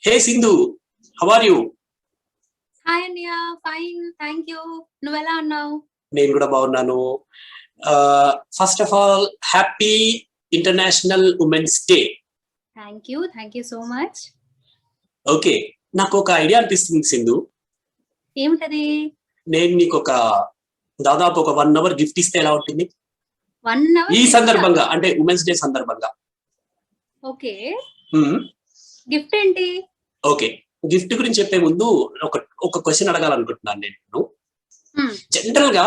Hey Sindhu, how are you? Hi అన్నయ్య, fine thank you. నువ్వెలా ఉన్నావు? నేను కూడా బాగున్నాను. First of all happy international women's day. Thank you so much. Okay, నాకు ఒక ఐడియా అనిపిస్తుంది సింధు. ఏమిటది? నేను నీకు దాదాపు ఒక 1 hour గిఫ్ట్ ఇస్తే ఎలా ఉంటుంది 1 hour ఈ సందర్భంగా, అంటే ఉమెన్స్ డే సందర్భంగా? ఓకే, గిఫ్ట్ ఏంటి? ఓకే, గిఫ్ట్ గురించి చెప్పే ముందు ఒక క్వశ్చన్ అడగాలనుకుంటున్నాను నేను. జనరల్ గా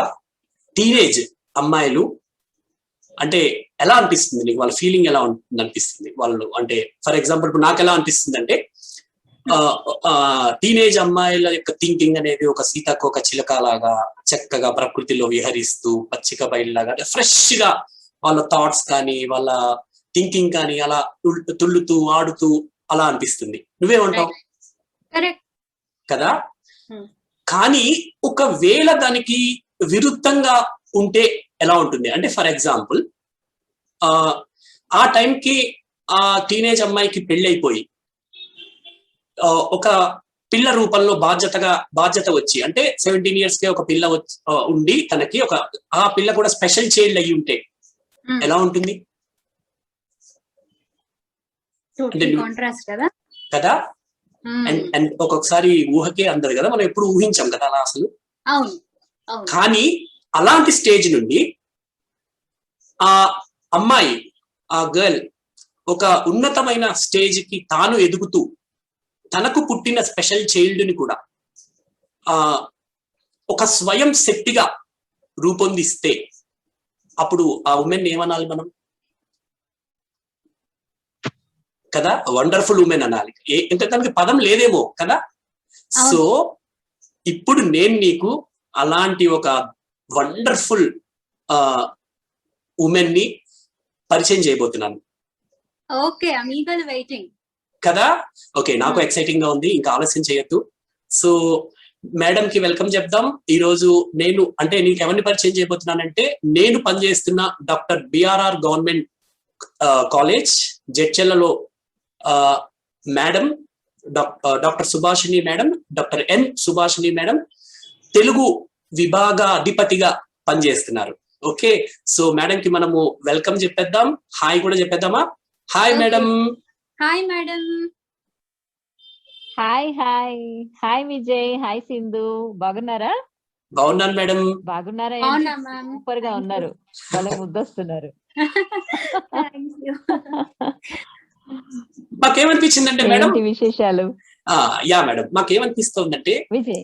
టీనేజ్ అమ్మాయిలు అంటే ఎలా అనిపిస్తుంది నీకు? వాళ్ళ ఫీలింగ్ ఎలా ఉంటుంది అనిపిస్తుంది? వాళ్ళు అంటే ఫర్ ఎగ్జాంపుల్ ఇప్పుడు నాకు ఎలా అనిపిస్తుంది అంటే, టీనేజ్ అమ్మాయిల యొక్క థింకింగ్ అనేది ఒక సీతాకోక చిలక లాగా చక్కగా ప్రకృతిలో విహరిస్తూ పచ్చిక బయలులాగా ఫ్రెష్ గా వాళ్ళ థాట్స్ కానీ వాళ్ళ థింకింగ్ కానీ అలా తుళ్ళుతూ ఆడుతూ అలా అనిపిస్తుంది. నువ్వేమంటావు? కదా? కానీ ఒకవేళ దానికి విరుద్ధంగా ఉంటే ఎలా ఉంటుంది అంటే, ఫర్ ఎగ్జాంపుల్ ఆ టైంకి ఆ టీనేజ్ అమ్మాయికి పెళ్ళైపోయి ఒక పిల్ల రూపంలో బాధ్యత వచ్చి, అంటే 17 years కే ఒక పిల్ల ఉండి తనకి ఆ పిల్ల కూడా స్పెషల్ చైల్డ్ అయ్యి ఉంటే ఎలా ఉంటుంది? కదా? అండ్ ఒక్కొక్కసారి ఊహకే అందరు కదా, మనం ఎప్పుడు ఊహించాం కదా అలా అసలు. కానీ అలాంటి స్టేజ్ నుండి ఆ అమ్మాయి, ఆ గర్ల్ ఒక ఉన్నతమైన స్టేజ్ కి తాను ఎదుగుతూ తనకు పుట్టిన స్పెషల్ చైల్డ్ ని కూడా ఒక స్వయం శక్తిగా రూపొందిస్తే అప్పుడు ఆ ఉమెన్ ఏమనాలి మనం? కదా, వండర్ఫుల్ ఉమెన్ అనాలి. ఇంకా దానికి పదం లేదేమో కదా. సో ఇప్పుడు నేను నీకు అలాంటి ఒక వండర్ఫుల్ ఉమెన్ ని పరిచయం చేయబోతున్నాను. Okay, I am eagerly waiting. కదా? ఓకే, నాకు ఎక్సైటింగ్ గా ఉంది. ఇంకా ఆలస్యం చేయొద్దు. సో మేడం కి వెల్కమ్ చెప్దాం. ఈ రోజు నేను నీకు ఎవరిని పరిచయం చేయబోతున్నానంటే, నేను పనిచేస్తున్న డాక్టర్ బిఆర్ఆర్ గవర్నమెంట్ కాలేజ్ జడ్చెల్లలో madam doctor Subhashini madam, doctor N Subhashini madam Telugu విభాగ అధిపతిగా పనిచేస్తున్నారు. ఓకే, సో మేడం కి మనము వెల్కమ్ చెప్పేద్దాం. హాయ్ కూడా చెప్పేద్దామా? Hi madam. Hi madam. Hi hi hi Vijay, hi Sindhu, బాగున్నారా? బాగున్నాను మేడం. బాగున్నారా? సూపర్ గా ఉన్నారు, భలే ముద్దొస్తున్నారు. మాకేమనిపించిందంటే మేడం, విశేషాలు? యా మేడం, మాకేమనిపిస్తోందంటే విజయ్,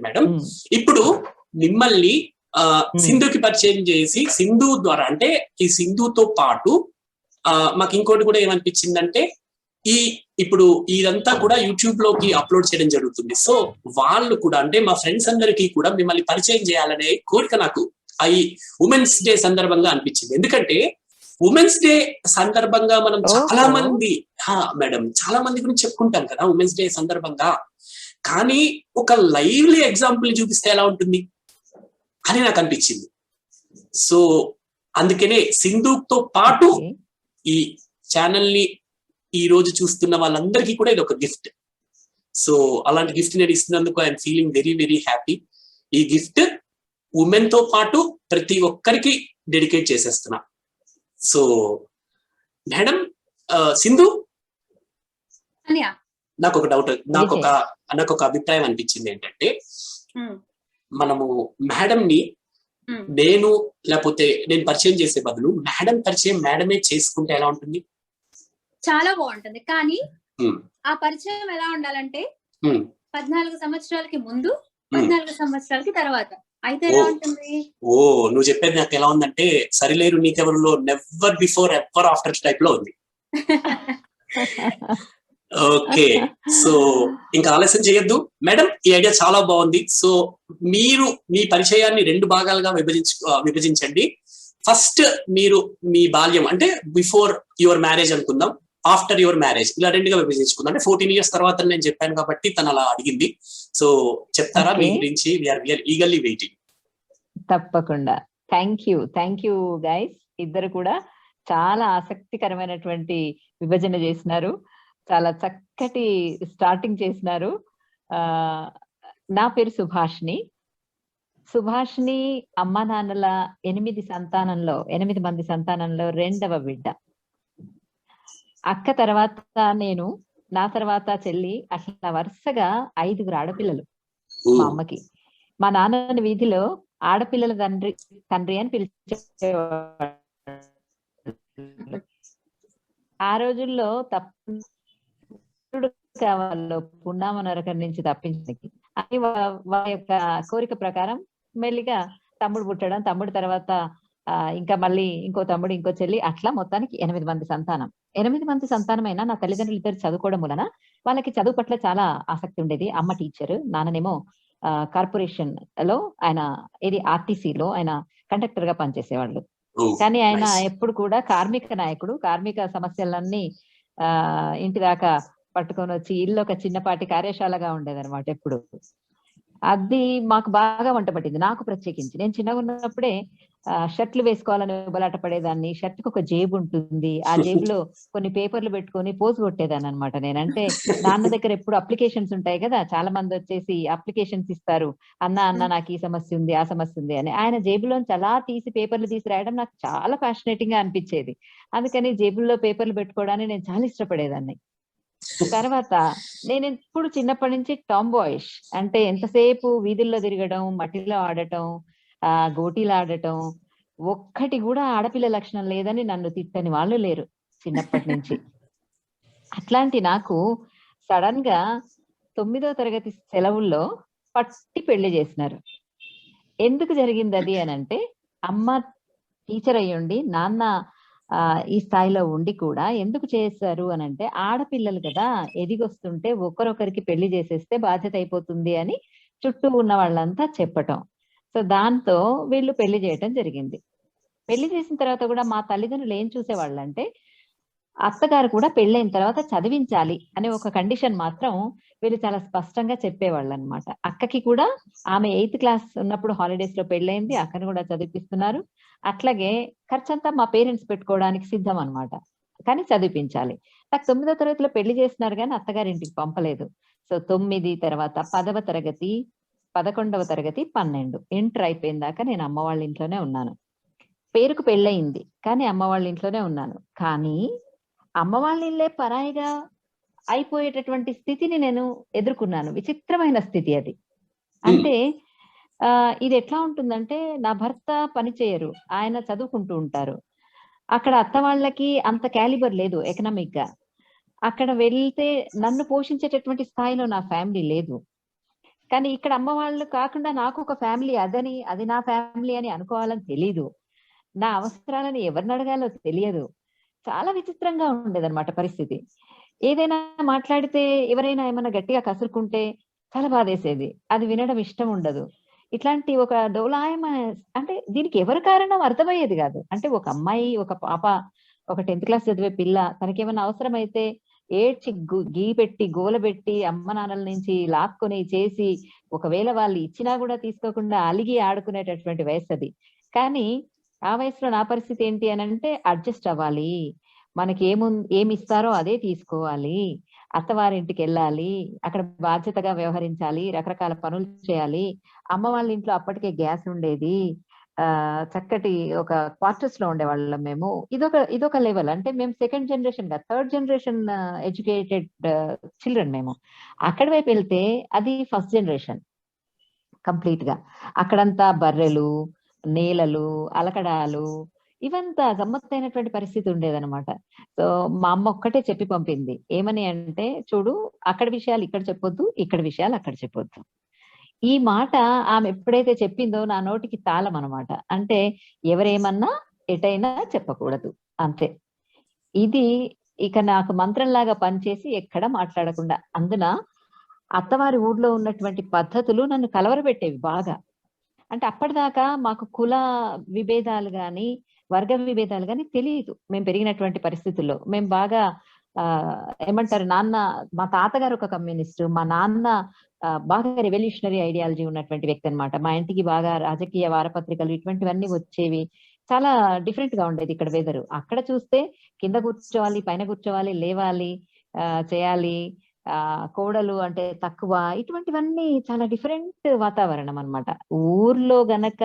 మేడం, ఇప్పుడు మిమ్మల్ని సింధుకి పరిచయం చేసి సింధు ద్వారా, అంటే ఈ సింధుతో పాటు మాకు ఇంకోటి కూడా ఏమనిపించిందంటే, ఇప్పుడు ఇదంతా కూడా యూట్యూబ్ లోకి అప్లోడ్ చేయడం జరుగుతుంది. సో వాళ్ళు కూడా, అంటే మా ఫ్రెండ్స్ అందరికీ కూడా మిమ్మల్ని పరిచయం చేయాలనే కోరిక నాకు ఈ ఉమెన్స్ డే సందర్భంగా అనిపించింది. ఎందుకంటే ఉమెన్స్ డే సందర్భంగా మనం చాలా మంది గురించి చెప్పుకుంటాం కదా ఉమెన్స్ డే సందర్భంగా. కానీ ఒక లైవ్లీ ఎగ్జాంపుల్ చూపిస్తే ఎలా ఉంటుంది అని నాకు అనిపించింది. సో అందుకనే సింధుతో పాటు ఈ ఛానల్ ని ఈ రోజు చూస్తున్న వాళ్ళందరికీ కూడా ఇది ఒక గిఫ్ట్. సో అలాంటి గిఫ్ట్ నేను ఇస్తున్నందుకు I'm feeling very very happy. ఈ గిఫ్ట్ ఉమెన్ తో పాటు ప్రతి ఒక్కరికి డెడికేట్ చేసేస్తున్నా. సో మేడం, సింధు, నాకు ఒక డౌట్, నాకు ఒక అభిప్రాయం అనిపించింది ఏంటంటే, మనము మేడం ని నేను పరిచయం చేసే బదులు మేడం పరిచయం మేడమే చేసుకుంటే ఎలా ఉంటుంది? చాలా బాగుంటుంది. కానీ ఆ పరిచయం ఎలా ఉండాలంటే 14 సంవత్సరాలకి ముందు, 14 సంవత్సరాలకి తర్వాత అయితే ఎలా ఉంటుంది? నువ్వు చెప్పేది నాకు ఎలా ఉందంటే, సరిలేరు నీకెవరిలో never before ever after type లో ఉంది. ఓకే, సో ఇంకా ఆలస్యం చేయొద్దు మేడం, ఈ ఐడియా చాలా బాగుంది. సో మీరు మీ పరిచయాన్ని 2 భాగాలుగా విభజించండి. ఫస్ట్ మీరు మీ బాల్యం, అంటే బిఫోర్ యువర్ మ్యారేజ్ అనుకుందాం, ఆఫ్టర్ యువర్ మ్యారేజ్, ఇలా 2గా విభజించుకుందాం. అంటే 14 years తర్వాత నేను చెప్పాను కాబట్టి తను అలా అడిగింది. సో చెప్తారా మీ గురించి? We are eagerly waiting. తప్పకుండా. Thank you guys. ఇద్దరు కూడా చాలా ఆసక్తికరమైనటువంటి విభజన చేసినారు. చాలా చక్కటి స్టార్టింగ్ చేసినారు. నా పేరు సుభాషిణి. సుభాషిణి అమ్మా నాన్నల 8 మంది సంతానంలో 2వ బిడ్డ. అక్క తర్వాత నేను, నా తర్వాత చెల్లి, అట్లా వరుసగా 5గురు ఆడపిల్లలు మా అమ్మకి. మా నాన్నని వీధిలో ఆడపిల్లల తండ్రి అని పిలిచేవాళ్ళు. ఆ రోజుల్లో తప్పుడు కావాలో పున్నామ నరకం నుంచి తప్పించడానికి అని వారి యొక్క కోరిక ప్రకారం మెల్లిగా తమ్ముడు పుట్టడం, తమ్ముడు తర్వాత ఇంకా మళ్ళీ ఇంకో తమ్ముడు, ఇంకో చెల్లి, అట్లా మొత్తానికి 8 మంది సంతానం. 8 మంది సంతానమైనా నా తల్లిదండ్రులు ఇద్దరు చదువుకోవడం వలన వాళ్ళకి చదువు పట్ల చాలా ఆసక్తి ఉండేది. అమ్మ టీచర్, నాన్ననేమో కార్పొరేషన్ లో ఆయన ఆర్టీసీలో ఆయన కండక్టర్ గా పనిచేసేవాళ్ళు. కానీ ఆయన ఎప్పుడు కూడా కార్మిక నాయకుడు. కార్మిక సమస్యలన్నీ ఇంటి దాకా పట్టుకొని వచ్చి ఇల్లు ఒక చిన్నపాటి కార్యశాలగా ఉండేదన్నమాట ఎప్పుడు. అది మాకు బాగా వంట పట్టింది, నాకు ప్రత్యేకించి. నేను చిన్నగా ఉన్నప్పుడే షర్ట్లు వేసుకోవాలని ఉబలాట పడేదాన్ని. షర్ట్ కు ఒక జేబు ఉంటుంది, ఆ జేబులో కొన్ని పేపర్లు పెట్టుకొని పోజు కొట్టేదాన్ని అనమాట. నేనంటే నాన్న దగ్గర ఎప్పుడు అప్లికేషన్స్ ఉంటాయి కదా, చాలా మంది వచ్చేసి అప్లికేషన్స్ ఇస్తారు, అన్న నాకు ఈ సమస్య ఉంది, ఆ సమస్య ఉంది అని. ఆయన జేబులోంచి అలా తీసి పేపర్లు తీసి రాయడం నాకు చాలా ఫ్యాషనేటింగ్ గా అనిపించేది. అందుకని జేబుల్లో పేపర్లు పెట్టుకోవడానికి నేను చాలా ఇష్టపడేదాన్ని. తర్వాత నేను ఎప్పుడు చిన్నప్పటి నుంచి టామ్ బాయిష్, అంటే ఎంతసేపు వీధుల్లో తిరగడం, మట్టిలో ఆడటం, గోటీలు ఆడటం. ఒక్కటి కూడా ఆడపిల్ల లక్షణం లేదని నన్ను తిట్టని వాళ్ళు లేరు చిన్నప్పటి నుంచి. అట్లాంటి నాకు సడన్ గా 9వ తరగతి సెలవుల్లో పట్టి పెళ్లి చేసినారు. ఎందుకు జరిగింది అది అనంటే, అమ్మ టీచర్ అయ్యుండి నాన్న ఈ స్థాయిలో ఉండి కూడా ఎందుకు చేశారు అనంటే, ఆడపిల్లలు కదా ఎదిగొస్తుంటే ఒకరొకరికి పెళ్లి చేసేస్తే బాధ్యత అయిపోతుంది అని చుట్టూ ఉన్న వాళ్ళంతా చెప్పటం. సో దాంతో వీళ్ళు పెళ్లి చేయటం జరిగింది. పెళ్లి చేసిన తర్వాత కూడా మా తల్లిదండ్రులు ఏం చూసేవాళ్ళంటే, అత్తగారు కూడా పెళ్ళైన తర్వాత చదివించాలి అనే ఒక కండిషన్ మాత్రం వీళ్ళు చాలా స్పష్టంగా చెప్పేవాళ్ళు అనమాట. అక్కకి కూడా ఆమె 8th క్లాస్ ఉన్నప్పుడు హాలిడేస్ లో పెళ్ళైంది, అక్కను కూడా చదివిపిస్తున్నారు. అట్లాగే ఖర్చంతా మా పేరెంట్స్ పెట్టుకోవడానికి సిద్ధం అనమాట, కానీ చదివించాలి. నాకు 9వ తరగతిలో పెళ్లి చేస్తున్నారు కానీ అత్తగారింటికి పంపలేదు. సో 9 తర్వాత 10వ తరగతి, 11వ తరగతి, 12 ఇంటర్ అయిపోయిన దాకా నేను అమ్మ వాళ్ళ ఇంట్లోనే ఉన్నాను. పేరుకు పెళ్ళయింది కానీ అమ్మ వాళ్ళ ఇంట్లోనే ఉన్నాను. కానీ అమ్మ వాళ్ళ ఇల్లే పరాయిగా అయిపోయేటటువంటి స్థితిని నేను ఎదుర్కొన్నాను. విచిత్రమైన స్థితి అది. అంటే ఇది ఎట్లా ఉంటుందంటే, నా భర్త పని చేయరు, ఆయన చదువుకుంటూ ఉంటారు. అక్కడ అత్త వాళ్ళకి అంత క్యాలిబర్ లేదు ఎకనామిక్ గా. అక్కడ వెళ్తే నన్ను పోషించేటటువంటి స్థాయిలో నా ఫ్యామిలీ లేదు. కానీ ఇక్కడ అమ్మ వాళ్ళు కాకుండా నాకు ఒక ఫ్యామిలీ, అది నా ఫ్యామిలీ అని అనుకోవాలని తెలీదు. నా అవసరాలని ఎవరిని అడగాలో తెలియదు. చాలా విచిత్రంగా ఉండేదన్నమాట పరిస్థితి. ఏదైనా మాట్లాడితే, ఎవరైనా ఏమైనా గట్టిగా కసురుకుంటే చాలా బాధేసేది. అది వినడం ఇష్టం ఉండదు. ఇట్లాంటి ఒక అంటే దీనికి ఎవరు కారణం అర్థమయ్యేది కాదు. అంటే ఒక అమ్మాయి, ఒక పాప, ఒక 10th క్లాస్ చదివే పిల్ల, తనకేమైనా అవసరమైతే ఏడ్చి గీ పెట్టి గోల పెట్టి అమ్మ నాన్నల నుంచి లాక్కొని చేసి, ఒకవేళ వాళ్ళు ఇచ్చినా కూడా తీసుకోకుండా అలిగి ఆడుకునేటటువంటి వయసు అది. కానీ ఆ వయసులో నా పరిస్థితి ఏంటి అని అంటే, అడ్జస్ట్ అవ్వాలి, మనకి ఏమి ఇస్తారో అదే తీసుకోవాలి, అత్తవారింటికి వెళ్ళాలి, అక్కడ బాధ్యతగా వ్యవహరించాలి, రకరకాల పనులు చేయాలి. అమ్మ వాళ్ళ ఇంట్లో అప్పటికే గ్యాస్ ఉండేది, చక్కటి ఒక క్వార్టర్స్ లో ఉండేవాళ్ళం మేము. ఇదొక లెవెల్. అంటే మేము 2nd జనరేషన్ గా 3rd జనరేషన్ ఎడ్యుకేటెడ్ చిల్డ్రన్ మేము. అక్కడి వైపు వెళ్తే అది 1st జనరేషన్ కంప్లీట్ గా. అక్కడంతా బర్రెలు, నేలలు, అలకడాలు, ఇవంతా గమ్మత్తైనటువంటి పరిస్థితి ఉండేదన్నమాట. సో మా అమ్మ ఒక్కటే చెప్పి పంపింది, ఏమని అంటే, చూడు, అక్కడ విషయాలు ఇక్కడ చెప్పొద్దు, ఇక్కడ విషయాలు అక్కడ చెప్పొద్దు. ఈ మాట ఆమె ఎప్పుడైతే చెప్పిందో నా నోటికి తాళం అనమాట. అంటే ఎవరేమన్నా ఎటైనా చెప్పకూడదు, అంతే. ఇది ఇక నాకు మంత్రంలాగా పనిచేసి ఎక్కడ మాట్లాడకుండా. అందున అత్తవారి ఊర్లో ఉన్నటువంటి పద్ధతులు నన్ను కలవరపెట్టేవి బాగా. అంటే అప్పటిదాకా మాకు కుల విభేదాలు గాని, వర్గ విభేదాలు గాని తెలియదు మేము పెరిగినటువంటి పరిస్థితుల్లో. మేము బాగా ఏమంటారు, మా తాతగారు ఒక కమ్యూనిస్ట్, మా నాన్న బాగా రెవల్యూషనరీ ఐడియాలజీ ఉన్నటువంటి వ్యక్తి అనమాట. మా ఇంటికి బాగా రాజకీయ వారపత్రికలు ఇటువంటివన్నీ వచ్చేవి. చాలా డిఫరెంట్ గా ఉండేది ఇక్కడ వెదరు. అక్కడ చూస్తే కింద కూర్చోవాలి, పైన కూర్చోవాలి, లేవాలి, చేయాలి, కోడలు అంటే తక్కువ, ఇటువంటివన్నీ చాలా డిఫరెంట్ వాతావరణం అన్నమాట. ఊర్లో గనక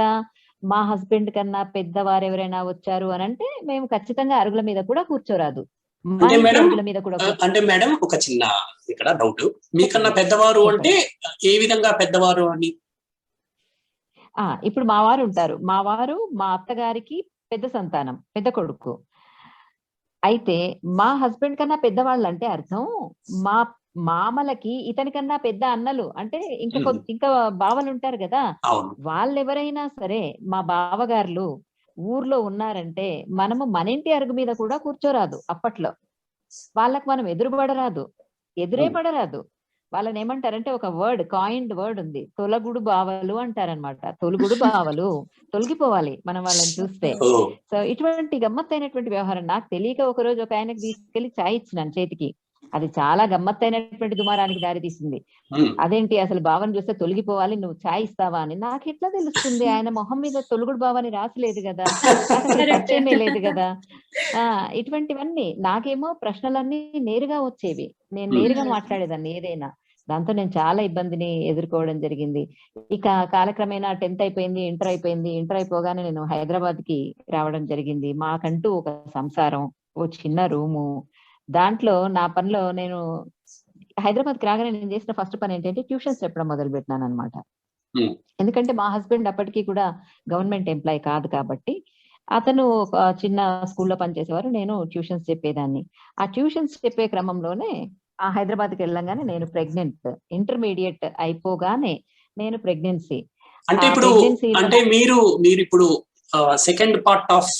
మా హస్బెండ్ కన్నా పెద్దవారు ఎవరైనా వచ్చారు అని అంటే మేము ఖచ్చితంగా అరుగుల మీద కూడా కూర్చోరాదు. మా అంటే ఇంటి మేడం అరుగుల మీద కూడా అంటే మేడం ఒక చిన్న ఇక్కడ డౌట్, మీకన్నా పెద్దవారు అంటే ఏ విధంగా పెద్దవారు అని? ఇప్పుడు మా వారు ఉంటారు. మా వారు మా అత్తగారికి పెద్ద సంతానం, పెద్ద కొడుకు. అయితే మా హస్బెండ్ కన్నా పెద్దవాళ్ళు అంటే అర్థం మా మామలకి ఇతని కన్నా పెద్ద అన్నలు అంటే ఇంకా బావలు ఉంటారు కదా, అవును. వాళ్ళెవరైనా సరే మా బావగారులు ఊర్లో ఉన్నారంటే మనము మన ఇంటి అరుగు మీద కూడా కూర్చోరాదు. అప్పట్లో వాళ్ళకు మనం ఎదురుపడరాదు, ఎదురే పడరాదు. వాళ్ళని ఏమంటారంటే ఒక వర్డ్, కాయిన్డ్ వర్డ్ ఉంది, తొలగుడు బావలు అంటారనమాట. తొలగుడు బావలు, తొలగిపోవాలి మనం వాళ్ళని చూస్తే. సో ఇటువంటి గమ్మత్తైనటువంటి వ్యవహారం నాకు తెలియక ఒక రోజు ఒక ఆయనకి తీసుకెళ్లి చాయ్ ఇచ్చినాను చేతికి. అది చాలా గమ్మత్తైనటువంటి దుమారానికి దారి తీసింది. అదేంటి అసలు బావని చూస్తే తొలగిపోవాలి, నువ్వు చాయ్ ఇస్తావా అని. నాకు ఎట్లా తెలుస్తుంది, ఆయన మొహం మీద తొలగుడు బావని రాసలేదు కదా, నాకు అసలు పరిచయమే లేదు కదా. ఇటువంటివన్నీ నాకేమో ప్రశ్నలన్నీ నేరుగా వచ్చేవి, నేను నేరుగా మాట్లాడేదాన్ని ఏదైనా. దాంతో నేను చాలా ఇబ్బందిని ఎదుర్కోవడం జరిగింది. ఇక కాలక్రమేణా 10th అయిపోయింది, ఇంటర్ అయిపోయింది. ఇంటర్ అయిపోగానే నేను హైదరాబాద్ కి రావడం జరిగింది. మాకంటూ ఒక సంసారం, ఓ చిన్న రూము. దాంట్లో నా పనిలో నేను హైదరాబాద్కి రాగానే నేను చేసిన ఫస్ట్ పని ఏంటంటే ట్యూషన్స్ చెప్పడం మొదలు పెట్టినాను అనమాట. ఎందుకంటే మా హస్బెండ్ అప్పటికి కూడా గవర్నమెంట్ ఎంప్లాయీ కాదు కాబట్టి అతను ఒక చిన్న స్కూల్లో పనిచేసేవారు, నేను ట్యూషన్స్ చెప్పేదాన్ని. ఆ ట్యూషన్స్ చెప్పే క్రమంలోనే ఆ హైదరాబాద్కి వెళ్ళంగానే నేను ప్రెగ్నెంట్, ఇంటర్మీడియట్ అయిపోగానే నేను ప్రెగ్నెన్సీ. అంటే మీరు ఇప్పుడు సెకండ్ పార్ట్ ఆఫ్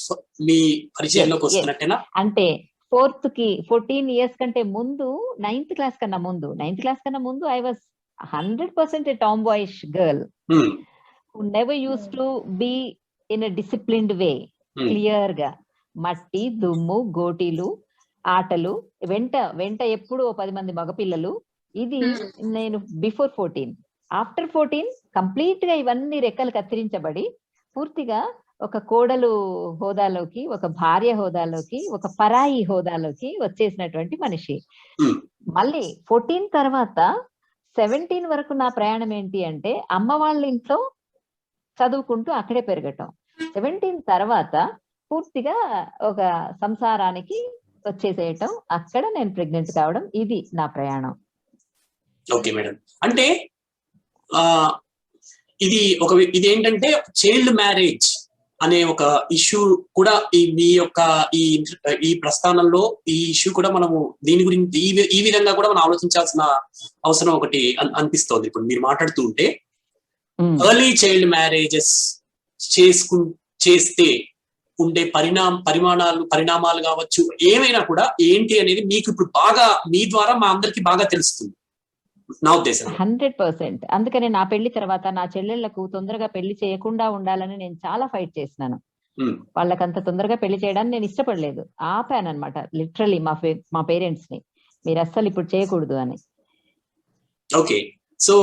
మీ పరిచయంలోకి వస్తున్నట్టేనా? అంటే 4th కి 14 years కంటే ముందు, 9th క్లాస్ కన్నా ముందు I was 100% a tomboyish girl who never used to be in a disciplined way. Clear గా మట్టి, దుమ్ము, గోటీలు, ఆటలు, వెంట ఎప్పుడు 10 మంది మగపిల్లలు. ఇది నేను బిఫోర్ 14. ఆఫ్టర్ 14 కంప్లీట్ గా ఇవన్నీ రెక్కలు కత్తిరించబడి పూర్తిగా ఒక కోడలు హోదాలోకి, ఒక భార్య హోదాలోకి, ఒక పరాయి హోదాలోకి వచ్చేసినటువంటి మనిషి. మళ్ళీ 14 తర్వాత 17 వరకు నా ప్రయాణం ఏంటి అంటే అమ్మ వాళ్ళ ఇంట్లో చదువుకుంటూ అక్కడే పెరగటం. 17 తర్వాత పూర్తిగా ఒక సంసారానికి వచ్చేసేయటం, అక్కడ నేను ప్రెగ్నెంట్ కావడం. ఇది నా ప్రయాణం. Okay madam. అంటే ఇది ఏంటంటే చైల్డ్ మ్యారేజ్ అనే ఒక ఇష్యూ కూడా మీ యొక్క ఈ ప్రస్థానంలో ఈ ఇష్యూ కూడా మనము దీని గురించి ఈ విధంగా కూడా మనం ఆలోచించాల్సిన అవసరం ఒకటి అనిపిస్తోంది. ఇప్పుడు మీరు మాట్లాడుతూ ఉంటే ఎర్లీ చైల్డ్ మ్యారేజెస్ చేస్తే ఉండే పరిణామాలు కావచ్చు, ఏమైనా కూడా ఏంటి అనేది మీకు ఇప్పుడు బాగా మీ ద్వారా మా అందరికి బాగా తెలుస్తుంది నా ఉద్దేశం. 100%. అందుకని నా పెళ్లి తర్వాత నా చెల్లెళ్లకు తొందరగా పెళ్లి చేయకుండా ఉండాలని నేను చాలా ఫైట్ చేసినాను. వాళ్ళకంత తొందరగా పెళ్లి చేయడానికి నేను ఇష్టపడలేదు, ఆపాను అనమాట లిటరలీ మా పేరెంట్స్ ని, మీరు అస్సలు ఇప్పుడు చేయకూడదు అని. ఓకే, సో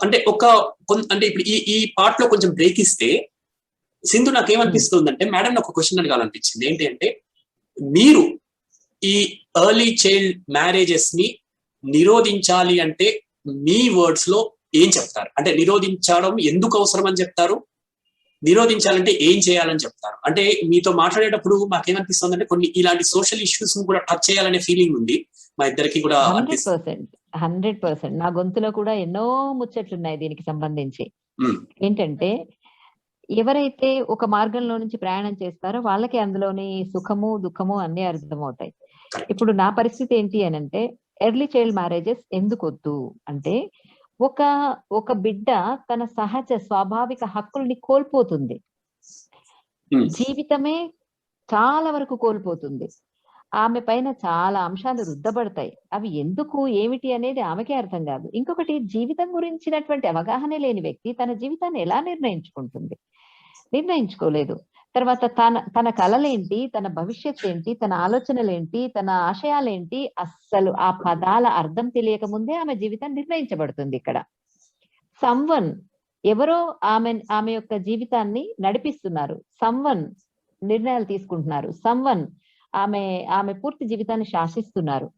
అంటే అంటే ఇప్పుడు ఈ పార్ట్ లో కొంచెం బ్రేక్ ఇస్తే, సింధు నాకేమనిపిస్తుందంటే మేడం ఒక క్వశ్చన్ అడగాలనిపించింది. ఏంటి అంటే మీరు ఈ ఎర్లీ చైల్డ్ మ్యారేజెస్ ని నిరోధించాలి అంటే మీ వర్డ్స్ లో ఏం చెప్తారు? అంటే నిరోధించడం ఎందుకు అవసరం అని చెప్తారు, నిరోధించాలంటే ఏం చేయాలని చెప్తారు? అంటే మీతో మాట్లాడేటప్పుడు మాకేమనిపిస్తుంది అంటే కొన్ని ఇలాంటి సోషల్ ఇష్యూస్ కూడా టచ్ చేయాలనే ఫీలింగ్ ఉంది మా ఇద్దరికి కూడా. 100%. నా గొంతులో కూడా ఎన్నో ముచ్చట్లున్నాయి దీనికి సంబంధించి. ఏంటంటే ఎవరైతే ఒక మార్గంలో నుంచి ప్రయాణం చేస్తారో వాళ్ళకి అందులోని సుఖము, దుఃఖము అన్ని అర్థమవుతాయి. ఇప్పుడు నా పరిస్థితి ఏంటి అని అంటే ఎర్లీ చైల్డ్ మ్యారేజెస్ ఎందుకు వద్దు అంటే ఒక బిడ్డ తన సహజ స్వాభావిక హక్కుల్ని కోల్పోతుంది, జీవితమే చాలా వరకు కోల్పోతుంది. ఆమె పైన చాలా అంశాలు రుద్దబడతాయి. అవి ఎందుకు, ఏమిటి అనేది ఆమెకే అర్థం కాదు. ఇంకొకటి, జీవితం గురించినటువంటి అవగాహన లేని వ్యక్తి తన జీవితాన్ని ఎలా నిర్ణయించుకోలేదు. తర్వాత తన కలలేంటి, తన భవిష్యత్ ఏంటి, తన ఆలోచనలేంటి, తన ఆశయాలేంటి, అస్సలు ఆ పదాల అర్థం తెలియక ముందే ఆమె జీవితం నిర్ణయించబడుతుంది. ఇక్కడ సమ్వన్, ఎవరో ఆమె యొక్క జీవితాన్ని నడిపిస్తున్నారు, సమ్వన్ నిర్ణయాలు తీసుకుంటున్నారు, సమ్వన్ ఆమె పూర్తి జీవితాన్ని శాసిస్తున్నారు.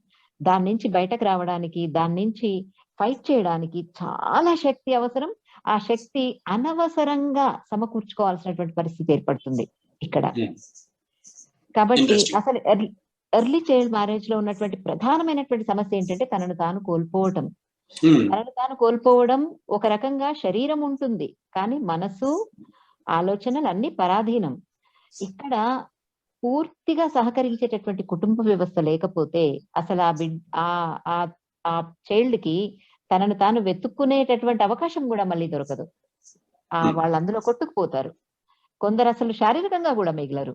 దాని నుంచి బయటకు రావడానికి, దాని నుంచి ఫైట్ చేయడానికి చాలా శక్తి అవసరం. ఆ శక్తి అనవసరంగా సమకూర్చుకోవాల్సినటువంటి పరిస్థితి ఏర్పడుతుంది ఇక్కడ. కాబట్టి అసలు ఎర్లీ చైల్డ్ మ్యారేజ్ లో ఉన్నటువంటి ప్రధానమైనటువంటి సమస్య ఏంటంటే తనను తాను కోల్పోవటం. తనను తాను కోల్పోవడం ఒక రకంగా శరీరం ఉంటుంది, కానీ మనసు, ఆలోచనలు అన్ని పరాధీనం. ఇక్కడ పూర్తిగా సహకరించేటటువంటి కుటుంబ వ్యవస్థ లేకపోతే అసలు ఆ చైల్డ్ కి తనను తాను వెతుక్కునేటటువంటి అవకాశం కూడా మళ్ళీ దొరకదు. వాళ్ళు అందులో కొట్టుకుపోతారు. కొందరు అసలు శారీరకంగా కూడా మిగలరు.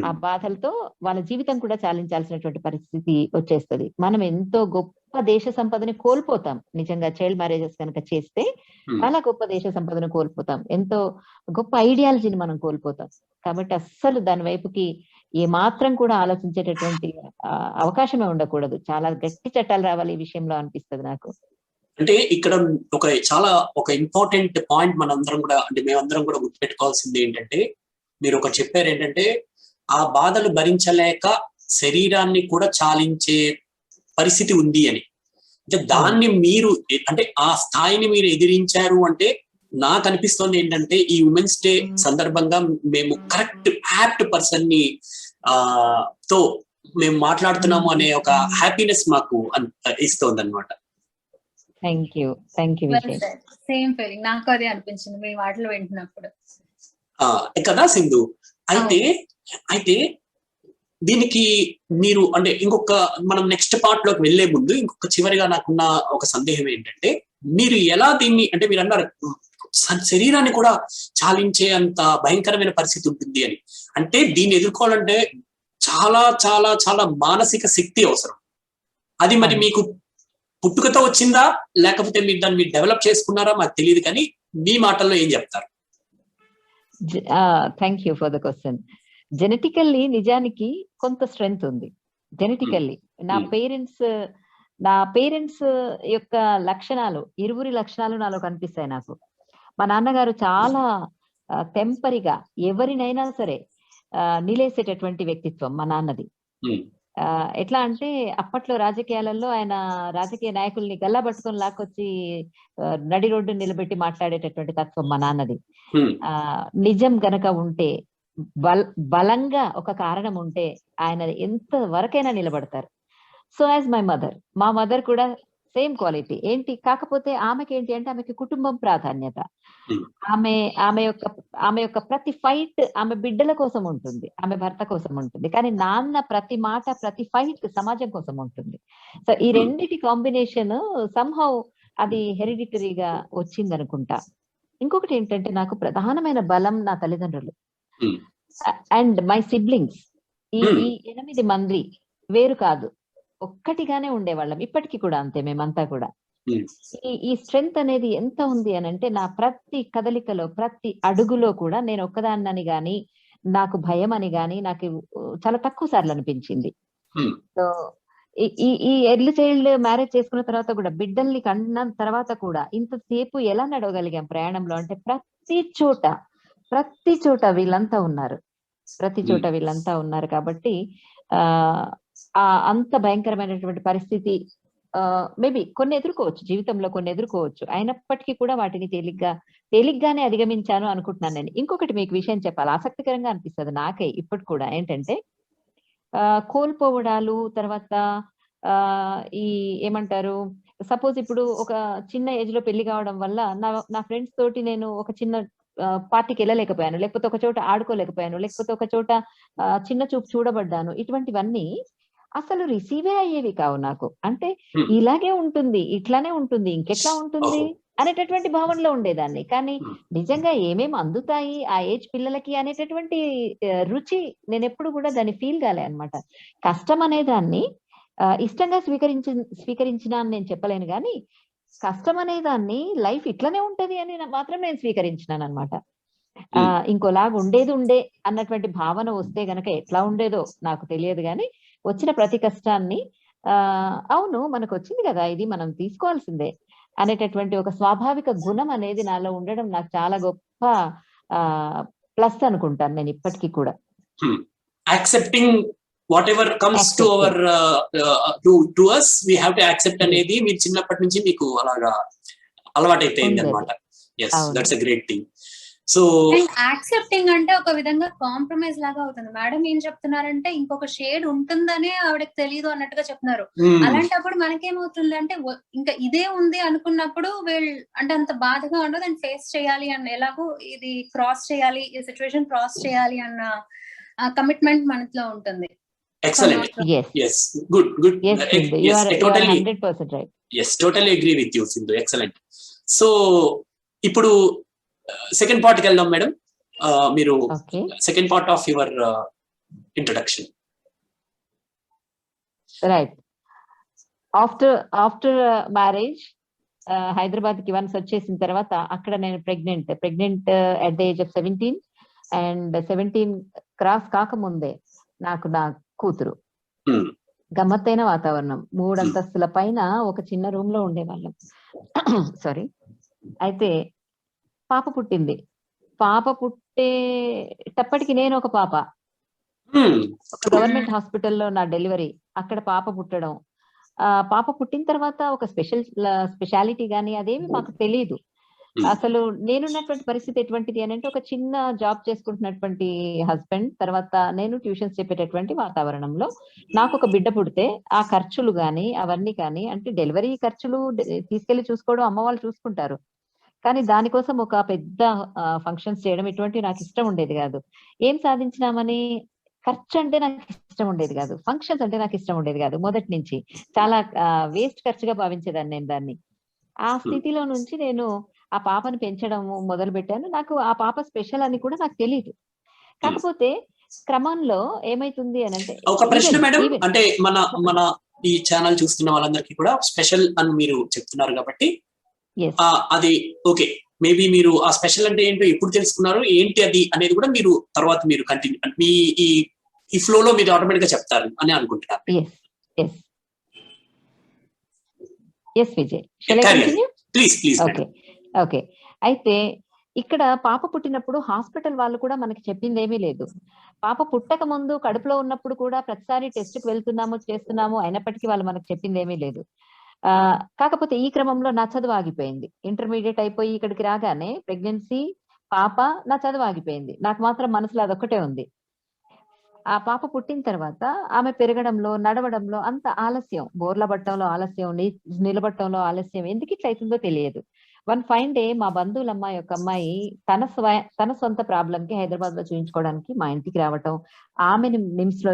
ఆ బాధలతో వాళ్ళ జీవితం కూడా చాలించాల్సినటువంటి పరిస్థితి వచ్చేస్తుంది. మనం ఎంతో గొప్ప దేశ సంపదని కోల్పోతాం నిజంగా చైల్డ్ మ్యారేజెస్ కనుక చేస్తే. చాలా గొప్ప దేశ సంపదను కోల్పోతాం, ఎంతో గొప్ప ఐడియాలజీని మనం కోల్పోతాం. కాబట్టి అస్సలు దాని వైపుకి ఏ మాత్రం కూడా ఆలోచించేటటువంటి అవకాశమే ఉండకూడదు. చాలా గట్టి చట్టాలు రావాలి ఈ విషయంలో అనిపిస్తుంది నాకు. అంటే ఇక్కడ చాలా ఇంపార్టెంట్ పాయింట్ మనందరం కూడా, అంటే మేమందరం కూడా గుర్తుపెట్టుకోవాల్సింది ఏంటంటే, మీరు ఒకటి చెప్పారు ఏంటంటే, ఆ బాధలు భరించలేక శరీరాన్ని కూడా చాలించే పరిస్థితి ఉంది అని. అంటే దాన్ని మీరు, అంటే ఆ స్థాయిని మీరు ఎదిరించారు అంటే నాకు అనిపిస్తోంది ఏంటంటే, ఈ ఉమెన్స్ డే సందర్భంగా మేము కరెక్ట్ యాప్ట్ పర్సన్ ని తో మేము మాట్లాడుతున్నాము అనే ఒక హ్యాపీనెస్ మాకు ఇస్తోంది అనమాట. థ్యాంక్ యూ సేమ్ ఫీలింగ్ నాకు అదే అనిపించింది మీ మాటలు వింటున్నప్పుడు కదా సింధు. అయితే దీనికి మీరు, అంటే ఇంకొక మనం నెక్స్ట్ పార్ట్ లోకి వెళ్లే ముందు ఇంకొక చివరిగా నాకున్న ఒక సందేహం ఏంటంటే, మీరు ఎలా దీన్ని, అంటే మీరు అన్నారు శరీరాన్ని కూడా చాలించే అంత భయంకరమైన పరిస్థితి ఉంటుంది అని. అంటే దీన్ని ఎదుర్కోవాలంటే చాలా చాలా చాలా మానసిక శక్తి అవసరం. అది మరి మీకు పుట్టుకతో వచ్చిందా, లేకపోతే మీరు దాన్ని డెవలప్ చేసుకున్నారా మాకు తెలియదు, కానీ మీ మాటల్లో ఏం చెప్తారు? Thank you for the question. Genetically నిజానికి కొంత స్ట్రెంగ్త్ ఉంది. జెనెటికల్లీ నా పేరెంట్స్ యొక్క లక్షణాలు, ఇరువురి లక్షణాలు నాలో కనిపిస్తాయి నాకు. మా నాన్నగారు చాలా టెంపరీగా ఎవరినైనా సరే నిలేసేటటువంటి వ్యక్తిత్వం మా నాన్నది. ఎట్లా అంటే అప్పట్లో రాజకీయాలలో ఆయన రాజకీయ నాయకుల్ని గల్లా పట్టుకొని లాక్కొచ్చి నడి రోడ్డు నిలబెట్టి మాట్లాడేటటువంటి తత్వం మా నాన్నది. నిజం గనక ఉంటే, బలంగా ఒక కారణం ఉంటే ఆయన ఎంత వరకైనా నిలబడతారు. సో యాజ్ మై మదర్, మా మదర్ కూడా సేమ్ క్వాలిటీ. ఏంటి కాకపోతే ఆమెకి ఏంటి అంటే ఆమెకి కుటుంబం ప్రాధాన్యత. ఆమె యొక్క ప్రతి ఫైట్ ఆమె బిడ్డల కోసం ఉంటుంది, ఆమె భర్త కోసం ఉంటుంది. కానీ నాన్న ప్రతి మాట, ప్రతి ఫైట్ సమాజం కోసం ఉంటుంది. సో ఈ రెండిటి కాంబినేషన్ సంహౌ అది హెరిడిటరీగా వచ్చింది అనుకుంటా. ఇంకొకటి ఏంటంటే నాకు ప్రధానమైన బలం నా తల్లిదండ్రులు అండ్ మై సిబ్లింగ్స్. ఈ 8 మంది వేరు కాదు, ఒక్కటిగానే ఉండేవాళ్ళం. ఇప్పటికీ కూడా అంతే, మేమంతా కూడా. ఈ స్ట్రెంగ్త్ అనేది ఎంత ఉంది అని అంటే, నా ప్రతి కదలికలో, ప్రతి అడుగులో కూడా నేను ఒక్కదాన్నని గాని, నాకు భయం అని గాని నాకు చాలా తక్కువ సార్లు అనిపించింది. సో ఈ ఎర్లీ చైల్డ్ మ్యారేజ్ చేసుకున్న తర్వాత కూడా, బిడ్డల్ని కన్న తర్వాత కూడా ఇంతసేపు ఎలా నడవగలిగాం ప్రయాణంలో అంటే, ప్రతి చోట వీళ్ళంతా ఉన్నారు. కాబట్టి అంత భయంకరమైనటువంటి పరిస్థితి మేబీ కొన్ని ఎదుర్కోవచ్చు, జీవితంలో కొన్ని ఎదుర్కోవచ్చు. అయినప్పటికీ కూడా వాటిని తేలిగ్గానే అధిగమించాను అనుకుంటున్నాను నేను. ఇంకొకటి మీకు విషయం చెప్పాలి, ఆసక్తికరంగా అనిపిస్తుంది నాకే ఇప్పటి కూడా. ఏంటంటే కోల్పోవడాలు, తర్వాత ఈ ఏమంటారు, సపోజ్ ఇప్పుడు ఒక చిన్న ఏజ్ లో పెళ్లి కావడం వల్ల నా ఫ్రెండ్స్ తోటి నేను ఒక చిన్న పార్టీకి వెళ్ళలేకపోయాను, లేకపోతే ఒక చోట ఆడుకోలేకపోయాను, లేకపోతే ఒక చోట చిన్న చూపు చూడబడ్డాను. ఇటువంటివన్నీ అసలు రిసీవే అయ్యేవి కావు నాకు. అంటే ఇలాగే ఉంటుంది, ఇట్లానే ఉంటుంది, ఇంకెట్లా ఉంటుంది అనేటటువంటి భావనలో ఉండేదాన్ని. కానీ నిజంగా ఏమేమి అందుతాయి ఆ ఏజ్ పిల్లలకి అనేటటువంటి రుచి నేను ఎప్పుడు కూడా దాన్ని ఫీల్ కాలే అనమాట. కష్టం అనే దాన్ని ఇష్టంగా స్వీకరించిన అని నేను చెప్పలేను, కానీ కష్టం అనే దాన్ని లైఫ్ ఇట్లనే ఉంటది అని మాత్రం నేను స్వీకరించినాను అనమాట. ఇంకోలాగా ఉండేది అన్నటువంటి భావన వస్తే గనక ఎట్లా ఉండేదో నాకు తెలియదు, కానీ వచ్చిన ప్రతి కష్టాన్ని అవును మనకు వచ్చింది కదా, ఇది మనం తీసుకోవాల్సిందే అనేటటువంటి ఒక స్వాభావిక గుణం అనేది నాలో ఉండడం నాకు చాలా గొప్ప ప్లస్ అనుకుంటాను నేను ఇప్పటికీ కూడా. Accepting whatever comes to our to us we have to accept అనేది మీరు చిన్నప్పటి నుంచి మీకు అలాగా అలవాటైపోయింది అనమాట. Yes, that's a great thing. So accepting అంటే ఒక విధంగా కాంప్రమైజ్ లాగా అవుతుంది. మేడం ఏం చెప్తున్నారంటే ఇంకొక షేడ్ ఉంటుందనే ఆవిడకి తెలియదు అన్నట్టుగా చెప్తున్నారు. అలాంటప్పుడు మనకేమవుతుంది అంటే ఇంకా ఇదే ఉంది అనుకున్నప్పుడు అంటే అంత బాధగా ఉండదు, అండ్ ఫేస్ చేయాలి అన్న, ఎలాగో ఇది క్రాస్ చేయాలి, ఈ సిచ్యువేషన్ క్రాస్ చేయాలి అన్న కమిట్మెంట్ మనలో ఉంటుంది. Excellent. Yes. Good. Yes, Sindhu. Yes, you are totally 100% right. Yes, totally agree with you, Sindhu. Excellent. So, ఇప్పుడు సెకండ్ పార్ట్ కి వెళ్దాం మేడం. మీరు second part of your introduction. Right. After marriage Hyderabad కి once వచ్చేసిన తర్వాత అక్కడ నేను pregnant at the age of 17, and 17 cross కాకముందే నాకు నా కూతురు. గమ్మత్తైన వాతావరణం, 3 అంతస్తుల పైన ఒక చిన్న రూమ్ లో ఉండేవాళ్ళం. సారీ. అయితే పాప పుట్టింది. పాప పుట్టేటప్పటికి నేను ఒక పాప, ఒక గవర్నమెంట్ హాస్పిటల్లో నా డెలివరీ, అక్కడ పాప పుట్టడం. పాప పుట్టిన తర్వాత ఒక స్పెషాలిటీ గానీ అదేమి మాకు తెలియదు. అసలు నేనున్నటువంటి పరిస్థితి ఎటువంటిది అని అంటే, ఒక చిన్న జాబ్ చేసుకుంటున్నటువంటి హస్బెండ్, తర్వాత నేను ట్యూషన్స్ చెప్పేటటువంటి వాతావరణంలో నాకు ఒక బిడ్డ పుడితే ఆ ఖర్చులు గాని అవన్నీ కానీ, అంటే డెలివరీ ఖర్చులు తీసుకెళ్లి చూసుకోవడం అమ్మ వాళ్ళు చూసుకుంటారు, కానీ దానికోసం ఒక పెద్ద ఫంక్షన్స్ చేయడం ఇటువంటి నాకు ఇష్టం ఉండేది కాదు. ఏం సాధించినామని, ఖర్చు అంటే నాకు ఇష్టం ఉండేది కాదు, ఫంక్షన్స్ అంటే నాకు ఇష్టం ఉండేది కాదు. మొదటి నుంచి చాలా వేస్ట్ ఖర్చుగా భావించేదాన్ని నేను దాన్ని. ఆ స్థితిలో నుంచి నేను ఆ పాపను పెంచడం మొదలు పెట్టాను. నాకు ఆ పాప స్పెషల్ అని కూడా నాకు తెలియదు. కాకపోతే క్రమంలో ఏమైతుంది అని అంటే, ఒక ప్రశ్న మేడం, అంటే మన ఈ ఛానల్ చూస్తున్న వాళ్ళందరికీ కూడా స్పెషల్ అని మీరు చెప్తున్నారు కాబట్టి అది ఓకే, మేబీ మీరు ఆ స్పెషల్ అంటే ఏంటో ఎప్పుడు తెలుసుకున్నారు, ఏంటి అది అనేది కూడా మీరు తర్వాత మీరు కంటిన్యూ మీ ఈ ఫ్లో లో మీరు ఆటోమేటిక్ గా చెప్తారు అని అనుకుంటున్నారు. ప్లీజ్. ఓకే. అయితే ఇక్కడ పాప పుట్టినప్పుడు హాస్పిటల్ వాళ్ళు కూడా మనకి చెప్పింది ఏమీ లేదు. పాప పుట్టక ముందు కడుపులో ఉన్నప్పుడు కూడా ప్రతిసారి టెస్ట్ కి వెళ్తున్నాము చేస్తున్నాము, అయినప్పటికీ వాళ్ళు మనకు చెప్పింది ఏమీ లేదు. కాకపోతే ఈ క్రమంలో నా చదువు ఆగిపోయింది. ఇంటర్మీడియట్ అయిపోయి ఇక్కడికి రాగానే ప్రెగ్నెన్సీ, పాప, నా చదువు ఆగిపోయింది. నాకు మాత్రం మనసులో అదొక్కటే ఉంది. ఆ పాప పుట్టిన తర్వాత ఆమె పెరగడంలో, నడవడంలో అంత ఆలస్యం, బోర్ల పట్టడంలో ఆలస్యం, నిలబట్టడంలో ఆలస్యం, ఎందుకు ఇట్లా అవుతుందో తెలియదు. వన్ ఫైన్ డే మా బంధువుల అమ్మాయి ఒక అమ్మాయి తన సొంత ప్రాబ్లం కి హైదరాబాద్ లో చూయించుకోవడానికి మా ఇంటికి రావటం, ఆమెని నిమ్స్ లో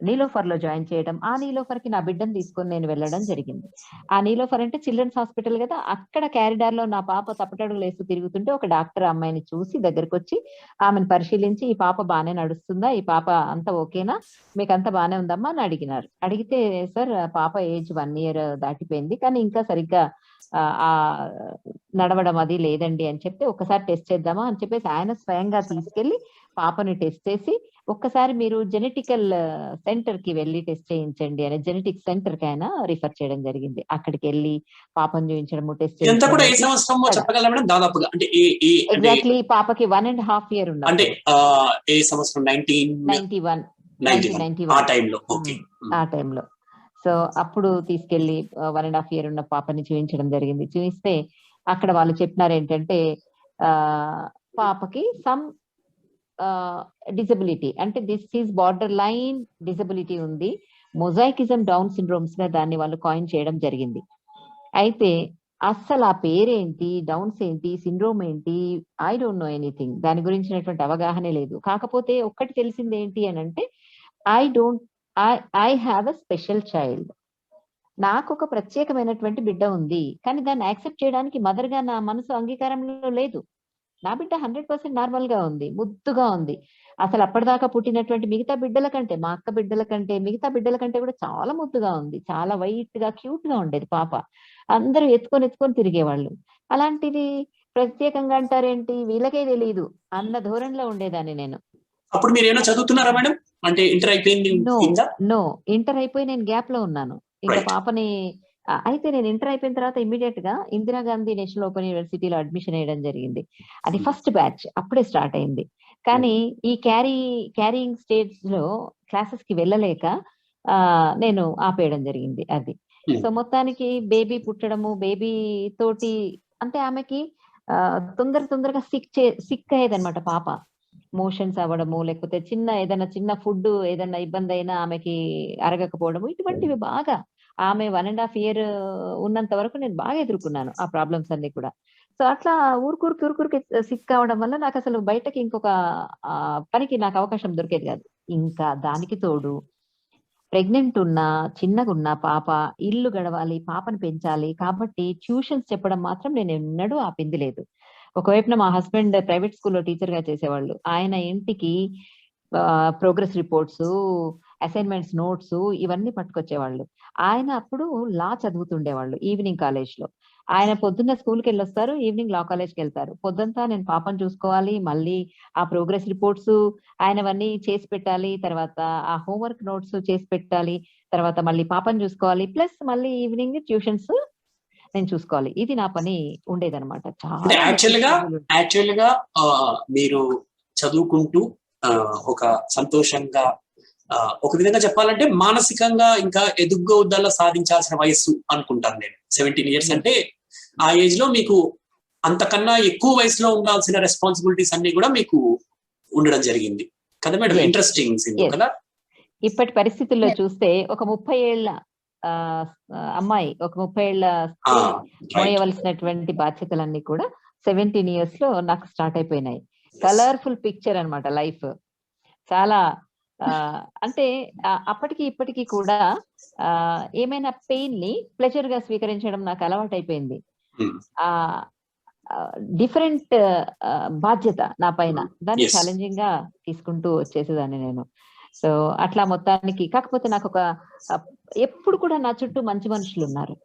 నీలోఫర్ లో జాయిన్ చేయడం, ఆ నీలోఫర్ కి నా బిడ్డను తీసుకొని నేను వెళ్ళడం జరిగింది. ఆ నీలోఫర్ అంటే చిల్డ్రన్స్ హాస్పిటల్ కదా, అక్కడ క్యారిడార్ లో నా పాప తప్పటడుగులు వేస్తూ తిరుగుతుంటే ఒక డాక్టర్ అమ్మాయిని చూసి దగ్గరకు వచ్చి ఆమెను పరిశీలించి, ఈ పాప బాగానే నడుస్తుందా, ఈ పాప అంతా ఓకేనా, మీకు అంతా బాగానే ఉందమ్మా అని అడిగినారు. అడిగితే, సార్ పాప ఏజ్ 1 year దాటిపోయింది, కానీ ఇంకా సరిగ్గా నడవడం అది లేదండి అని చెప్తే, ఒక్కసారి టెస్ట్ చేద్దామా అని చెప్పేసి ఆయన స్వయంగా తీసుకెళ్లి పాపని టెస్ట్ చేసి, ఒక్కసారి మీరు జెనెటికల్ సెంటర్ కి వెళ్ళి టెస్ట్ చేయించండి అని జెనెటిక్ సెంటర్ కి ఆయన రిఫర్ చేయడం జరిగింది. అక్కడికి వెళ్ళి పాపను చూపించడం, టెస్ట్ ఎగ్జాక్ట్లీ పాపకి 1.5 year ఉంది. అంటే ఏ సంవత్సరం? 1991 ఆ టైంలో. సో అప్పుడు తీసుకెళ్లి 1.5 year ఉన్న పాపని చూపించడం జరిగింది. చూపిస్తే అక్కడ వాళ్ళు చెప్పినారు ఏంటంటే, పాపకి సమ్ డిజబిలిటీ, అంటే this is border line disability ఉంది, మొజాయికిజం డౌన్ సిండ్రోమ్స్ గా దాన్ని వాళ్ళు కాయిన్ చేయడం జరిగింది. అయితే అస్సలు ఆ పేరేంటి, డౌన్స్ ఏంటి, సిండ్రోమ్ ఏంటి, ఐ డోంట్ నో ఎనీథింగ్, దాని గురించినటువంటి అవగాహన లేదు. కాకపోతే ఒక్కటి తెలిసింది ఏంటి అని అంటే, I have a special child, నాకు ఒక ప్రత్యేకమైనటువంటి బిడ్డ ఉంది, కానీ దాన్ని యాక్సెప్ట్ చేయడానికి మదర్ గా నా మనసు అంగీకారంలో లేదు. నా బిడ్డ 100% నార్మల్ గా ఉంది, ముద్దుగా ఉంది. అసలు అప్పటిదాకా పుట్టినటువంటి మిగతా బిడ్డల కంటే, మా అక్క బిడ్డల కంటే, మిగతా బిడ్డల కంటే కూడా చాలా ముద్దుగా ఉంది, చాలా వైట్ గా క్యూట్ గా ఉండేది పాప. అందరూ ఎత్తుకొని తిరిగేవాళ్ళు. అలాంటిది ప్రత్యేకంగా అంటారేంటి, వీళ్ళకే తెలియదు అన్న ధోరణిలో ఉండేదాన్ని నేను. అప్పుడు మీరు ఏమైనా చదువుతున్నారా మేడం? అంటే ఇంటర్ అయిపోయింది? నో, ఇంటర్ అయిపోయి నేను గ్యాప్ లో ఉన్నాను ఇంకా పాపని. అయితే నేను ఇంటర్ అయిపోయిన తర్వాత ఇమ్మీడియట్ గా ఇందిరాగాంధీ నేషనల్ ఓపెన్ యూనివర్సిటీలో అడ్మిషన్ వేయడం జరిగింది. అది ఫస్ట్ బ్యాచ్, అప్పుడే స్టార్ట్ అయింది. కానీ ఈ క్యారీయింగ్ స్టేజ్ లో క్లాసెస్ కి వెళ్ళలేక నేను ఆపేయడం జరిగింది అది. సో మొత్తానికి బేబీ పుట్టడము, బేబీ తోటి అంటే ఆమెకి తొందరగా సిక్ అయ్యేదన్నమాట పాప. మోషన్స్ అవ్వడము, లేకపోతే ఏదైనా చిన్న ఫుడ్ ఏదైనా ఇబ్బంది అయినా ఆమెకి అరగకపోవడము, ఇటువంటివి బాగా ఆమె 1.5 year ఉన్నంత వరకు నేను బాగా ఎదుర్కొన్నాను ఆ ప్రాబ్లమ్స్ అన్ని కూడా. సో అట్లా ఊరుకూరికి సిక్ కావడం వల్ల నాకు అసలు బయటకి ఇంకొక పనికి నాకు అవకాశం దొరికేది కాదు. ఇంకా దానికి తోడు ప్రెగ్నెంట్ ఉన్నా, చిన్నగున్నా పాప, ఇల్లు గడవాలి, పాపను పెంచాలి కాబట్టి ట్యూషన్స్ చెప్పడం మాత్రం నేను ఎన్నడూ ఆపింది లేదు. ఒకవైపున మా హస్బెండ్ ప్రైవేట్ స్కూల్లో టీచర్ గా చేసేవాళ్ళు. ఆయన ఇంటికి ప్రోగ్రెస్ రిపోర్ట్స్, అసైన్మెంట్స్, నోట్స్ ఇవన్నీ పట్టుకొచ్చేవాళ్ళు. ఆయన అప్పుడు లా చదువుతుండేవాళ్ళు ఈవినింగ్ కాలేజ్ లో. ఆయన పొద్దున్న స్కూల్కి వెళ్ళొస్తారు, ఈవినింగ్ లా కాలేజ్కి వెళ్తారు. పొద్దుంతా నేను పాపను చూసుకోవాలి, మళ్ళీ ఆ ప్రోగ్రెస్ రిపోర్ట్స్ ఆయనవన్నీ చేసి పెట్టాలి, తర్వాత ఆ హోంవర్క్ నోట్స్ చేసి పెట్టాలి, తర్వాత మళ్ళీ పాపను చూసుకోవాలి, ప్లస్ మళ్ళీ ఈవినింగ్ ట్యూషన్స్ నేను చూసుకోవాలి. ఇది నా పని ఉండేదన్నమాట. అంటే యాక్చువల్ గా మీరు చదువుకుంటూ ఒక సంతోషంగా, ఒక విధంగా చెప్పాలంటే మానసికంగా ఇంకా ఎదుగుదల సాధించాల్సిన వయస్సు అనుకుంటాను నేను. 17 years అంటే ఆ ఏజ్ లో మీకు అంతకన్నా ఎక్కువ వయసులో ఉండాల్సిన రెస్పాన్సిబిలిటీస్ అన్ని కూడా మీకు ఉండడం జరిగింది కదా మేడం? ఇంట్రెస్టింగ్ కదా. ఇప్పటి పరిస్థితుల్లో చూస్తే ఒక 30 ఏళ్ల అమ్మాయి, ఒక 30 ఏళ్ల మోయవలసినటువంటి బాధ్యతలన్నీ కూడా 17 years లో నాకు స్టార్ట్ అయిపోయినాయి. కలర్ఫుల్ పిక్చర్ అన్నమాట లైఫ్. చాలా అంటే అప్పటికి ఇప్పటికీ కూడా ఏమైనా పెయిన్ ని ప్లెజర్ గా స్వీకరించడం నాకు అలవాటు అయిపోయింది. డిఫరెంట్ బాధ్యత నా పైన, దాన్ని ఛాలెంజింగ్ గా తీసుకుంటూ వచ్చేసేదాన్ని నేను. సో అట్లా మొత్తానికి, కాకపోతే నాకు ఎప్పుడు కూడా నా చుట్టూ మంచి మనుషులు ఉన్నారు,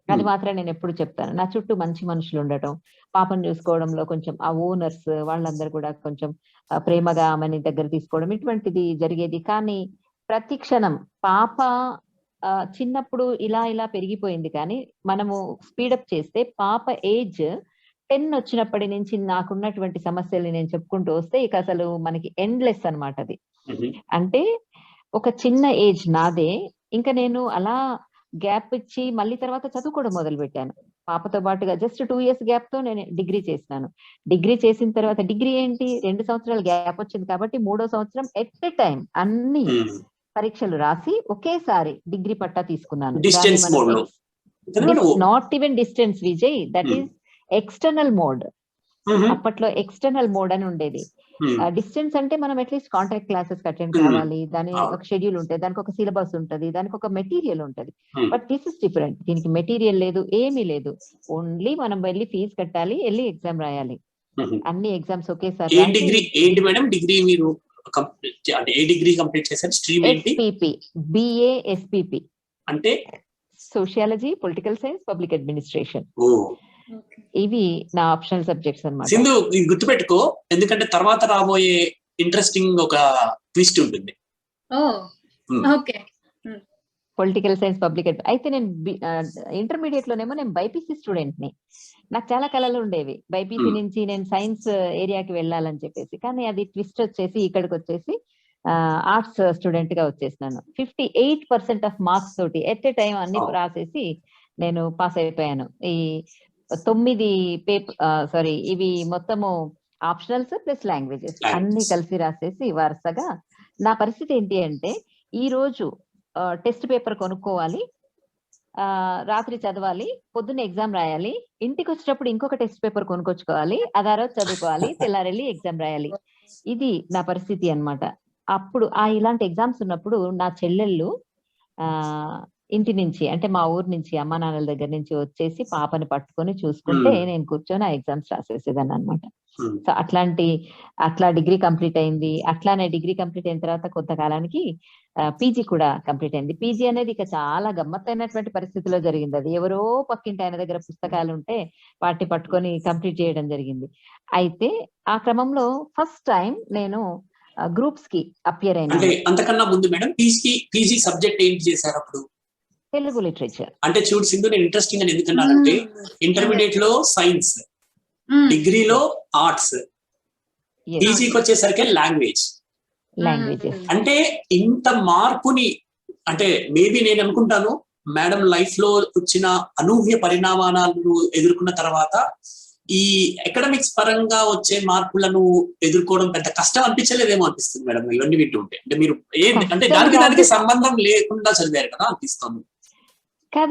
అది మాత్రం నేను ఎప్పుడు చెప్తాను. నా చుట్టూ మంచి మనుషులు ఉండటం, పాపను చూసుకోవడంలో కొంచెం ఆ ఓనర్స్ వాళ్ళందరూ కూడా కొంచెం ప్రేమగా ఆమెని దగ్గర తీసుకోవడం, ఇటువంటిది జరిగేది. కానీ ప్రతి క్షణం పాప చిన్నప్పుడు ఇలా పెరిగిపోయింది, కానీ మనము స్పీడప్ చేస్తే పాప ఏజ్ 10 వచ్చినప్పటి నుంచి నాకున్నటువంటి సమస్యల్ని నేను చెప్పుకుంటూ వస్తే ఇక అసలు మనకి ఎండ్లెస్ అన్నమాట అది. అంటే ఒక చిన్న ఏజ్ నాదే, ఇంకా నేను అలా గ్యాప్ ఇచ్చి మళ్ళీ తర్వాత చదువుకోవడం మొదలు పెట్టాను. పాపతో పాటుగా జస్ట్ 2 years గ్యాప్ తో నేను డిగ్రీ చేసినాను. డిగ్రీ చేసిన తర్వాత డిగ్రీ ఏంటి 2 సంవత్సరాలు గ్యాప్ వచ్చింది కాబట్టి 3వ సంవత్సరం ఎట్ ఎ టైం అన్ని పరీక్షలు రాసి ఒకేసారి డిగ్రీ పట్టా తీసుకున్నాను. Not even distance Vijay, that is external mode. అప్పట్లో ఎక్స్టర్నల్ మోడ్ అని ఉండేది. డిస్టెన్స్ అంటే మనం అట్లీస్ట్ కాంటాక్ట్ క్లాసెస్ అటెండ్ కావాలి, దాని ఒక షెడ్యూల్ ఉంటుంది, దానికి ఒక సిలబస్ ఉంటుంది, దానికి ఒక మెటీరియల్ ఉంటుంది. But this is different. దీనికి మెటీరియల్ లేదు, ఏమీ లేదు. ఓన్లీ మనం వెళ్ళి ఫీజు కట్టాలి, వెళ్ళి ఎగ్జామ్ రాయాలి. అన్ని ఎగ్జామ్స్ ఒకేసారి. ఎస్పీపీ, బిఏ ఎస్పీపీ అంటే sociology, political science, public administration. ఇవి నా ఆప్షనల్ సబ్జెక్ట్స్ అన్నమాట. సింధు ఇది గుర్తుపెట్టుకో, ఎందుకంటే తర్వాత రాబోయే ఇంట్రెస్టింగ్ ఒక ట్విస్ట్ ఉంటుంది. పొలిటికల్ సైన్స్, పబ్లిక్ అయితే నేను ఇంటర్మీడియట్ లోనేమో నేను బైపీసీ స్టూడెంట్ ని. నాకు చాలా కళలు ఉండేవి బైపీసీ నుంచి నేను సైన్స్ ఏరియాకి వెళ్ళాలని చెప్పేసి, కానీ అది ట్విస్ట్ వచ్చేసి ఇక్కడికి వచ్చేసి ఆర్ట్స్ స్టూడెంట్ గా వచ్చేసినాను. 58% ఆఫ్ మార్క్స్ తోటి ఎట్ ఎ టైం అన్ని రాసేసి నేను పాస్ అయిపోయాను. ఈ 9 ఇవి మొత్తము ఆప్షనల్స్ ప్లస్ లాంగ్వేజెస్ అన్ని కలిసి రాసేసి వరుసగా. నా పరిస్థితి ఏంటి అంటే, ఈ రోజు టెస్ట్ పేపర్ కొనుక్కోవాలి, రాత్రి చదవాలి, పొద్దున్న ఎగ్జామ్ రాయాలి, ఇంటికి వచ్చేటప్పుడు ఇంకొక టెస్ట్ పేపర్ కొనుక్కొచ్చుకోవాలి, అది ఆ రోజు చదువుకోవాలి, తెల్లారెళ్ళి ఎగ్జామ్ రాయాలి. ఇది నా పరిస్థితి అన్నమాట. అప్పుడు ఇలాంటి ఎగ్జామ్స్ ఉన్నప్పుడు నా చెల్లెళ్ళు ఇంటి నుంచి, అంటే మా ఊరు నుంచి, అమ్మా నాన్నల దగ్గర నుంచి వచ్చేసి పాపని పట్టుకొని చూసుకుంటే నేను కూర్చొని ఆ ఎగ్జామ్స్ రాసేసేదాన్ని అనమాట. సో అట్లా డిగ్రీ కంప్లీట్ అయింది. అట్లానే డిగ్రీ కంప్లీట్ అయిన తర్వాత కొంతకాలానికి పీజీ కూడా కంప్లీట్ అయింది. పీజీ అనేది ఇక చాలా గమ్మత్తైనటువంటి పరిస్థితిలో జరిగింది. అది ఎవరో పక్కింటి ఆయన దగ్గర పుస్తకాలు ఉంటే వాటిని పట్టుకొని కంప్లీట్ చేయడం జరిగింది. అయితే ఆ క్రమంలో ఫస్ట్ టైం నేను గ్రూప్స్ కి అపియర్ అయినా. అంతకన్నా ముందు మేడం పీజీ సబ్జెక్ట్ ఏంటి చేశారు అప్పుడు? తెలుగు లిటరేచర్. అంటే చూడు సింధు, నేను ఇంట్రెస్టింగ్ అని ఎందుకన్నానంటే, ఇంటర్మీడియట్ లో సైన్స్, డిగ్రీలో ఆర్ట్స్, పీజీకి వచ్చేసరికి లాంగ్వేజ్. అంటే ఇంత మార్పుని, అంటే మేబీ నేను అనుకుంటాను మేడం లైఫ్ లో వచ్చిన అనూహ్య పరిణామాలను ఎదుర్కొన్న తర్వాత ఈ ఎకడమిక్స్ పరంగా వచ్చే మార్పులను ఎదుర్కోవడం పెద్ద కష్టం అనిపించలేదేమో అనిపిస్తుంది మేడం ఇవన్నీ వింటూ ఉంటే. అంటే మీరు అంటే దానికి సంబంధం లేకుండా చదివారు కదా అనిపిస్తుంది.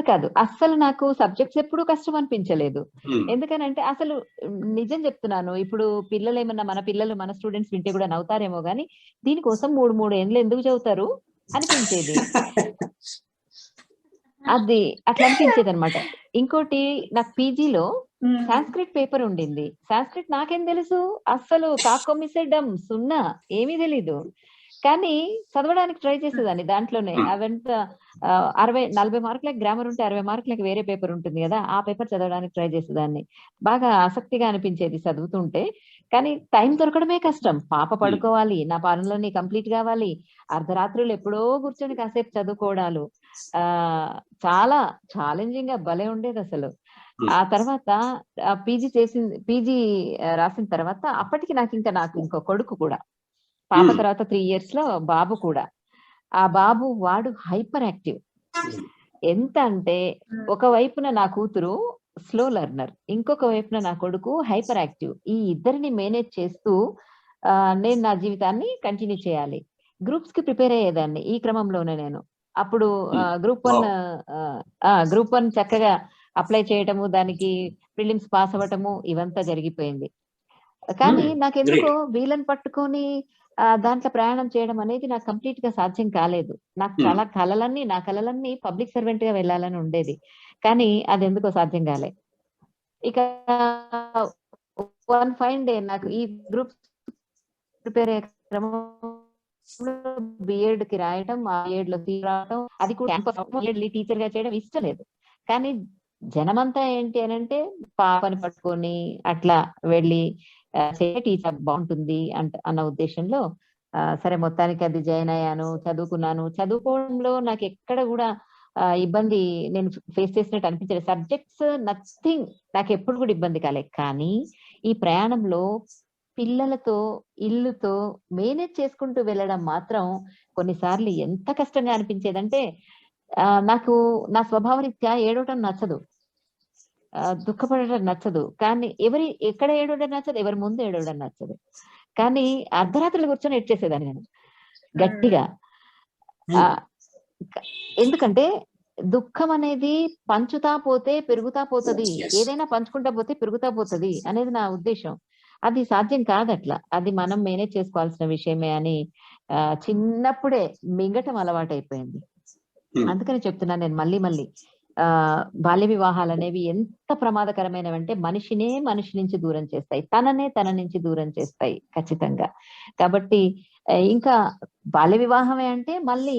కాదు అస్సలు నాకు సబ్జెక్ట్స్ ఎప్పుడు కష్టం అనిపించలేదు. ఎందుకనంటే అసలు నిజం చెప్తున్నాను, ఇప్పుడు పిల్లలు ఏమన్నా మన పిల్లలు మన స్టూడెంట్స్ వింటే కూడా నవ్వుతారేమో గానీ దీనికోసం 3 ఏండ్లు ఎందుకు చదువుతారు అనిపించేది. అది అట్లా అనిపించేది అనమాట. ఇంకోటి నాకు పీజీలో సాంస్క్రిట్ పేపర్ ఉండింది. సాంస్క్రిట్ నాకేం తెలుసు, అస్సలు కాకొమిసెడ్డం సున్నా ఏమీ తెలీదు. కానీ చదవడానికి ట్రై చేసేదాన్ని దాంట్లోనే. అవంత 40 మార్కులకి గ్రామర్ ఉంటే 60 మార్కులకి వేరే పేపర్ ఉంటుంది కదా, ఆ పేపర్ చదవడానికి ట్రై చేసేదాన్ని. బాగా ఆసక్తిగా అనిపించేది చదువుతుంటే. కానీ టైం దొరకడమే కష్టం. పాప పడుకోవాలి, నా పనులన్నీ కంప్లీట్ కావాలి, అర్ధరాత్రులు ఎప్పుడో కూర్చొని కాసేపు చదువుకోవడాలు. చాలా ఛాలెంజింగ్ గా భలే ఉండేది అసలు. ఆ తర్వాత పీజీ రాసిన తర్వాత అప్పటికి నాకు ఇంకో కొడుకు కూడా, పాప తర్వాత 3 years లో బాబు కూడా. ఆ బాబు వాడు హైపర్ యాక్టివ్. ఎంత అంటే ఒక వైపున నా కూతురు స్లో లెర్నర్, ఇంకొక వైపున నా కొడుకు హైపర్ యాక్టివ్. ఈ ఇద్దరిని మేనేజ్ చేస్తూ నేను నా జీవితాన్ని కంటిన్యూ చేయాలి. గ్రూప్స్ కి ప్రిపేర్ అయ్యేదాన్ని ఈ క్రమంలోనే నేను. అప్పుడు గ్రూప్ 1 చక్కగా అప్లై చేయటము, దానికి ప్రిలిమ్స్ పాస్ అవ్వటము ఇవంతా జరిగిపోయింది. కానీ నాకెందుకో వీళ్ళని పట్టుకొని దాంట్లో ప్రయాణం చేయడం అనేది నాకు కంప్లీట్ గా సాధ్యం కాలేదు. నాకు చాలా నా కలలన్నీ పబ్లిక్ సర్వెంట్ గా వెళ్ళాలని ఉండేది, కానీ అది ఎందుకో సాధ్యం కాలే. ఇక వన్ ఫైన్ డే నాకు ఈ గ్రూప్ ప్రిపేర్ అయ్యే క్రమంలో బిఎడ్ కి రాయటం, ఆ బిఎడ్ లో రావటం, అది కూడా టీచర్ గా చేయడం ఇష్టం లేదు. కానీ జనమంతా ఏంటి అని అంటే పాపని పట్టుకొని అట్లా వెళ్ళి టీచర్ బాగుంటుంది అన్న ఉద్దేశంలో సరే మొత్తానికి అది జాయిన్ అయ్యాను, చదువుకున్నాను. చదువుకోవడంలో నాకు ఎక్కడ కూడా ఇబ్బంది నేను ఫేస్ చేసినట్టు అనిపించలేదు. సబ్జెక్ట్స్ నథింగ్, నాకు ఎప్పుడు కూడా ఇబ్బంది కాలేదు. కానీ ఈ ప్రయాణంలో పిల్లలతో ఇల్లుతో మేనేజ్ చేసుకుంటూ వెళ్ళడం మాత్రం కొన్నిసార్లు ఎంత కష్టంగా అనిపించేదంటే, నాకు నా స్వభావరీత్యా ఏడవటం నచ్చదు, దుఃఖపడటం నచ్చదు. కానీ ఎక్కడ ఏడవడం నచ్చదు, ఎవరి ముందు ఏడవడం నచ్చదు. కానీ అర్ధరాత్రులు కూర్చొని ఏడ్చేసేదాన్ని నేను గట్టిగా. ఎందుకంటే దుఃఖం అనేది పంచుతా పోతే పెరుగుతా పోతది, ఏదైనా పంచుకుంటా పోతే పెరుగుతా పోతది అనేది నా ఉద్దేశం. అది సాధ్యం కాదట్లా, అది మనం మేనేజ్ చేసుకోవాల్సిన విషయమే అని చిన్నప్పుడే మింగటం అలవాటు అయిపోయింది. అందుకని చెప్తున్నాను నేను మళ్ళీ బాల్య వివాహాలు అనేవి ఎంత ప్రమాదకరమైనవంటే మనిషి నుంచి దూరం చేస్తాయి, తన నుంచి దూరం చేస్తాయి ఖచ్చితంగా. కాబట్టి ఇంకా బాల్య వివాహమే అంటే మళ్ళీ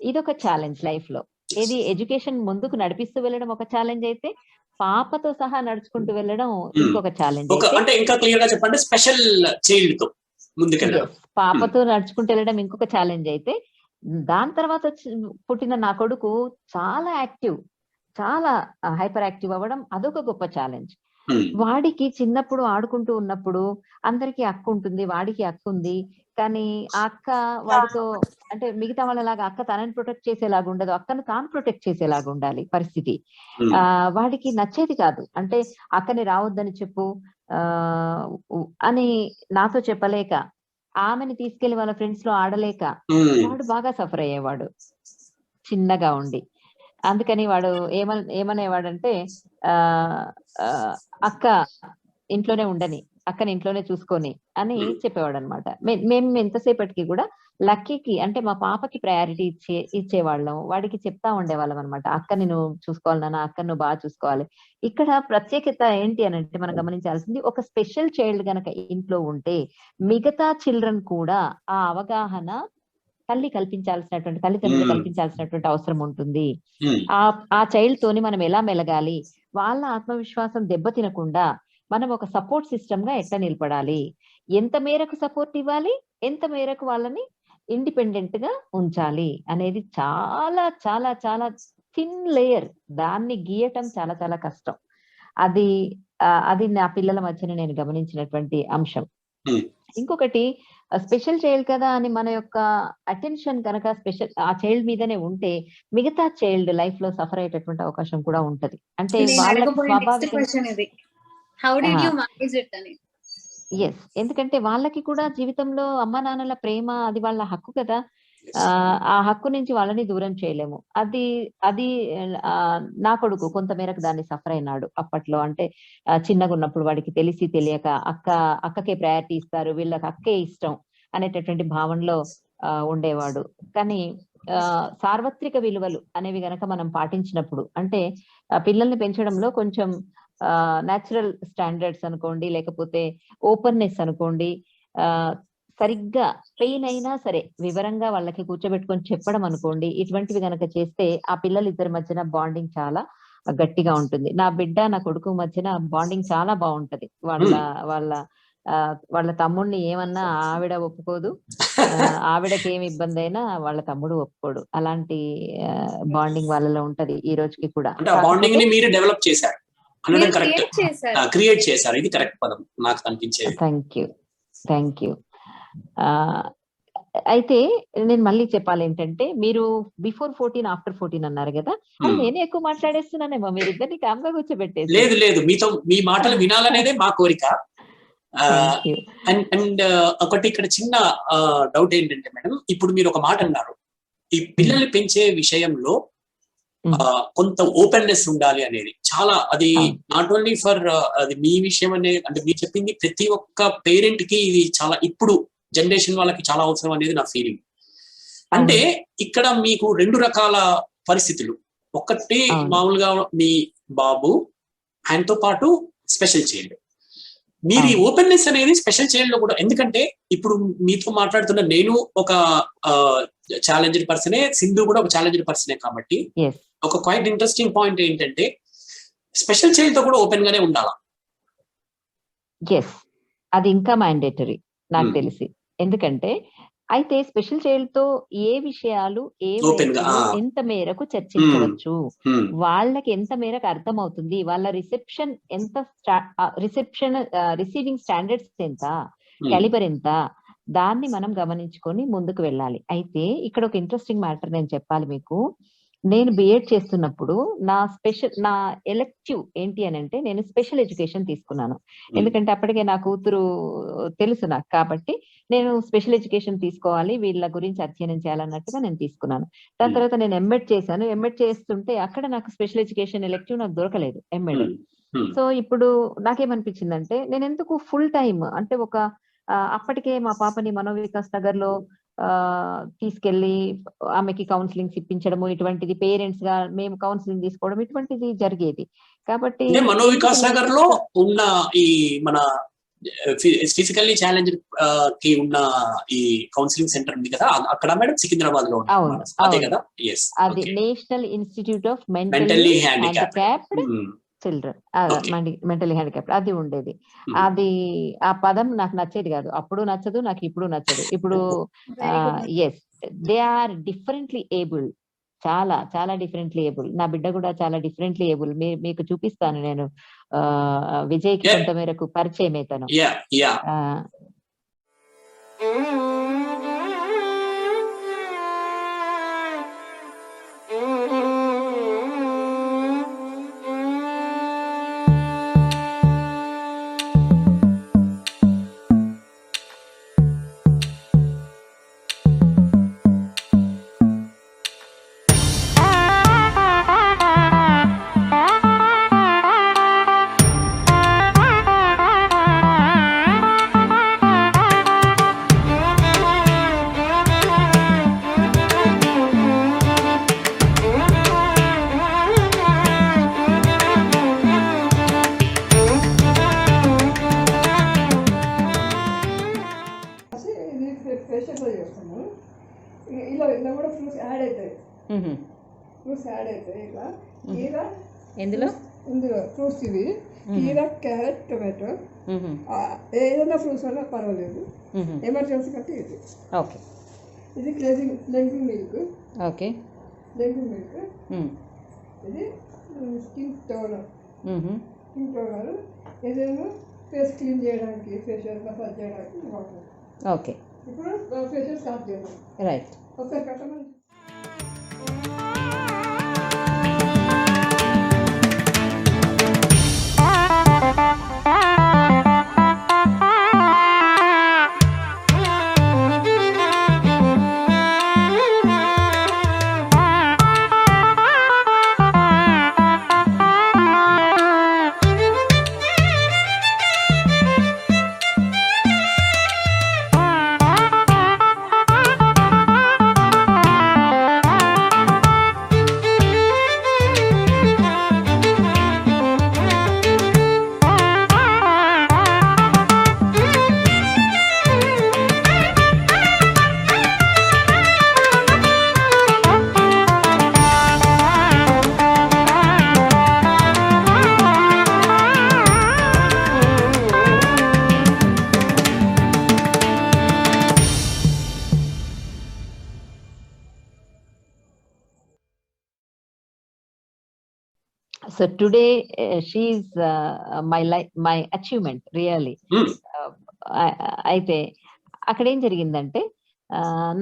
ఇదొక ఛాలెంజ్ లైఫ్ లో. ఏది ఎడ్యుకేషన్ ముందుకు నడిపిస్తూ వెళ్ళడం ఒక ఛాలెంజ్ అయితే, పాపతో సహా నడుచుకుంటూ వెళ్ళడం ఇంకొక ఛాలెంజ్. అంటే ఇంకా క్లియర్ గా చెప్పండి, స్పెషల్ చైల్డ్ తో ముందుకెళ్ళడం, పాపతో నడుచుకుంటూ వెళ్ళడం ఇంకొక ఛాలెంజ్ అయితే, దాని తర్వాత పుట్టిన నా కొడుకు చాలా యాక్టివ్, చాలా హైపర్ యాక్టివ్ అవ్వడం అదొక గొప్ప ఛాలెంజ్. వాడికి చిన్నప్పుడు ఆడుకుంటూ ఉన్నప్పుడు అందరికి అక్క ఉంటుంది, వాడికి అక్క ఉంది. కానీ ఆ అక్క వాడితో అంటే మిగతా వాళ్ళలాగా అక్క తనని ప్రొటెక్ట్ చేసేలాగా ఉండదు, అక్కను తాను ప్రొటెక్ట్ చేసేలాగా ఉండాలి పరిస్థితి. వాడికి నచ్చేది కాదు. అంటే అక్కని రావద్దని చెప్పు అని నాతో చెప్పలేక, ఆమెని తీసుకెళ్లి వాళ్ళ ఫ్రెండ్స్ లో ఆడలేక వాడు బాగా సఫర్ అయ్యేవాడు చిన్నగా ఉండి. అందుకని వాడు ఏమనేవాడంటే అక్క ఇంట్లోనే ఉండని, అక్కని ఇంట్లోనే చూసుకొని అని చెప్పేవాడు అనమాట. మేము ఎంతసేపటికి కూడా లక్కీకి అంటే మా పాపకి ప్రయారిటీ ఇచ్చేవాళ్ళం, వాడికి చెప్తా ఉండేవాళ్ళం అనమాట, అక్కని నువ్వు చూసుకోవాలి నాన్న, అక్కని నువ్వు బాగా చూసుకోవాలి. ఇక్కడ ప్రత్యేకత ఏంటి అని అంటే మనం గమనించాల్సింది, ఒక స్పెషల్ చైల్డ్ గనక ఇంట్లో ఉంటే మిగతా చిల్డ్రన్ కూడా ఆ అవగాహన తల్లిదండ్రులు కల్పించాల్సినటువంటి అవసరం ఉంటుంది. ఆ చైల్డ్ తోని మనం ఎలా మెలగాలి, వాళ్ళ ఆత్మవిశ్వాసం దెబ్బతినకుండా మనం ఒక సపోర్ట్ సిస్టమ్ గా ఎట్లా నిలబడాలి, ఎంత మేరకు సపోర్ట్ ఇవ్వాలి, ఎంత మేరకు వాళ్ళని ఇండిపెండెంట్ గా ఉంచాలి అనేది చాలా చాలా చాలా థిన్ లేయర్. దాన్ని గీయటం చాలా చాలా కష్టం. అది నా పిల్లల మధ్యన నేను గమనించినటువంటి అంశం. ఇంకొకటి స్పెషల్ చైల్డ్ కదా అని మన యొక్క అటెన్షన్ కనుక ఆ చైల్డ్ మీదనే ఉంటే మిగతా చైల్డ్ లైఫ్ లో సఫర్ అయ్యేటటువంటి అవకాశం కూడా ఉంటది. అంటే వాళ్ళకి స్వాభావికంగా ఎస్, ఎందుకంటే వాళ్ళకి కూడా జీవితంలో అమ్మా నాన్నల ప్రేమ అది వాళ్ళ హక్కు కదా. ఆ హక్కు నుంచి వాళ్ళని దూరం చేయలేము. అది అది నా కొడుకు కొంత మేరకు దాన్ని సఫర్ అయినాడు అప్పట్లో. అంటే చిన్నగా ఉన్నప్పుడు వాడికి తెలిసి తెలియక అక్కకే ప్రయారిటీ ఇస్తారు, వీళ్ళకి అక్కే ఇష్టం అనేటటువంటి భావనలో ఉండేవాడు. కానీ సార్వత్రిక విలువలు అనేవి గనక మనం పాటించినప్పుడు, అంటే పిల్లల్ని పెంచడంలో కొంచెం న్యాచురల్ స్టాండర్డ్స్ అనుకోండి, లేకపోతే ఓపెన్నెస్ అనుకోండి, సరిగ్గా పెయిన్ అయినా సరే వివరంగా వాళ్ళకి కూర్చోబెట్టుకొని చెప్పడం అనుకోండి, ఇటువంటివి గనక చేస్తే ఆ పిల్లలిద్దరి మధ్యన బాండింగ్ చాలా గట్టిగా ఉంటుంది. నా బిడ్డ నా కొడుకు మధ్యన బాండింగ్ చాలా బాగుంటది. వాళ్ళ తమ్ముడిని ఏమన్నా ఆవిడ ఒప్పుకోదు, ఆవిడకి ఏమి ఇబ్బంది అయినా వాళ్ళ తమ్ముడు ఒప్పుకోడు. అలాంటి బాండింగ్ వాళ్ళలో ఉంటది ఈ రోజుకి కూడా. బాండింగ్ ని మీరు డెవలప్ చేశారు, క్రియేట్ చేశారు. ఇది కరెక్ట్ పదం నాకు అనిపించేది. Thank you. అయితే నేను మళ్ళీ చెప్పాలి ఏంటంటే, మీరు బిఫోర్ 14 ఆఫ్టర్ 14 అన్నారు కదా, అది నేనే ఎక్కువ మాట్లాడేస్తున్నానేమో, మీరిద్దరిని కామ్గా కూర్చోబెట్టేసి. లేదు, మీతో మీ మాటలు వినాలనేదే మా కోరిక. అండ్ ఒకటి ఇక్కడ చిన్న డౌట్ ఏంటంటే మేడం, ఇప్పుడు మీరు ఒక మాట అన్నారు, ఈ పిల్లల్ని పెంచే విషయంలో కొంత ఓపెన్నెస్ ఉండాలి అనేది. చాలా అది నాట్ ఓన్లీ ఫర్ అది మీ విషయం అనేది, అంటే మీరు చెప్పింది ప్రతి ఒక్క పేరెంట్ కి ఇది చాలా ఇప్పుడు జనరేషన్ వాళ్ళకి చాలా అవసరం అనేది నా ఫీలింగ్. అంటే ఇక్కడ మీకు 2 రకాల పరిస్థితులు. ఒకటి మామూలుగా మీ బాబు, ఆయనతో పాటు స్పెషల్ చైల్డ్. మీరు ఈ ఓపెన్నెస్ అనేది స్పెషల్ చైల్డ్ లో కూడా, ఎందుకంటే ఇప్పుడు మీతో మాట్లాడుతున్న నేను ఒక ఛాలెంజ్డ్ పర్సనే, సింధు కూడా ఒక ఛాలెంజ్డ్ పర్సనే, కాబట్టి ఒక క్వైట్ ఇంట్రెస్టింగ్ పాయింట్ ఏంటంటే స్పెషల్ చైల్డ్ తో కూడా ఓపెన్ గానే ఉండాలా. అది ఇంకా మ్యాండేటరీ నాకు తెలిసి. ఎందుకంటే అయితే స్పెషల్ చైల్డ్ తో ఏ విషయాలు ఎంత మేరకు చర్చించవచ్చు, వాళ్ళకి ఎంత మేరకు అర్థమవుతుంది, వాళ్ళ రిసీవింగ్ స్టాండర్డ్స్ ఎంత, క్యాలిబర్ ఎంత, దాన్ని మనం గమనించుకొని ముందుకు వెళ్ళాలి. అయితే ఇక్కడ ఒక ఇంట్రెస్టింగ్ మ్యాటర్ నేను చెప్పాలి మీకు. నేను బిఎడ్ చేస్తున్నప్పుడు నా ఎలెక్టివ్ ఏంటి అని అంటే, నేను స్పెషల్ ఎడ్యుకేషన్ తీసుకున్నాను. ఎందుకంటే అప్పటికే నా కూతురు తెలుసు నాకు, కాబట్టి నేను స్పెషల్ ఎడ్యుకేషన్ తీసుకోవాలి, వీళ్ళ గురించి అధ్యయనం చేయాలన్నట్టుగా నేను తీసుకున్నాను. దాని తర్వాత నేను ఎంఎడ్ చేశాను. ఎంఎడ్ చేస్తుంటే అక్కడ నాకు స్పెషల్ ఎడ్యుకేషన్ ఎలెక్టివ్ నాకు దొరకలేదు ఎంఎడ్. సో ఇప్పుడు నాకేమనిపించిందంటే, నేను ఎందుకు ఫుల్ టైమ్ అంటే అప్పటికే మా పాపని మనోవికాస్ నగర్ లో తీసుకెళ్లి ఆమెకి కౌన్సిలింగ్స్ ఇప్పించడము, ఇటువంటిది పేరెంట్స్ గా మేము కౌన్సిలింగ్ తీసుకోవడం, ఇటువంటిది జరిగేది. కాబట్టి మనోవికాస్ నగర్ లో ఉన్న ఈ మన ఫిజికల్లీ ఛాలెంజ్ కి ఉన్న ఈ కౌన్సిలింగ్ సెంటర్ ఉంది కదా, అక్కడ మేడం సికింద్రాబాద్ లో అదే కదా. అది national institute of mentally handicapped children, mentally handicapped, అది ఉండేది. అది ఆ పదం నాకు నచ్చేది కాదు, అప్పుడు నచ్చదు, నాకు ఇప్పుడు నచ్చదు. ఇప్పుడు దే ఆర్ డిఫరెంట్లీ ఏబుల్, చాలా చాలా డిఫరెంట్లీ ఏబుల్. నా బిడ్డ కూడా చాలా డిఫరెంట్లీ ఏబుల్. మీకు చూపిస్తాను నేను. విజయ్కి కొంత మేరకు పరిచయం అవుతాను. ఇలా కూడా ఫ్రూట్స్ యాడ్ అవుతాయి. ఫ్రూట్స్ యాడ్ అవుతాయి. ఇట్లా కీరా, ఇందులో ఫ్రూట్స్ ఇవి కీరా, క్యారెట్, టొమాటో, ఏదైనా ఫ్రూట్స్ అన్నా పర్వాలేదు. ఎమర్జెన్సీ కంటే ఇది. ఓకే, ఇది లెంగిల్ మిల్క్. ఓకే, లెంగిల్ మిల్క్. ఇది స్కిన్ టోనర్. ఇదేమో ఫేస్ క్లీన్ చేయడానికి, ఫేషియల్ మసాజ్ చేయడానికి వాడతాం. ఓకే, ఇప్పుడు ఫేషియల్ స్టార్ట్ చేద్దాం. రైట్. ఒకసారి పెట్టమని. So today she's my achievement really. అయితే అక్కడ ఏం జరిగిందంటే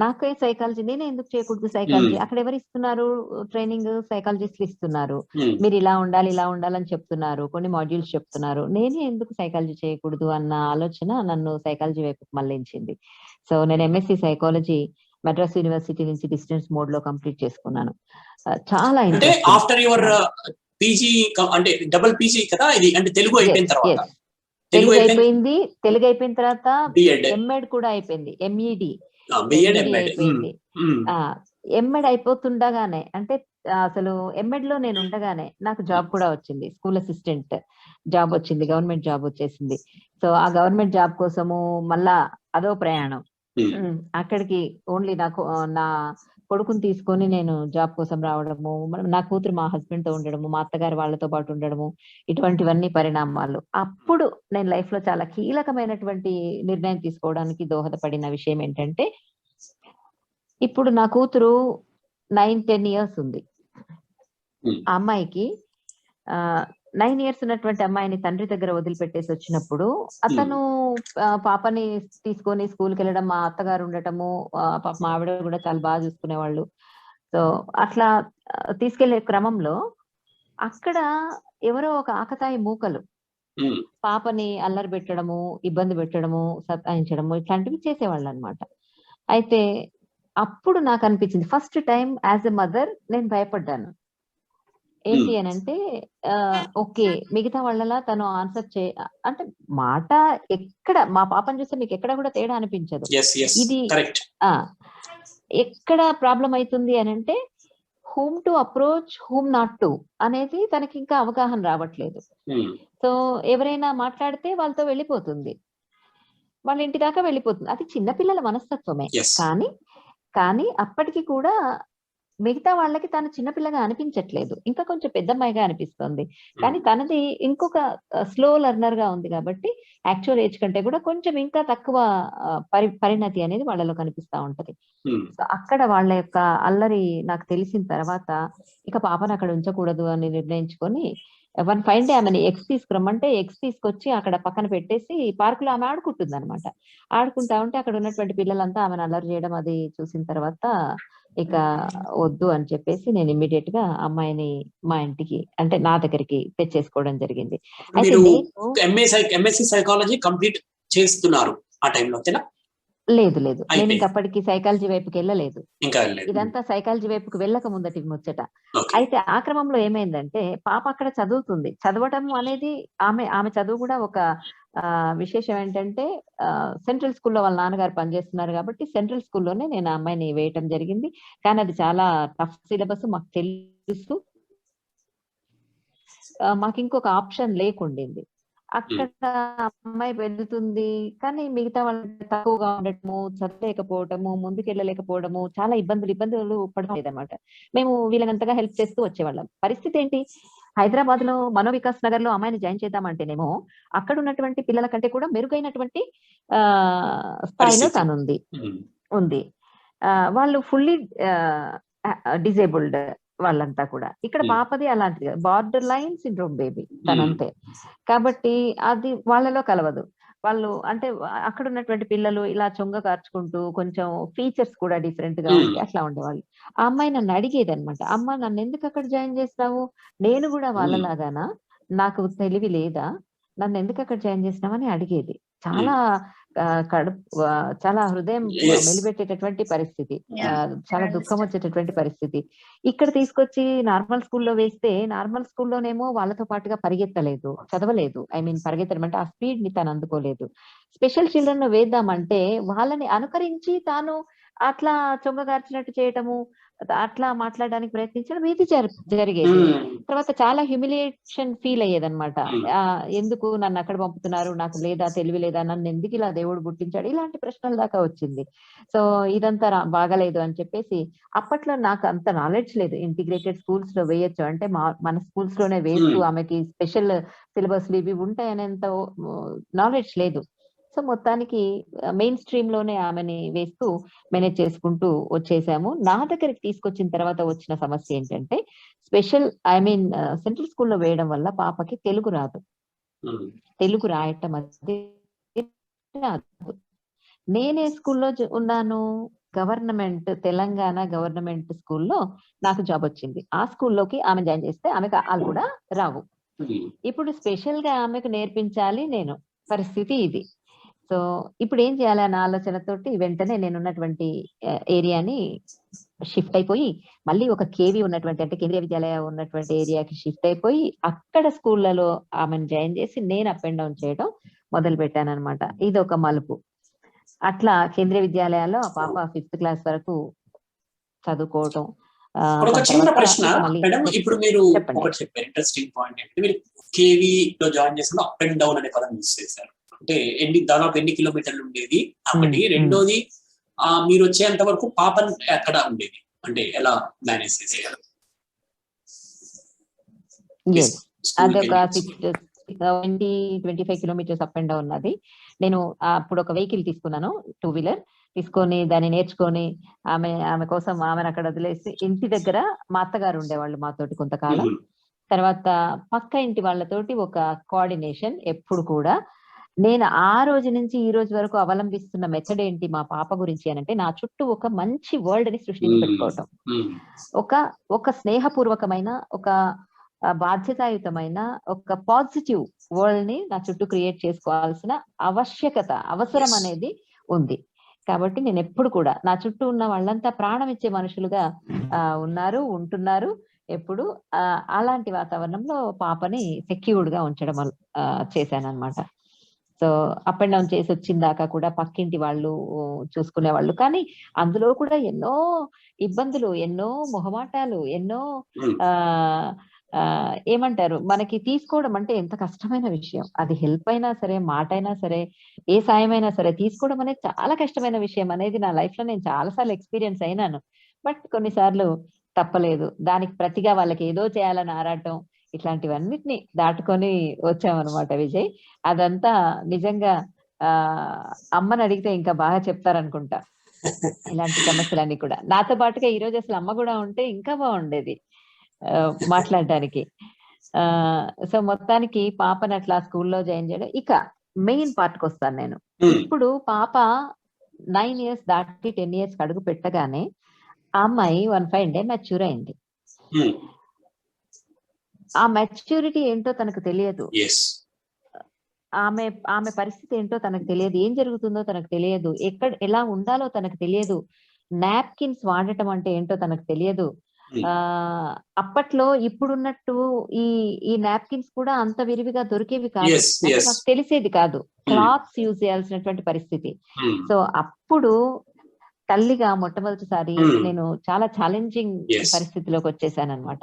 నాకే సైకాలజీ, నేనే ఎందుకు చేయకూడదు సైకాలజీ? అక్కడ ఎవరు ఇస్తున్నారు ట్రైనింగ్? సైకాలజిస్టులు ఇస్తున్నారు. మీరు ఇలా ఉండాలి ఇలా ఉండాలని చెప్తున్నారు, కొన్ని మాడ్యూల్స్ చెప్తున్నారు. నేనే ఎందుకు సైకాలజీ చేయకూడదు అన్న ఆలోచన నన్ను సైకాలజీ వైపుకి మళ్ళించింది. సో నేను ఎంఎస్సి సైకాలజీ మద్రాస్ యూనివర్సిటీ నుంచి డిస్టెన్స్ మోడ్ లో కంప్లీట్ చేసుకున్నాను. చాలా ఆఫ్టర్ యువర్ పీజీ అంటే డబుల్ పీజీ కదా ఇది, అంటే తెలుగు అయిపోయిన తర్వాత తెలుగు అయిపోయిన తర్వాత ఎంఎడ్ కూడా అయిపోయింది, ఎంఈడి అయిపోయింది. ఎంఎడ్ అయిపోతుండగానే, అంటే అసలు ఎంఎడ్ లో నేను ఉండగానే నాకు జాబ్ కూడా వచ్చింది, స్కూల్ అసిస్టెంట్ జాబ్ వచ్చింది, గవర్నమెంట్ జాబ్ వచ్చేసింది. సో ఆ గవర్నమెంట్ జాబ్ కోసము మళ్ళా అదో ప్రయాణం. అక్కడికి ఓన్లీ నాకు నా కొడుకుని తీసుకొని నేను జాబ్ కోసం రావడము, నా కూతురు మా హస్బెండ్ తో ఉండడము, మా అత్తగారు వాళ్ళతో పాటు ఉండడము, ఇటువంటివన్నీ పరిణామాలు. అప్పుడు నేను లైఫ్ లో చాలా కీలకమైనటువంటి నిర్ణయం తీసుకోవడానికి దోహదపడిన విషయం ఏంటంటే, ఇప్పుడు నా కూతురు 9-10 years ఉంది. ఆ అమ్మాయికి 9 years ఉన్నటువంటి అమ్మాయిని తండ్రి దగ్గర వదిలిపెట్టేసి వచ్చినప్పుడు అతను పాపని తీసుకొని స్కూల్కి వెళ్ళడం, మా అత్తగారు ఉండటము, పాప మా ఆవిడ కూడా చాలా బాగా చూసుకునేవాళ్ళు. సో అట్లా తీసుకెళ్లే క్రమంలో అక్కడ ఎవరో ఒక ఆకతాయి మూకలు పాపని అల్లరి పెట్టడము, ఇబ్బంది పెట్టడము, సతాయించడము, ఇట్లాంటివి చేసేవాళ్ళు అనమాట. అయితే అప్పుడు నాకు అనిపించింది, first time as a mother నేను భయపడ్డాను. ఏంటి అని అంటే, ఓకే మిగతా వాళ్ళలా తను ఆన్సర్ అంటే మాట ఎక్కడ, మా పాపని చూస్తే మీకు ఎక్కడ కూడా తేడా అనిపించదు. ఇది ఎక్కడ ప్రాబ్లం అవుతుంది అని అంటే, whom to approach, whom not to అనేది తనకి ఇంకా అవగాహన రావట్లేదు. సో ఎవరైనా మాట్లాడితే వాళ్ళతో వెళ్ళిపోతుంది, వాళ్ళ ఇంటి దాకా వెళ్ళిపోతుంది. అది చిన్నపిల్లల మనస్తత్వమే. కానీ అప్పటికి కూడా మిగతా వాళ్ళకి తను చిన్నపిల్లగా అనిపించట్లేదు, ఇంకా కొంచెం పెద్దమ్మాయిగా అనిపిస్తుంది. కానీ తనది ఇంకొక స్లో లెర్నర్ గా ఉంది కాబట్టి యాక్చువల్ ఏజ్ కంటే కూడా కొంచెం ఇంకా తక్కువ పరిణతి అనేది వాళ్ళలో కనిపిస్తా ఉంటది. సో అక్కడ వాళ్ళ యొక్క అల్లరి నాకు తెలిసిన తర్వాత ఇక పాపను అక్కడ ఉంచకూడదు అని నిర్ణయించుకొని, వన్ ఫైన్ డే ఆమెని ఎగ్స్ తీసుకురమ్మంటే ఎగ్స్ తీసుకొచ్చి అక్కడ పక్కన పెట్టేసి పార్కులో ఆమె ఆడుకుంటుంది అనమాట. ఆడుకుంటా ఉంటే అక్కడ ఉన్నటువంటి పిల్లలంతా ఆమెను అల్లరి చేయడం అది చూసిన తర్వాత ఇక వద్దు అని చెప్పేసి నేను ఇమ్మీడియట్ గా అమ్మాయిని మా ఇంటికి, అంటే నా దగ్గరికి తెచ్చేసుకోవడం జరిగింది. ఎంఎస్సి సైకాలజీ కంప్లీట్ చేస్తున్నారు ఆ టైంలో? లేదు, నేను ఇంకా అప్పటికి సైకాలజీ వైపుకి వెళ్ళలేదు. ఇదంతా సైకాలజీ వైపుకి వెళ్ళక ముందటి ముచ్చట. అయితే ఆ క్రమంలో ఏమైందంటే, పాప అక్కడ చదువుతుంది. చదవటం అనేది ఆమె చదువు కూడా ఒక విశేషం ఏంటంటే, సెంట్రల్ స్కూల్లో వాళ్ళ నాన్నగారు పనిచేస్తున్నారు కాబట్టి సెంట్రల్ స్కూల్లోనే నేను ఆ అమ్మాయిని వేయటం జరిగింది. కానీ అది చాలా టఫ్ సిలబస్ మాకు తెలుసు. మాకు ఇంకొక ఆప్షన్ లేకుండింది. అక్కడ అమ్మాయి వెళ్తుంది, కానీ మిగతా వాళ్ళు తక్కువగా ఉండటము, చదవలేకపోవటము, ముందుకెళ్ళలేకపోవడము, చాలా ఇబ్బందులు పడడం లేదనమాట. మేము వీళ్ళనంతగా హెల్ప్ చేస్తూ వచ్చేవాళ్ళం. పరిస్థితి ఏంటి, హైదరాబాద్ లో మనోవికాస్ నగర్ లో అమ్మాయిని జాయిన్ చేద్దామంటేనేమో అక్కడ ఉన్నటువంటి పిల్లల కంటే కూడా మెరుగైనటువంటి స్థాయిలో తనుంది. వాళ్ళు ఫుల్లీ డిజేబుల్డ్, వాళ్ళంతా కూడా. ఇక్కడ Hmm. పాపది అలాంటిది బార్డర్ లైన్ సిండ్రోమ్ బేబీ తనంతే. కాబట్టి అది వాళ్ళలో కలవదు. వాళ్ళు అంటే అక్కడ ఉన్నటువంటి పిల్లలు ఇలా చొంగ కార్చుకుంటూ కొంచెం ఫీచర్స్ కూడా డిఫరెంట్ గా ఉండి అట్లా ఉండేవాళ్ళు. ఆ అమ్మాయి నన్ను అడిగేది అనమాట, అమ్మ నన్ను ఎందుకు అక్కడ జాయిన్ చేసినావు, నేను కూడా వాళ్ళలాగానా, నాకు తెలివి లేదా, నన్ను ఎందుకు అక్కడ జాయిన్ చేసినావు అని అడిగేది. చాలా చాలా హృదయం Yes. మెలిపెట్టేటటువంటి పరిస్థితి, Yeah, చాలా I దుఃఖం understand. వచ్చేటటువంటి పరిస్థితి. ఇక్కడ తీసుకొచ్చి నార్మల్ స్కూల్లో వేస్తే నార్మల్ స్కూల్లోనేమో వాళ్ళతో పాటుగా పరిగెత్తలేదు, చదవలేదు. ఐ మీన్ పరిగెత్తడం అంటే ఆ స్పీడ్ ని తను అందుకోలేదు. స్పెషల్ చిల్డ్రన్ లో వేద్దామంటే వాళ్ళని అనుకరించి తాను అట్లా చొంగగార్చినట్టు చేయటము, అట్లా మాట్లాడడానికి ప్రయత్నించడం ఇది జరిగేది. తర్వాత చాలా హ్యూమిలియేషన్ ఫీల్ అయ్యేదన్నమాట. ఎందుకు నన్ను అక్కడ పంపుతున్నారు, నాకు లేదా తెలివి లేదా, నన్ను ఎందుకు ఇలా దేవుడు పుట్టించాడు, ఇలాంటి ప్రశ్నల దాకా వచ్చింది. సో ఇదంతా బాగలేదు అని చెప్పేసి, అప్పట్లో నాకు అంత నాలెడ్జ్ లేదు ఇంటిగ్రేటెడ్ స్కూల్స్ లో వేయొచ్చు అంటే, మన స్కూల్స్ లోనే వేస్తూ ఆమెకి స్పెషల్ సిలబస్లు ఇవి ఉంటాయనేంత నాలెడ్జ్ లేదు. సో మొత్తానికి మెయిన్ స్ట్రీమ్ లోనే ఆమెని వేస్తూ మేనేజ్ చేసుకుంటూ వచ్చేసాము. నా దగ్గరికి తీసుకొచ్చిన తర్వాత వచ్చిన సమస్య ఏంటంటే, స్పెషల్ ఐ మీన్ సెంట్రల్ స్కూల్లో వేయడం వల్ల పాపకి తెలుగు రాదు, తెలుగు రాయటం అది రాదు. నేనే స్కూల్లో ఉన్నాను, గవర్నమెంట్ తెలంగాణ గవర్నమెంట్ స్కూల్లో నాకు జాబ్ వచ్చింది. ఆ స్కూల్లోకి ఆమె జాయిన్ చేస్తే ఆమెకు వాళ్ళు కూడా రావు. ఇప్పుడు స్పెషల్ గా ఆమెకు నేర్పించాలి నేను, పరిస్థితి ఇది. సో ఇప్పుడు ఏం చేయాలి అన్న ఆలోచనతోటి వెంటనే నేనున్నటువంటి ఏరియాని షిఫ్ట్ అయిపోయి, మళ్ళీ ఒక కేవీ ఉన్నటువంటి అంటే కేంద్రీయ విద్యాలయ ఉన్నటువంటి ఏరియాకి షిఫ్ట్ అయిపోయి, అక్కడ స్కూళ్ళలో ఆమెను జాయిన్ చేసి నేను అప్ అండ్ డౌన్ చేయడం మొదలు పెట్టాను అనమాట. ఇది ఒక మలుపు. అట్లా కేంద్రీయ విద్యాలయాల్లో ఆ పాప 5th క్లాస్ వరకు చదువుకోవటం. ఒక చిన్న ప్రశ్న మేడం, ఇప్పుడు మీరు ఒకటి చెప్పారు ఇంట్రెస్టింగ్ పాయింట్ ఏంటంటే, మీరు కేవీ లో జాయిన్ చేసిన అప్ అండ్ డౌన్ అనే పదం యూజ్ చేశారు. అంటే దాదాపు ఎన్ని కిలోమీటర్లు ఉండేది ఒకటి, రెండోది మీరు వచ్చేంత వరకు పాప ఎక్కడ ఉండేది, అంటే ఎలా మేనేజ్ చేసేయాలి? అది ఒక 20-25 కిలోమీటర్స్ అప్ అండ్ డౌన్ అది. నేను అప్పుడు ఒక వెహికల్ తీసుకున్నాను, 2 వీలర్ తీసుకొని దాన్ని నేర్చుకొని ఆమె కోసం ఆమెను అక్కడ వదిలేసి, ఇంటి దగ్గర మా అత్తగారు ఉండేవాళ్ళు మాతోటి కొంతకాలం. తర్వాత పక్క ఇంటి వాళ్ళతోటి ఒక కోఆర్డినేషన్ ఎప్పుడు కూడా. నేను ఆ రోజు నుంచి ఈ రోజు వరకు అవలంబిస్తున్న మెథడ్ ఏంటి మా పాప గురించి అని అంటే, నా చుట్టూ ఒక మంచి వరల్డ్ ని సృష్టించి పెట్టుకోవటం, ఒక స్నేహపూర్వకమైన, ఒక బాధ్యతాయుతమైన, ఒక పాజిటివ్ వరల్డ్ ని నా చుట్టూ క్రియేట్ చేసుకోవాల్సిన అవసరం అనేది ఉంది. కాబట్టి నేను ఎప్పుడు కూడా నా చుట్టూ ఉన్న వాళ్ళంతా ప్రాణం ఇచ్చే మనుషులుగా ఉంటున్నారు ఎప్పుడు. అలాంటి వాతావరణంలో పాపని సెక్యూర్డ్ గా ఉంచడం చేశాను అనమాట. సో అప్ అండ్ డౌన్ చేసి వచ్చిన దాకా కూడా పక్కింటి వాళ్ళు చూసుకునే వాళ్ళు, కానీ అందులో కూడా ఎన్నో ఇబ్బందులు, ఎన్నో మొహమాటాలు, ఎన్నో ఏమంటారు, మనకి తీసుకోవడం అంటే ఎంత కష్టమైన విషయం. అది హెల్ప్ అయినా సరే, మాట అయినా సరే, ఏ సాయమైనా సరే తీసుకోవడం అనేది చాలా కష్టమైన విషయం అనేది నా లైఫ్ లో నేను చాలా సార్లు ఎక్స్పీరియన్స్ అయినాను. బట్ కొన్నిసార్లు తప్పలేదు, దానికి ప్రతిగా వాళ్ళకి ఏదో చేయాలని ఆరాటం, ఇట్లాంటివన్నిటిని దాటుకొని వచ్చామన్నమాట విజయ్. అదంతా నిజంగా అమ్మని అడిగితే ఇంకా బాగా చెప్తారనుకుంటా ఇలాంటి సమస్యలన్నీ కూడా. నాతో పాటుగా ఈ రోజు అసలు అమ్మ కూడా ఉంటే ఇంకా బాగుండేది మాట్లాడడానికి. సో మొత్తానికి పాపని అట్లా స్కూల్లో జాయిన్ చేయడం. ఇక మెయిన్ పార్ట్కి వస్తాను నేను. ఇప్పుడు పాప 9 years దాటి 10 years అడుగు పెట్టగానే ఆ అమ్మాయి 1 fine day మెచ్యూర్ అయింది. ఆ మెచ్యూరిటీ ఏంటో తనకు తెలియదు, ఆమె పరిస్థితి ఏంటో తనకు తెలియదు, ఏం జరుగుతుందో తనకు తెలియదు, ఎలా ఉండాలో తనకు తెలియదు, నాప్కిన్స్ వాడటం అంటే ఏంటో తనకు తెలియదు. అప్పట్లో ఇప్పుడున్నట్టు ఈ నాప్కిన్స్ కూడా అంత విరివిగా దొరికేవి కాదు, నాకు తెలిసేది కాదు, క్లాత్స్ యూజ్ చేయాల్సినటువంటి పరిస్థితి. సో అప్పుడు తల్లిగా మొట్టమొదటిసారి నేను చాలా ఛాలెంజింగ్ పరిస్థితిలోకి వచ్చేసాను అనమాట.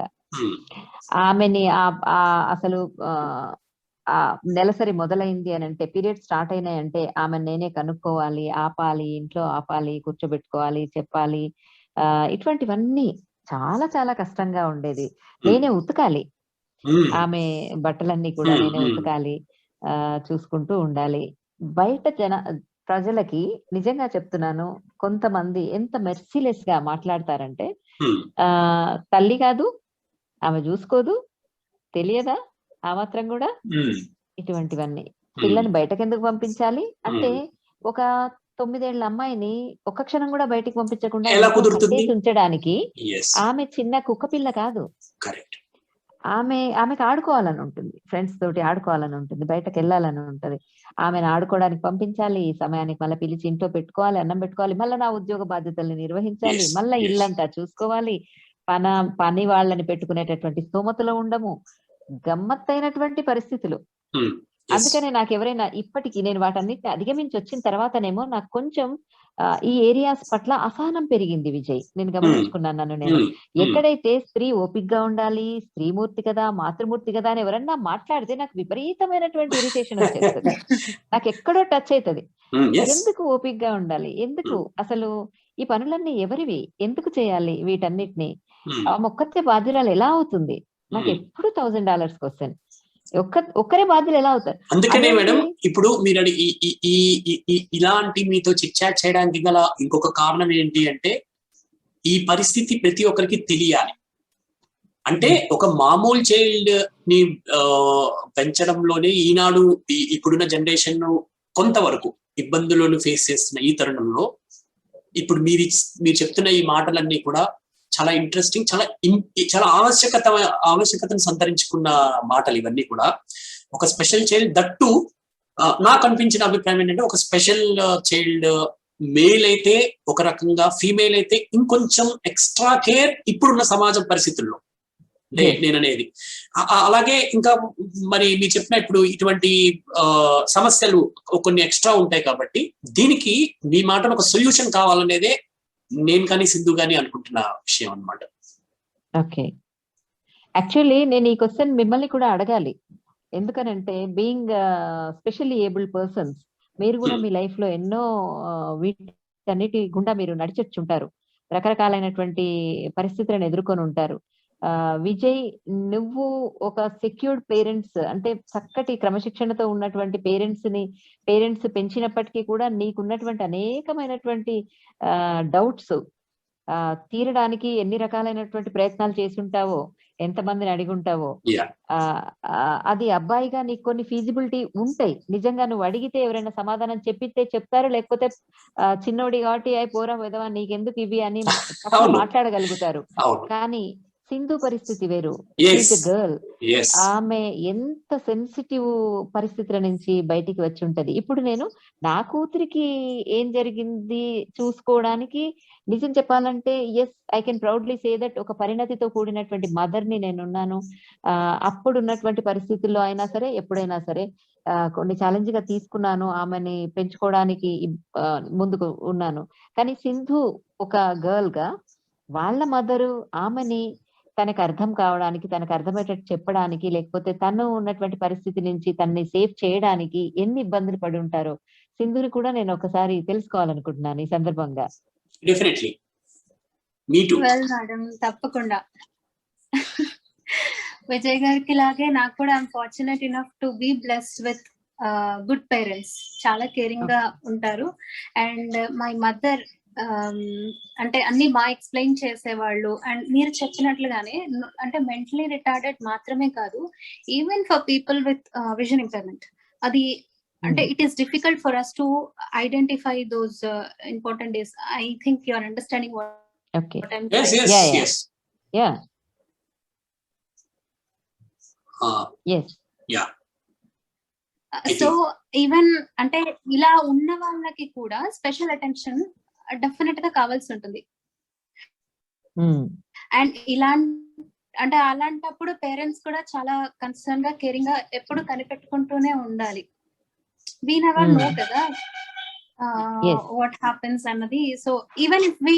ఆమెని అసలు నెలసరి మొదలైంది అని అంటే, పీరియడ్ స్టార్ట్ అయినాయంటే ఆమెను నేనే కనుక్కోవాలి, ఆపాలి, ఇంట్లో ఆపాలి, కూర్చోబెట్టుకోవాలి, చెప్పాలి. ఇటువంటివన్నీ చాలా చాలా కష్టంగా ఉండేది. నేనే ఉతకాలి, ఆమె బట్టలన్నీ కూడా నేనే ఉతకాలి, చూసుకుంటూ ఉండాలి. బయట ప్రజలకి నిజంగా చెప్తున్నాను, కొంతమంది ఎంత మెర్సిలెస్ గా మాట్లాడతారంటే, తల్లి కాదు, ఆమె చూసుకోదు, తెలియదా ఆ మాత్రం కూడా? ఇటువంటివన్నీ పిల్లని బయటకు ఎందుకు పంపించాలి అంటే, ఒక 9 ఏళ్ల అమ్మాయిని ఒక్క క్షణం కూడా బయటికి పంపించకుండా ఉంచడానికి ఆమె చిన్న కుక్క పిల్ల కాదు. ఆమెకు ఆడుకోవాలని ఉంటుంది, ఫ్రెండ్స్ తోటి ఆడుకోవాలని ఉంటుంది, బయటకు వెళ్ళాలని ఉంటది. ఆమెను ఆడుకోవడానికి పంపించాలి, సమయానికి మళ్ళీ పిలిచి ఇంట్లో పెట్టుకోవాలి, అన్నం పెట్టుకోవాలి, మళ్ళీ నా ఉద్యోగ బాధ్యతల్ని నిర్వహించాలి, మళ్ళీ ఇల్లంతా చూసుకోవాలి, పని వాళ్ళని పెట్టుకునేటటువంటి స్తోమతలో ఉండము, గమ్మత్తైనటువంటి పరిస్థితులు. అందుకనే నాకు ఎవరైనా ఇప్పటికీ నేను వాటన్నిటిని అధిగమించి వచ్చిన తర్వాతనేమో నాకు కొంచెం ఈ ఏరియాస్ పట్ల అసహనం పెరిగింది విజయ్. నేను గమనించుకున్నాను నన్ను నేను. ఎక్కడైతే స్త్రీ ఓపికగా ఉండాలి, స్త్రీమూర్తి కదా, మాతృమూర్తి కదా అని ఎవరన్నా మాట్లాడితే నాకు విపరీతమైనటువంటి ఇరిటేషన్ వచ్చేస్తుంది. నాకు ఎక్కడో టచ్ అవుతుంది. ఎందుకు ఓపికగా ఉండాలి, ఎందుకు అసలు ఈ పనులన్నీ ఎవరివి, ఎందుకు చేయాలి వీటన్నిటిని, ఒక్కతే బాధ్యురాలు ఎలా అవుతుంది? నాకు ఎప్పుడు $1000 క్వశ్చన్. ఒక్కరే బాధ్యులు ఎలా అవుతారు? అందుకనే మేడం ఇప్పుడు మీరు ఇలాంటి మీతో చిట్ చాట్ చేయడానికి గల ఇంకొక కారణం ఏంటి అంటే, ఈ పరిస్థితి ప్రతి ఒక్కరికి తెలియాలి. అంటే ఒక మామూలు చైల్డ్ ని పెంచడంలోనే ఈనాడు ఇప్పుడున్న జనరేషన్ కొంతవరకు ఇబ్బందులను ఫేస్ చేస్తున్న ఈ తరుణంలో ఇప్పుడు మీరు చెప్తున్న ఈ మాటలన్నీ కూడా చాలా ఇంట్రెస్టింగ్, చాలా ఆవశ్యకతను సంతరించుకున్న మాటలు ఇవన్నీ కూడా. ఒక స్పెషల్ చైల్డ్ దట్టు నాకు అనిపించిన అభిప్రాయం ఏంటంటే, ఒక స్పెషల్ చైల్డ్ మేల్ అయితే ఒక రకంగా, ఫీమేల్ అయితే ఇంకొంచెం ఎక్స్ట్రా కేర్ ఇప్పుడున్న సమాజం పరిస్థితుల్లో నేననేది. అలాగే ఇంకా మరి మీరు చెప్పిన ఇప్పుడు ఇటువంటి సమస్యలు కొన్ని ఎక్స్ట్రా ఉంటాయి కాబట్టి దీనికి మీ మాటను ఒక సొల్యూషన్ కావాలనేదే నేను కానీ సింధు కానీ అనుకుంటున్న విషయం అన్నమాట. ఓకే, యాక్చువల్లీ నేను ఈ క్వశ్చన్ మిమ్మల్ని కూడా అడగాలి. ఎందుకనంటే బీయింగ్ స్పెషల్లీ ఏబుల్డ్ పర్సన్స్, మీరు కూడా మీ లైఫ్ లో ఎన్నో వీటన్నిటి గుండా మీరు నడిచొచ్చుంటారు, రకరకాలైనటువంటి పరిస్థితులను ఎదుర్కొని ఉంటారు. విజయ్, నువ్వు ఒక సెక్యూర్డ్ పేరెంట్స్ అంటే చక్కటి క్రమశిక్షణతో ఉన్నటువంటి పేరెంట్స్ పెంచినప్పటికీ కూడా నీకున్నటువంటి అనేకమైనటువంటి డౌట్స్ తీరడానికి ఎన్ని రకాలైనటువంటి ప్రయత్నాలు చేసి ఉంటావో, ఎంతమందిని అడిగి ఉంటావో, అది అబ్బాయిగా నీకు కొన్ని ఫీజిబిలిటీ ఉంటాయి. నిజంగా నువ్వు అడిగితే ఎవరైనా సమాధానం చెప్పితే చెప్తారు, లేకపోతే చిన్నోడి కాబట్టి అయిపోరా విధవా నీకెందుకు ఇవి అని మాట్లాడగలుగుతారు. కానీ సింధు పరిస్థితి వేరు. గర్ల్, ఆమె ఎంత సెన్సిటివ్ పరిస్థితుల నుంచి బయటికి వచ్చి ఉంటది. ఇప్పుడు నేను నా కూతురికి ఏం జరిగింది చూసుకోవడానికి నిజం చెప్పాలంటే yes, I can proudly say that ఒక పరిణతితో కూడినటువంటి మదర్ ని నేనున్నాను. అప్పుడున్నటువంటి పరిస్థితుల్లో అయినా సరే, ఎప్పుడైనా సరే కొన్ని ఛాలెంజ్ గా తీసుకున్నాను, ఆమెని పెంచుకోవడానికి ముందుకు ఉన్నాను. కానీ సింధు ఒక గర్ల్ గా వాళ్ళ మదరు ఆమెని తనకు అర్థం కావడానికి, తనకు అర్థమయ్యేటట్టు చెప్పడానికి, లేకపోతే తను ఉన్నటువంటి పరిస్థితి నుంచి తనని సేఫ్ చేయడానికి ఎన్ని ఇబ్బందులు పడి ఉంటారో సింధుని కూడా నేను ఒకసారి తెలుసుకోవాలనుకుంటున్నాను ఈ సందర్భంగా. డెఫినెట్లీ. వెల్ మేడం, తప్పకుండా. విజయ్ గారికి లాగే నాకు కూడా I'm fortunate enough to be blessed with good parents. చాలా కేరింగ్ గా ఉంటారు. అండ్ మై మదర్ అంటే అన్ని బాగా ఎక్స్ప్లెయిన్ చేసేవాళ్ళు. అండ్ మీరు చెప్పినట్లుగానే అంటే మెంటలీ రిటార్డెడ్ మాత్రమే కాదు, even for people with vision impairment, అది అంటే it is difficult for us to identify those important days. I think you are understanding what I am. So even అంటే ఇలా ఉన్న వాళ్ళకి కూడా స్పెషల్ అటెన్షన్ డెఫినెట్ గా కావాల్సి ఉంటుంది. అండ్ అంటే అలాంటప్పుడు పేరెంట్స్ కూడా చాలా కన్సర్న్ గా, కేరింగ్ గా ఎప్పుడు కనిపెట్టుకుంటూనే ఉండాలి. వీ నెవర్ నో కదా వాట్ హ్యాపెన్స్ అన్నది. So even if we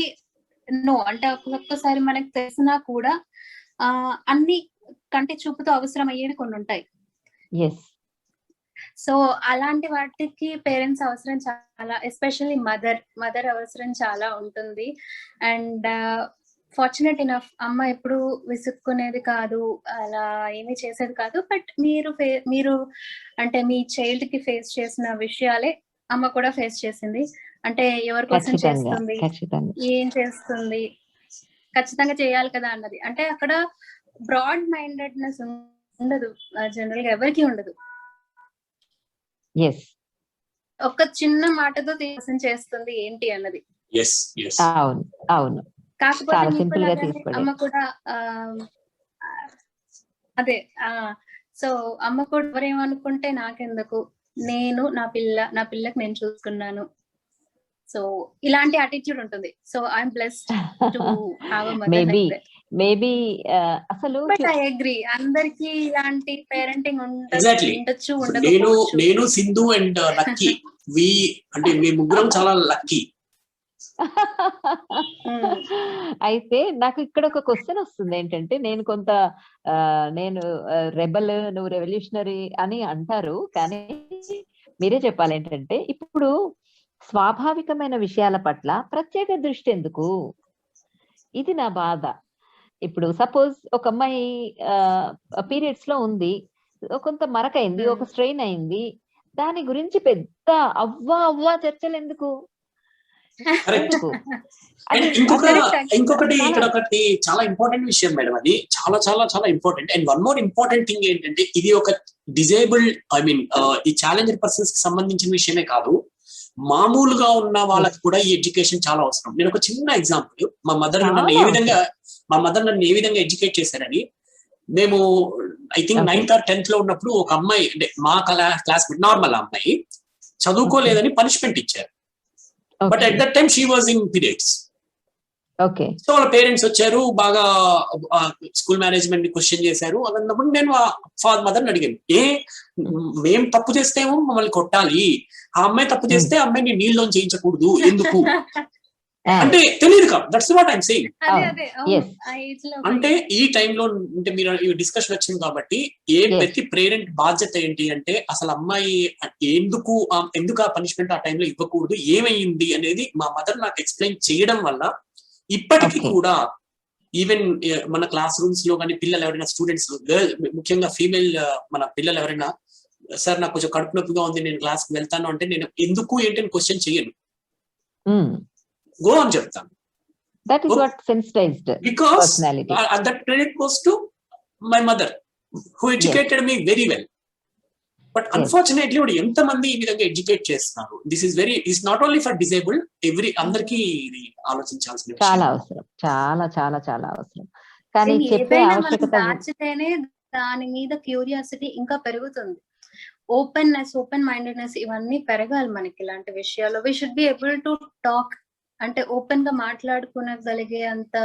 know అంటే ఒక్కొక్కసారి మనకు తెలిసినా కూడా అన్ని కంటి చూపుతో అవసరం అయ్యేవి కొన్ని ఉంటాయి. సో అలాంటి వాటికి పేరెంట్స్ అవసరం చాలా, ఎస్పెషల్లీ మదర్ అవసరం చాలా ఉంటుంది. అండ్ ఫార్చునేట్ ఇనఫ్ అమ్మ ఎప్పుడు విసుక్కునేది కాదు, అలా ఏమీ చేసేది కాదు. బట్ మీరు అంటే మీ చైల్డ్ కి ఫేస్ చేసిన విషయాలే అమ్మ కూడా ఫేస్ చేసింది. అంటే ఎవరి కోసం చేస్తుంది, ఏం చేస్తుంది, ఖచ్చితంగా చేయాలి కదా అన్నది. అంటే అక్కడ బ్రాడ్ మైండెడ్నెస్ ఉండదు, జనరల్ గా ఎవరికి ఉండదు. ఒక చిన్న మాటతో చేస్తుంది ఏంటి అన్నది. అవును అవును. కాకపోతే అమ్మ కూడా అదే సో అమ్మ కూడా ఎవరేమనుకుంటే నాకెందుకు, నేను నా పిల్లకి నేను చూసుకున్నాను. సో ఇలాంటి అటిట్యూడ్ ఉంటుంది. So I'm blessed to have a mother like that. Maybe అసలు బట్ ఐ అగ్రీ, అందరికి ఇలాంటి పేరెంటింగ్ ఉండొచ్చు. నేను సింధు అండ్ లక్కీ, అంటే మీ ముగ్గురం చాలా లక్కీ. అయితే నాకు ఇక్కడ ఒక క్వశ్చన్ వస్తుంది ఏంటంటే, నేను రెబల్, నువ్వు రెవల్యూషనరీ అని అంటారు, కానీ మీరే చెప్పాలి ఏంటంటే ఇప్పుడు స్వాభావికమైన విషయాల పట్ల ప్రత్యేక దృష్టి ఎందుకు? ఇది నా బాధ. ఇప్పుడు సపోజ్ ఒక అమ్మాయి పీరియడ్స్ లో ఉంది, కొంత మరకైంది, ఒక స్ట్రెయిన్ అయింది, దాని గురించి పెద్ద అవ్వా చర్చలు ఎందుకు? ఇంకొకటి ఇక్కడ ఒకటి చాలా ఇంపార్టెంట్ విషయం మేడం, అది చాలా చాలా చాలా important. And one more important thing ఏంటంటే, ఇది ఒక డిజేబుల్డ్ ఈ ఛాలెంజర్ పర్సన్స్ కి సంబంధించిన విషయమే కాదు, మామూలుగా ఉన్న వాళ్ళకి కూడా ఈ ఎడ్యుకేషన్ చాలా అవసరం. నేను ఒక చిన్న ఎగ్జాంపుల్, మా మదర్ నన్ను ఏ విధంగా ఎడ్యుకేట్ చేశారని, మేము I think 9th or 10th లో ఉన్నప్పుడు ఒక అమ్మాయి, అంటే మా క్లాస్మేట్ నార్మల్ అమ్మాయి చదువుకోలేదని పనిష్మెంట్ ఇచ్చారు. But at that time she was in periods. So వాళ్ళ పేరెంట్స్ వచ్చారు, బాగా స్కూల్ మేనేజ్మెంట్ క్వశ్చన్ చేశారు. అన్నప్పుడు నేను మదర్ని అడిగాను, మేము తప్పు చేస్తేమో మమ్మల్ని కొట్టాలి, ఆ అమ్మాయి తప్పు చేస్తే అమ్మాయిని నీళ్ళలో చేయించకూడదు ఎందుకు అంటే తెలియదు కదా. That's what I'm saying. అంటే ఈ టైంలో అంటే మీరు డిస్కషన్ వచ్చింది కాబట్టి ప్రతి పేరెంట్ బాధ్యత ఏంటి అంటే, అసలు అమ్మాయి ఎందుకు ఆ పనిష్మెంట్ ఆ టైంలో ఇవ్వకూడదు, ఏమైంది అనేది మా మదర్ నాకు ఎక్స్ప్లెయిన్ చేయడం వల్ల ఇప్పటికీ కూడా ఈవెన్ మన క్లాస్ రూమ్స్ లో కానీ పిల్లలు ఎవరైనా స్టూడెంట్స్, ముఖ్యంగా ఫీమేల్ మన పిల్లలు ఎవరైనా, సార్ నాకు కొంచెం కడుపు నొప్పిగా ఉంది, నేను క్లాస్ కి వెళ్తాను అంటే, నేను ఎందుకు ఏంటి అని క్వశ్చన్ చేయను, గో అని చెప్తాను. That is what sensitized because personality. That credit goes to my mother who educated me very well. But unfortunately ఎంత మంది ఈ విధంగా ఎడ్యుకేట్ చేస్తున్నారు. This is not only for disabled, అందరికీ ఇది ఆలోచించాల్సిన విషయం. చాలా అవసరం, చాలా చాలా చాలా అవసరం. కానీ చెప్పే ఆవశ్యకత దాచితేనే దాని మీద క్యూరియాసిటీ ఇంకా పెరుగుతుంది. ఓపెన్ మైండెడ్నెస్ ఇవన్నీ పెరగాలి మనకి ఇలాంటి విషయాల్లో. We should be able to talk, అంటే ఓపెన్ గా మాట్లాడుకోగలిగే అంత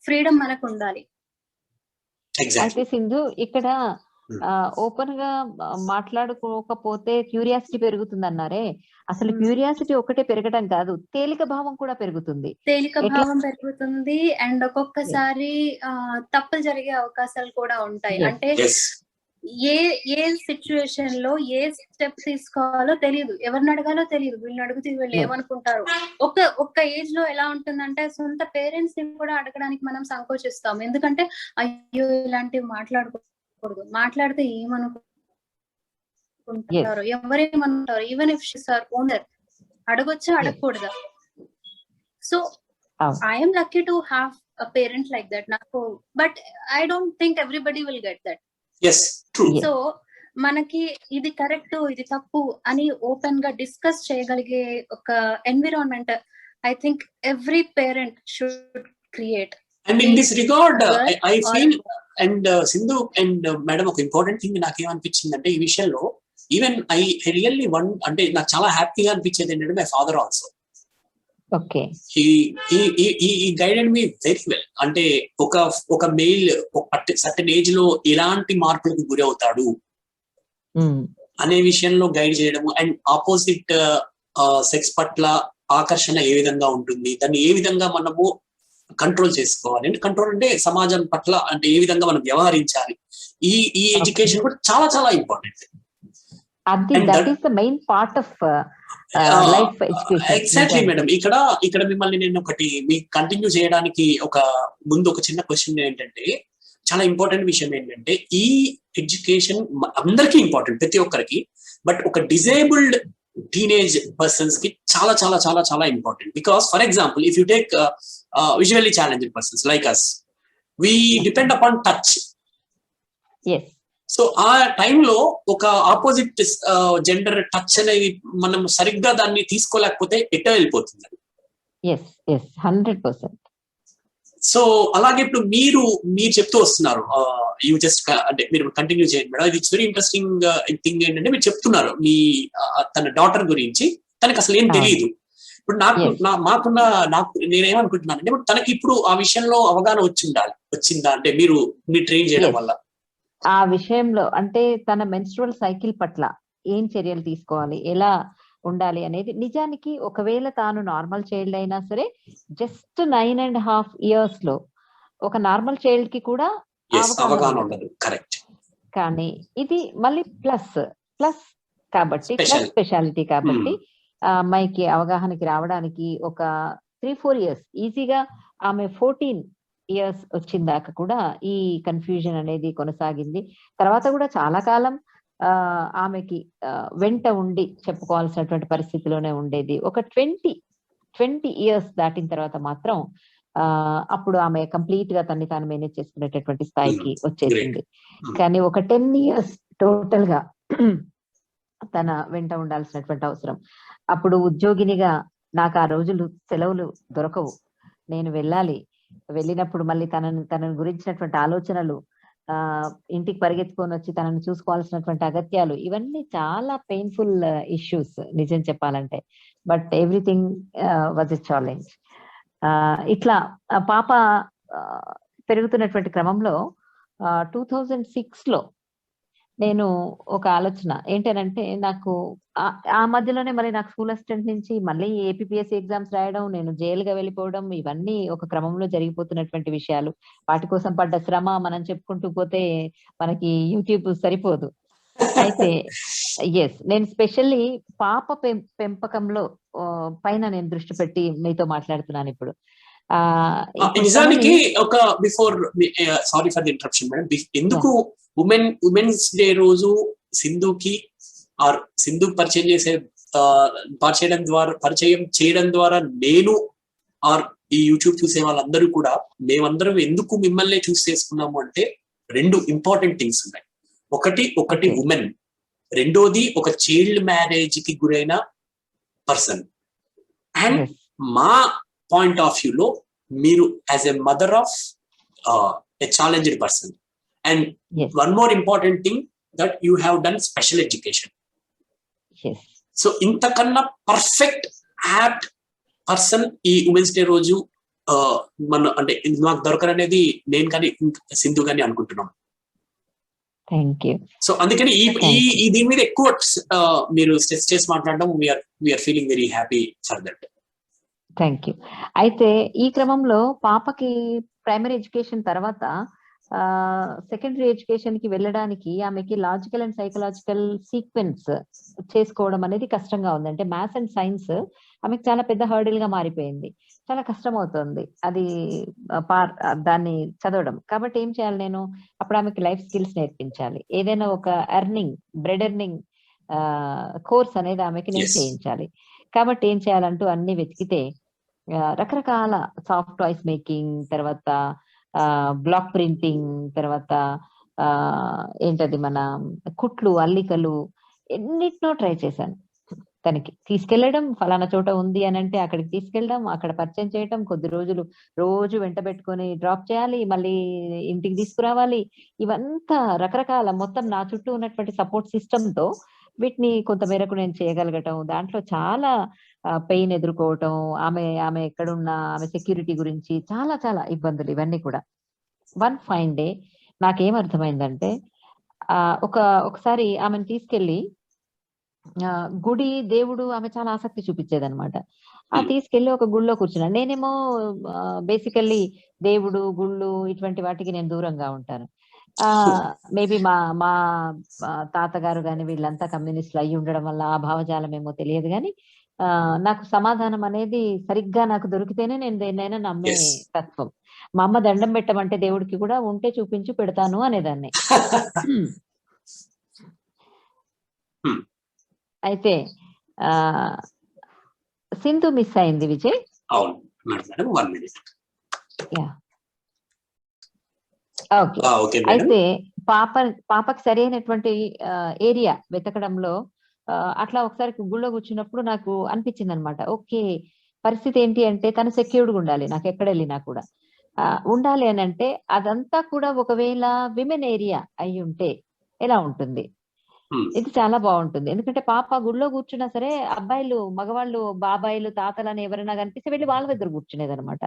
ఫ్రీడమ్ మనకు ఉండాలి. అయితే సింధు, ఇక్కడ ఓపెన్ గా మాట్లాడుకోకపోతే క్యూరియాసిటీ పెరుగుతుంది అన్నారే, అసలు క్యూరియాసిటీ ఒకటే పెరగడం కాదు, తేలిక భావం కూడా పెరుగుతుంది. అండ్ ఒక్కొక్కసారి తప్పులు జరిగే అవకాశాలు కూడా ఉంటాయి. అంటే ఏ సిచ్యువేషన్ లో ఏ స్టెప్ తీసుకోవాలో తెలియదు, ఎవరిని అడగాలో తెలియదు, వీళ్ళని అడిగితే వీళ్ళు ఏమనుకుంటారు. ఒక్క ఏజ్ లో ఎలా ఉంటుందంటే, సొంత పేరెంట్స్ ని కూడా అడగడానికి మనం సంకోచిస్తాం. ఎందుకంటే అయ్యో ఇలాంటివి మాట్లాడితే ఏమనుకుంటారు, ఎవరేమనుకుంటారు, even if she's our owner, అడగొచ్చా అడగకూడదా. So I'm lucky to have a parent like that నాకు, but I don't think everybody will get that. So మనకి ఇది కరెక్ట్, ఇది తప్పు అని ఓపెన్ గా డిస్కస్ చేయగలిగే ఒక environment I think every parent should create. And in this regard I feel and Sindhu and madam, ఒక ఇంపార్టెంట్ థింగ్ నాకేమనిపించింది అంటే, ఈ విషయంలో ఈవెన్ ఐ రియల్లీ అంటే నాకు చాలా హ్యాపీగా అనిపించేది ఏంటంటే, my father also he guided me very well. అంటే ఒక మెయిల్ సర్టెన్ ఏజ్ లో ఎలాంటి మార్పులకు గురి అవుతాడు అనే విషయంలో గైడ్ చేయడము, అండ్ ఆపోజిట్ సెక్స్ పట్ల ఆకర్షణ ఏ విధంగా ఉంటుంది, దాన్ని ఏ విధంగా మనము కంట్రోల్ చేసుకోవాలి, అంటే కంట్రోల్ అంటే సమాజం పట్ల అంటే ఏ విధంగా మనం వ్యవహరించాలి, ఈ ఎడ్యుకేషన్ కూడా చాలా చాలా ఇంపార్టెంట్. Exactly madam. ఇక్కడ మిమ్మల్ని నేను మీకు కంటిన్యూ చేయడానికి ముందు ఒక చిన్న క్వశ్చన్ ఏంటంటే, చాలా ఇంపార్టెంట్ విషయం ఏంటంటే, ఈ ఎడ్యుకేషన్ అందరికీ ఇంపార్టెంట్, ప్రతి ఒక్కరికి. బట్ ఒక డిజేబుల్డ్ టీనేజ్ పర్సన్స్ కి చాలా చాలా చాలా చాలా important. Because for example if you take visually challenged persons like us, we depend upon touch. Yes so ఆ టైంలో ఒక ఆపోజిట్ జెండర్ టచ్ అనేది మనం సరిగ్గా దాన్ని తీసుకోలేకపోతే ఎట్ట వెళ్ళిపోతుంది. Yes yes 100%. సో అలాగే ఇప్పుడు మీరు చెప్తూ వస్తున్నారు, యూ జస్ట్ అంటే మీరు కంటిన్యూ చేయండి మేడం. ఇది వెరీ ఇంట్రెస్టింగ్ థింగ్ ఏంటంటే మీరు చెప్తున్నారు మీ తన డాటర్ గురించి, తనకి అసలు ఏం తెలియదు. ఇప్పుడు నాకు నేనేమనుకుంటున్నానంటే ఇప్పుడు తనకి ఇప్పుడు ఆ విషయంలో అవగాహన వచ్చిందా అంటే మీరు ట్రైన్ చేయడం వల్ల? ఆ విషయంలో అంటే తన మెన్స్ట్రువల్ సైకిల్ పట్ల ఏం చర్యలు తీసుకోవాలి, ఎలా ఉండాలి అనేది నిజానికి ఒకవేళ తాను నార్మల్ చైల్డ్ అయినా సరే జస్ట్ 9.5 years లో ఒక నార్మల్ చైల్డ్ కి కూడా అవగాహన ఉండదు. కరెక్ట్. కానీ ఇది మళ్ళీ ప్లస్ కాబట్టి ప్లస్ స్పెషాలిటీ కాబట్టి ఆ అమ్మాయికి అవగాహనకి రావడానికి ఒక 3-4 years ఈజీగా, ఆమె 14 years వచ్చిందాక కూడా ఈ కన్ఫ్యూజన్ అనేది కొనసాగింది. తర్వాత కూడా చాలా కాలం ఆమెకి వెంట ఉండి చెప్పుకోవాల్సినటువంటి పరిస్థితిలోనే ఉండేది. ఒక 20 years దాటిన తర్వాత మాత్రం అప్పుడు ఆమె కంప్లీట్ గా తన్ని తాను మేనేజ్ చేసుకునేటటువంటి స్థాయికి వచ్చేసింది. కానీ ఒక 10 years టోటల్ గా తన వెంట ఉండాల్సినటువంటి అవసరం. అప్పుడు ఉద్యోగినిగా నాకు ఆ రోజులు సెలవులు దొరకవు, నేను వెళ్ళినప్పుడు మళ్ళీ తనని గురించినటువంటి ఆలోచనలు, ఇంటికి పరిగెత్తుకొని వచ్చి తనని చూసుకోవాల్సినటువంటి అగత్యాలు, ఇవన్నీ చాలా పెయిన్ఫుల్ ఇష్యూస్ నిజం చెప్పాలంటే. But everything was a challenge. ఇట్లా పాప పెరుగుతున్నటువంటి క్రమంలో 2006 లో నేను ఒక ఆలోచన ఏంటనంటే, నాకు ఆ మధ్యలోనే మళ్ళీ నాకు స్కూల్ అసిస్టెంట్ నుంచి మళ్ళీ ఏపీపీఎస్సీ ఎగ్జామ్స్ రాయడం, నేను జైలుగా వెళ్ళిపోవడం, ఇవన్నీ ఒక క్రమంలో జరిగిపోతున్నటువంటి విషయాలు. వాటి కోసం పడ్డ శ్రమ మనం చెప్పుకుంటూ పోతే మనకి యూట్యూబ్ సరిపోదు. అయితే నేను స్పెషల్లీ పాప పెంపకంలో పైన నేను దృష్టి పెట్టి మీతో మాట్లాడుతున్నాను ఇప్పుడు. నిజానికి ఒక before, sorry for the interruption madam, ఎందుకు ఉమెన్స్ డే రోజు సింధుకి పరిచయం చేయడం ద్వారా నేను ఆర్ ఈ యూట్యూబ్ చూసే వాళ్ళందరూ కూడా మేమందరం ఎందుకు మిమ్మల్ని చూస్ చేసుకున్నాము అంటే 2 ఇంపార్టెంట్ థింగ్స్ ఉన్నాయి. ఒకటి ఉమెన్, రెండోది ఒక చైల్డ్ మ్యారేజ్ కి గురైన పర్సన్. అండ్ మా పాయింట్ ఆఫ్ వ్యూ లో మీరు as a mother of a challenged person. And one more important thing, that you have done special education. Yes. So ఇంతకన్నా పర్ఫెక్ట్ యాప్ట్ పర్సన్ ఈ women's day రోజు మన అంటే నాకు దొరకరనేది నేను కానీ సింధు కానీ అనుకుంటున్నాం. Thank you. సో అందుకని ఈ దీని మీద ఎక్కువ మీరు స్ట్రెస్ చేసి మాట్లాడడం, we are feeling very happy for that. Thank you. అయితే ఈ క్రమంలో పాపకి ప్రైమరీ ఎడ్యుకేషన్ తర్వాత సెకండరీ ఎడ్యుకేషన్ కి వెళ్ళడానికి ఆమెకి లాజికల్ అండ్ సైకలాజికల్ సీక్వెన్స్ చేసుకోవడం అనేది కష్టంగా ఉంది. అంటే మ్యాథ్స్ అండ్ సైన్స్ ఆమెకి చాలా పెద్ద హర్డిల్ గా మారిపోయింది, చాలా కష్టం అవుతుంది అది దాన్ని చదవడం. కాబట్టి ఏం చేయాలి నేను, అప్పుడు ఆమెకి లైఫ్ స్కిల్స్ నేర్పించాలి, ఏదైనా ఒక బ్రెడ్ ఎర్నింగ్ కోర్స్ అనేది ఆమెకి నేను చేయించాలి. కాబట్టి ఏం చేయాలంటూ అన్ని వెతికితే రకరకాల సాఫ్ట్ టాయ్స్ మేకింగ్, తర్వాత బ్లాక్ ప్రింటింగ్, తర్వాత ఏంటది మన కుట్లు, అల్లికలు, ఎన్నిటినో ట్రై చేశాను. తనకి తీసుకెళ్లడం, ఫలానా చోట ఉంది అని అంటే అక్కడికి తీసుకెళ్ళడం, అక్కడ పరిచయం చేయడం, కొద్ది రోజులు రోజు వెంట పెట్టుకొని డ్రాప్ చేయాలి, మళ్ళీ ఇంటికి తీసుకురావాలి. ఇవంతా రకరకాల మొత్తం నా చుట్టూ ఉన్నటువంటి సపోర్ట్ సిస్టమ్ తో వీటిని కొంత మేరకు నేను చేయగలగటం. దాంట్లో చాలా పెయిన్ ఎదుర్కోవటం, ఆమె ఎక్కడున్నా ఆమె సెక్యూరిటీ గురించి చాలా చాలా ఇబ్బందులు, ఇవన్నీ కూడా. వన్ ఫైన్ డే నాకేమర్థమైందంటే, ఒకసారి ఆమెను తీసుకెళ్లి గుడి, దేవుడు ఆమె చాలా ఆసక్తి చూపించేదనమాట. తీసుకెళ్లి ఒక గుళ్ళో కూర్చున్నాను. నేనేమో బేసికల్లీ దేవుడు, గుళ్ళు ఇటువంటి వాటికి నేను దూరంగా ఉంటాను. మేబీ మా తాతగారు గాని వీళ్ళంతా కమ్యూనిస్టులు అయ్యి ఉండడం వల్ల ఆ భావజాలం ఏమో తెలియదు కానీ నాకు సమాధానం అనేది సరిగ్గా నాకు దొరికితేనే నేను దేన్నైనా నమ్మే తత్వం. మా అమ్మ దండం పెట్టమంటే దేవుడికి కూడా ఉంటే చూపించి పెడతాను అనేదాన్ని. అయితే ఆ సింధు మిస్ అయింది విజయ్. అవును madam 1 minute. Yeah okay. Okay madam. అయితే పాపకి సరైనటువంటి ఏరియా వెతకడంలో అట్లా ఒకసారి గుళ్ళో కూర్చున్నప్పుడు నాకు అనిపించింది అనమాట. ఓకే, పరిస్థితి ఏంటి అంటే తను సెక్యూర్డ్గా ఉండాలి, నాకు ఎక్కడ వెళ్ళినా కూడా ఉండాలి అని అంటే అదంతా కూడా ఒకవేళ విమెన్ ఏరియా అయి ఉంటే ఎలా ఉంటుంది? ఇది చాలా బాగుంటుంది. ఎందుకంటే పాప గుళ్ళో కూర్చున్నా సరే అబ్బాయిలు, మగవాళ్ళు, బాబాయిలు, తాతలు అని ఎవరైనా కనిపిస్తే వెళ్ళి వాళ్ళ దగ్గర కూర్చునేది అనమాట.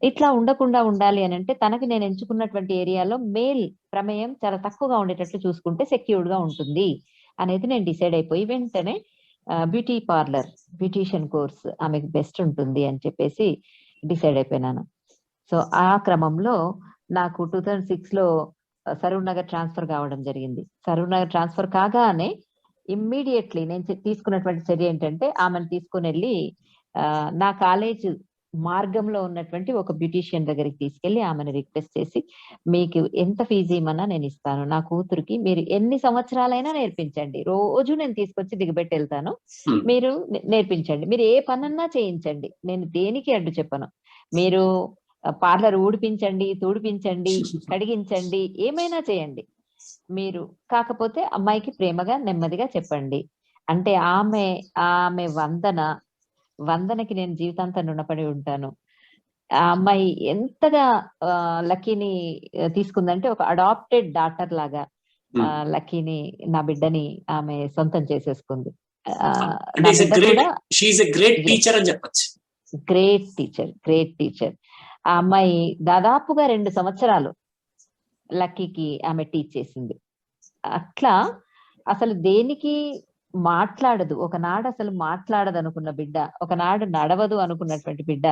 ఇట్లా ఉండకుండా ఉండాలి అని అంటే తనకి నేను ఎంచుకున్నటువంటి ఏరియాలో మేల్ ప్రమేయం చాలా తక్కువగా ఉండేటట్లు చూసుకుంటే సెక్యూర్డ్ గా ఉంటుంది అనేది నేను డిసైడ్ అయిపోయి వెంటనే బ్యూటీ పార్లర్, బ్యూటీషియన్ కోర్స్ ఆమెకు బెస్ట్ ఉంటుంది అని చెప్పేసి డిసైడ్ అయిపోయినాను. సో ఆ క్రమంలో నాకు 2006 లో సరూర్ నగర్ ట్రాన్స్ఫర్ కావడం జరిగింది. సరూర్ నగర్ ట్రాన్స్ఫర్ కాగానే ఇమ్మీడియట్లీ నేను తీసుకున్నటువంటి చర్య ఏంటంటే ఆమెను తీసుకుని వెళ్ళి నా కాలేజ్ మార్గంలో ఉన్నటువంటి ఒక బ్యూటీషియన్ దగ్గరికి తీసుకెళ్లి ఆమెను రిక్వెస్ట్ చేసి, మీకు ఎంత ఫీజు ఇమ్మన్నా నేను ఇస్తాను, నా కూతురికి మీరు ఎన్ని సంవత్సరాలైనా నేర్పించండి, రోజు నేను తీసుకొచ్చి దిగబెట్టి వెళ్తాను, మీరు నేర్పించండి, మీరు ఏ పనన్నా చేయించండి, నేను దేనికి అడ్డు చెప్పను, మీరు పార్లర్ ఊడిపించండి, తూడిపించండి, కడిగించండి, ఏమైనా చేయండి మీరు, కాకపోతే అమ్మాయికి ప్రేమగా నెమ్మదిగా చెప్పండి అంటే ఆమె వందనకి నేను జీవితాంతం రుణపడి ఉంటాను. ఆ అమ్మాయి ఎంతగా లక్కీని తీసుకుందంటే ఒక అడాప్టెడ్ డాటర్ లాగా లక్కీని, నా బిడ్డని ఆమె సొంతం చేసేసుకుంది. Great teacher. ఆ అమ్మాయి దాదాపుగా 2 సంవత్సరాలు లక్కీకి ఆమె టీచ్ చేసింది. అట్లా అసలు దేనికి మాట్లాడదు, ఒకనాడు అసలు మాట్లాడదు అనుకున్న బిడ్డ, ఒకనాడు నడవదు అనుకున్నటువంటి బిడ్డ,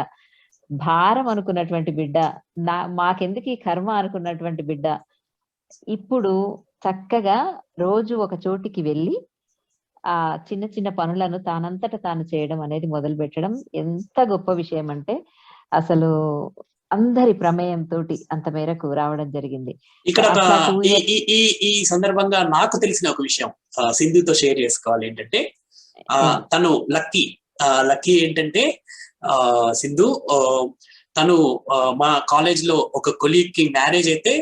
భారం అనుకున్నటువంటి బిడ్డ, మాకెందుకు ఈ కర్మ అనుకున్నటువంటి బిడ్డ, ఇప్పుడు చక్కగా రోజు ఒక చోటికి వెళ్ళి ఆ చిన్న చిన్న పనులను తానంతట తాను చేయడం అనేది మొదలు పెట్టడం ఎంత గొప్ప విషయం అంటే అసలు అందరి ప్రమేయంతో అంత మేరకు రావడం జరిగింది. ఇక్కడ ఈ సందర్భంగా నాకు తెలిసిన ఒక విషయం సింధుతో షేర్ చేసుకోవాలి ఏంటంటే, తను లక్కీ ఏంటంటే సింధు తను మా కాలేజ్ లో ఒక కొలీగ్ కి మ్యారేజ్ అయితే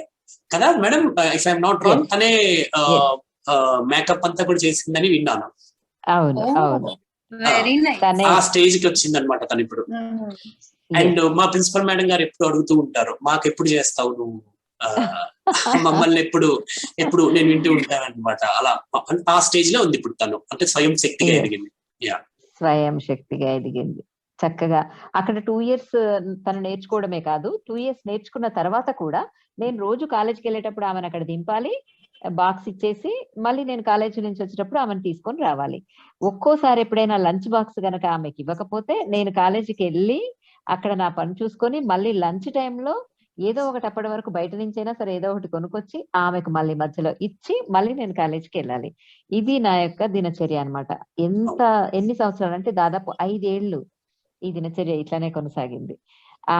కదా madam, if I'm not wrong, తనే మేకప్ అంతా కూడా చేసిందని విన్నాను. అవును అవును, ఆ స్టేజ్ కి వచ్చింది అనమాట తను ఇప్పుడు. అండ్ మా ప్రిన్సిపల్ మేడం గారు ఎప్పుడు అడుగుతూ ఉంటారు, మాకు ఎప్పుడు చేస్తావు నువ్వు, మమ్మల్ని ఎప్పుడు నేను వింటూ ఉంటాను అనమాట. అలా ఆ స్టేజ్ లో ఉంది ఇప్పుడు తను, అంటే స్వయం శక్తిగా ఎదిగింది. చక్కగా అక్కడ 2 years తను నేర్చుకోవడమే కాదు, 2 years నేర్చుకున్న తర్వాత కూడా నేను రోజు కాలేజీకి వెళ్ళేటప్పుడు ఆమెను అక్కడ దింపాలి, బాక్స్ ఇచ్చేసి మళ్ళీ నేను కాలేజీ నుంచి వచ్చేటప్పుడు ఆమెను తీసుకొని రావాలి. ఒక్కోసారి ఎప్పుడైనా లంచ్ బాక్స్ గనక ఆమెకి ఇవ్వకపోతే నేను కాలేజీకి వెళ్ళి అక్కడ నా పని చూసుకొని మళ్ళీ లంచ్ టైంలో ఏదో ఒకటి అప్పటి వరకు బయట నుంచైనా సరే ఏదో ఒకటి కొనుక్కొచ్చి ఆమెకు మళ్ళీ మధ్యలో ఇచ్చి మళ్ళీ నేను కాలేజీకి వెళ్ళాలి. ఇది నా యొక్క దినచర్య అనమాట. ఎన్ని సంవత్సరాలు అంటే దాదాపు 5 ఏళ్ళు ఈ దినచర్య ఇట్లానే కొనసాగింది.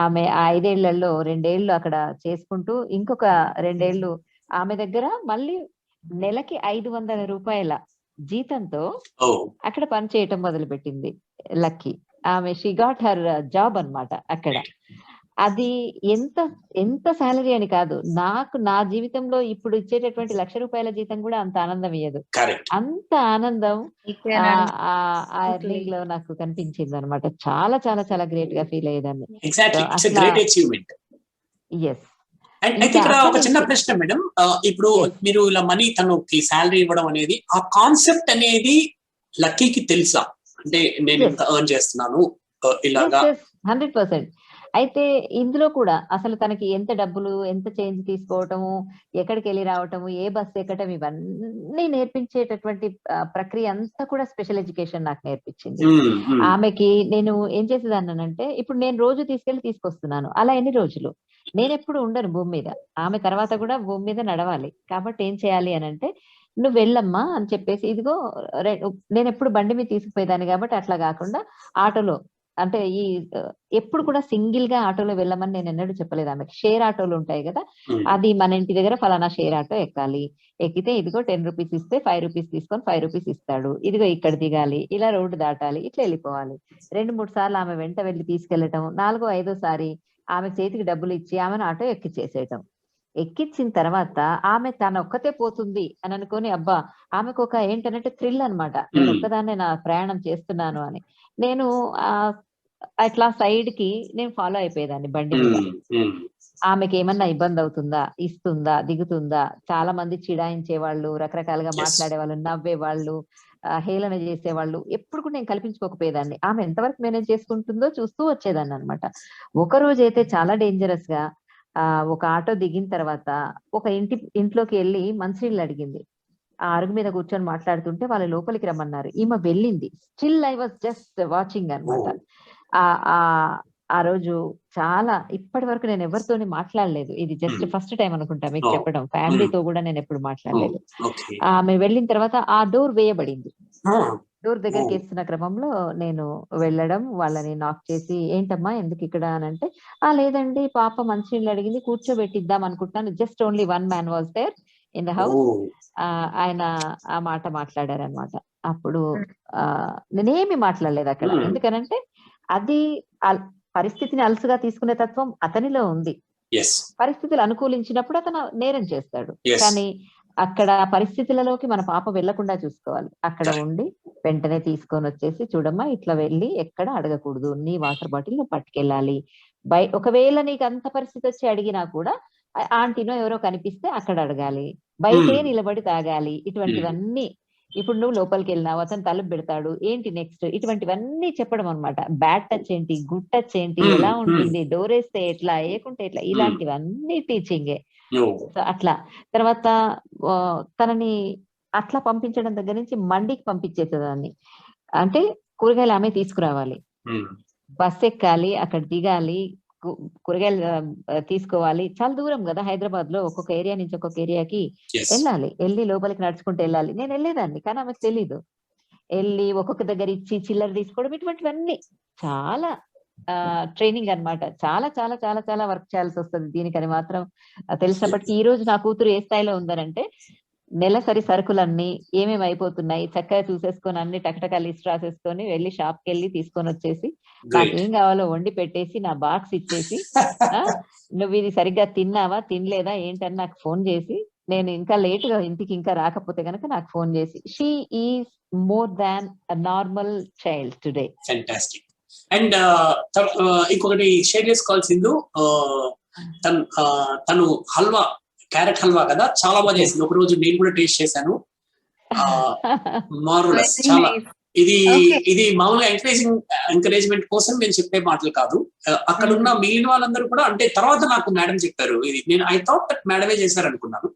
ఆమె ఆ 5 ఏళ్లలో 2 ఏళ్ళు అక్కడ చేసుకుంటూ ఇంకొక 2 ఏళ్ళు ఆమె దగ్గర మళ్ళీ నెలకి 500 రూపాయల జీతంతో అక్కడ పని చేయటం మొదలు పెట్టింది లక్కీ. ఆమె షీ గాట్ హర్ జాబ్ అన్నమాట అక్కడ. అది ఎంత సాలరీ అని కాదు, నాకు నా జీవితంలో ఇప్పుడు ఇచ్చేటటువంటి 1,00,000 రూపాయల జీతం కూడా అంత ఆనందం ఇయ్యదు. అంత ఆనందం ఆ ఎర్నింగ్ లో నాకు కనిపించింది అనమాట. చాలా చాలా చాలా గ్రేట్ గా ఫీల్ అయ్యేదాన్ని. ఎస్. ఇక్కడ ఒక చిన్న ప్రశ్న మేడం, ఇప్పుడు మీరు ఇలా మనీ తనకి శాలరీ ఇవ్వడం అనేది, ఆ కాన్సెప్ట్ అనేది లక్కీకి తెలుసా? అంటే నేను ఇంత ఎర్న్ చేస్తున్నాను ఇలాగా. 100%. అయితే ఇందులో కూడా అసలు తనకి ఎంత డబ్బులు, ఎంత చేంజ్ తీసుకోవటము, ఎక్కడికి వెళ్ళి రావటము, ఏ బస్సు ఎక్కటం, ఇవన్నీ నేర్పించేటటువంటి ప్రక్రియ అంతా కూడా స్పెషల్ ఎడ్యుకేషన్ నాకు నేర్పించింది. ఆమెకి నేను ఏం చేసేదాన్నంటే, ఇప్పుడు నేను రోజు తీసుకొస్తున్నాను, అలా ఎన్ని రోజులు నేను ఎప్పుడు ఉండను భూమి మీద, ఆమె తర్వాత కూడా భూమి మీద నడవాలి. కాబట్టి ఏం చేయాలి అని అంటే, నువ్వు వెళ్ళమ్మా అని చెప్పేసి, ఇదిగో నేను ఎప్పుడు బండి మీద తీసుకుపోయేదాన్ని కాబట్టి అట్లా కాకుండా ఆటోలో అంటే ఈ ఎప్పుడు కూడా సింగిల్ గా ఆటోలో వెళ్ళమని నేను ఎన్నడూ చెప్పలేదు ఆమెకి. షేర్ ఆటోలు ఉంటాయి కదా, అది మన ఇంటి దగ్గర ఫలానా షేర్ ఆటో ఎక్కాలి, ఎక్కితే ఇదిగో 10 రూపీస్ ఇస్తే 5 రూపీస్ తీసుకొని 5 రూపీస్ ఇస్తాడు, ఇదిగో ఇక్కడ దిగాలి, ఇలా రోడ్డు దాటాలి, ఇట్లా వెళ్ళిపోవాలి. 2-3 సార్లు ఆమె వెంట వెళ్ళి తీసుకెళ్లటం, 4వ-5వ సారి ఆమె చేతికి డబ్బులు ఇచ్చి ఆమెను ఆటో ఎక్కిచ్చేసేయటం. ఎక్కించిన తర్వాత ఆమె తన ఒక్కతే పోతుంది అని అనుకొని, అబ్బా ఆమెకు ఒక ఏంటంటే థ్రిల్ అనమాట, నేను ఒక్కదాన్నే నా ప్రయాణం చేస్తున్నాను అని. నేను అట్లా సైడ్ కి నేను ఫాలో అయిపోయేదాన్ని బండి మీద. ఆమెకి ఏమన్నా ఇబ్బంది అవుతుందా, ఇస్తుందా, దిగుతుందా, చాలా మంది చిడాయించేవాళ్ళు, రకరకాలుగా మాట్లాడేవాళ్ళు, నవ్వేవాళ్ళు, హేళన చేసేవాళ్ళు, ఎప్పుడు కూడా నేను కల్పించుకోకపోయేదాన్ని. ఆమె ఎంతవరకు మేనేజ్ చేసుకుంటుందో చూస్తూ వచ్చేదాన్ని అనమాట. ఒక రోజు అయితే చాలా డేంజరస్ గా ఒక ఆటో దిగిన తర్వాత ఒక ఇంట్లోకి వెళ్ళి మంచినీళ్ళు అడిగింది. ఆ అరుగు మీద కూర్చొని మాట్లాడుతుంటే వాళ్ళు లోపలికి రమ్మన్నారు. ఈమె వెళ్ళింది. Still I was just watching అనమాట. ఆ రోజు చాలా, ఇప్పటి వరకు నేను ఎవరితోని మాట్లాడలేదు. ఇది జస్ట్ ఫస్ట్ టైం అనుకుంటా మీకు చెప్పడం. ఫ్యామిలీతో కూడా నేను ఎప్పుడు మాట్లాడలేదు. ఆమె వెళ్ళిన తర్వాత ఆ డోర్ వేయబడింది. డోర్ దగ్గరికి వేస్తున్న క్రమంలో నేను వెళ్ళడం, వాళ్ళని నాక్ చేసి, ఏంటమ్మా ఎందుకు ఇక్కడ అని అంటే, లేదండి పాప మంచినీళ్ళు అడిగింది, కూర్చోబెట్టిద్దాం అనుకుంటున్నాను. Just only 1 man was there in the house. ఆయన ఆ మాట మాట్లాడారనమాట. అప్పుడు నేనేమి మాట్లాడలేదు అక్కడ. ఎందుకనంటే అది పరిస్థితిని అలసుగా తీసుకునే తత్వం అతనిలో ఉంది. పరిస్థితులు అనుకూలించినప్పుడు అతను నేరం చేస్తాడు. కానీ అక్కడ పరిస్థితులలోకి మన పాప వెళ్లకుండా చూసుకోవాలి. అక్కడ ఉండి వెంటనే తీసుకొని వచ్చేసి, చూడమ్మా ఇట్లా వెళ్ళి ఎక్కడ అడగకూడదు, నీ వాటర్ బాటిల్ నువ్వు పట్టుకెళ్ళాలి, ఒకవేళ నీకు అంత పరిస్థితి వచ్చి అడిగినా కూడా ఆంటీనో ఎవరో కనిపిస్తే అక్కడ అడగాలి, బయటే నిలబడి తాగాలి, ఇటువంటివన్నీ. ఇప్పుడు నువ్వు లోపలికి వెళ్ళినావు, అతను తలుపు పెడతాడు, ఏంటి నెక్స్ట్, ఇటువంటివన్నీ చెప్పడం అనమాట. బ్యాడ్ టచ్ ఏంటి, గుడ్ టచ్ ఏంటి, ఎలా ఉంటుంది, డోర్ వేస్తే ఎట్లా, వేయకుంటే ఎట్లా, ఇలాంటివన్నీ టీచింగే. సో అట్లా తర్వాత తనని అట్లా పంపించడం దగ్గర నుంచి మండికి పంపించేసేదాన్ని. అంటే కూరగాయలు ఆమె తీసుకురావాలి, బస్ ఎక్కాలి, అక్కడ దిగాలి, కూరగాయలు తీసుకోవాలి. చాలా దూరం కదా హైదరాబాద్ లో, ఒక్కొక్క ఏరియా నుంచి ఒక్కొక్క ఏరియాకి వెళ్ళాలి, వెళ్ళి లోపలికి నడుచుకుంటూ వెళ్ళాలి. నేను వెళ్ళేదాన్ని కానీ ఆమెకు తెలీదు. వెళ్ళి ఒక్కొక్క దగ్గర ఇచ్చి చిల్లర తీసుకోవడం, ఇటువంటివన్నీ చాలా ట్రైనింగ్ అనమాట. చాలా చాలా చాలా చాలా వర్క్ చేయాల్సి వస్తుంది దీనికని మాత్రం తెలిసినప్పటికీ. ఈ రోజు నా కూతురు ఏ స్థాయిలో ఉందనంటే, నెలసరి సరుకులన్నీ ఏమేమి అయిపోతున్నాయి చక్కగా చూసేసుకొని, అన్ని టకటకా లిస్ట్ రాసేసుకొని వెళ్ళి షాప్కి వెళ్ళి తీసుకొని వచ్చేసి, నాకు ఏం కావాలో వండి పెట్టేసి, నా బాక్స్ ఇచ్చేసి, నువ్వు ఇది సరిగ్గా తిన్నావా తినలేదా ఏంటని నాకు ఫోన్ చేసి, నేను ఇంకా లేట్ గా ఇంటికి ఇంకా రాకపోతే కనుక నాకు ఫోన్ చేసి, she is more than a normal child today. Fantastic. And ఇంకొకటి షేర్ చేసుకోవాల్సింది, తను హల్వా, క్యారెట్ హల్వా కదా, చాలా బాగా చేసింది. ఒక రోజు నేను కూడా టేస్ట్ చేశాను. మార్వెలస్. చాలా ఇది మామూలుగా ఎంకరేజ్మెంట్ కోసం నేను చెప్పే మాటలు కాదు. అక్కడ ఉన్న మిగిలిన వాళ్ళందరూ కూడా, అంటే తర్వాత నాకు మేడం చెప్పారు, ఇది నేను ఐ థాట్ దట్ మేడమే చేశారు అనుకున్నాను.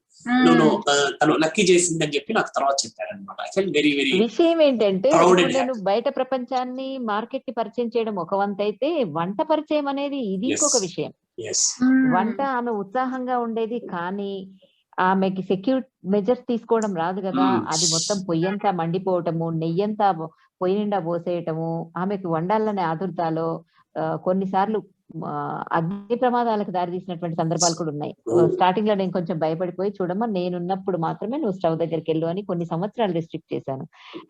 తను లక్కీ చేసిందని చెప్పి నాకు తర్వాత చెప్పారనమాట. I fell very very. విషయం ఏంటంటే, నేను బయట ప్రపంచాన్ని మార్కెట్ ని పరిచయం చేయడం ఒక వంత అయితే, వంట పరిచయం అనేది ఇది ఇంకొక విషయం. వంట ఆమె ఉత్సాహంగా ఉండేది, కానీ ఆమెకి సెక్యూరిటీ మెజర్స్ తీసుకోవడం రాదు కదా. అది మొత్తం పొయ్యంతా మండిపోవటము, నెయ్యంతా పొయ్యి నిండా పోసేయటము, ఆమెకు వండాలనే ఆదుర్దాలో కొన్నిసార్లు అగ్ని ప్రమాదాలకు దారితీసినటువంటి సందర్భాలు కూడా ఉన్నాయి. స్టార్టింగ్ లో నేను కొంచెం భయపడిపోయి, చూడమ్మా నేనున్నప్పుడు మాత్రమే నువ్వు స్టవ్ దగ్గరికి వెళ్ళు అని కొన్ని సంవత్సరాలు రెస్ట్రిక్ట్ చేశాను.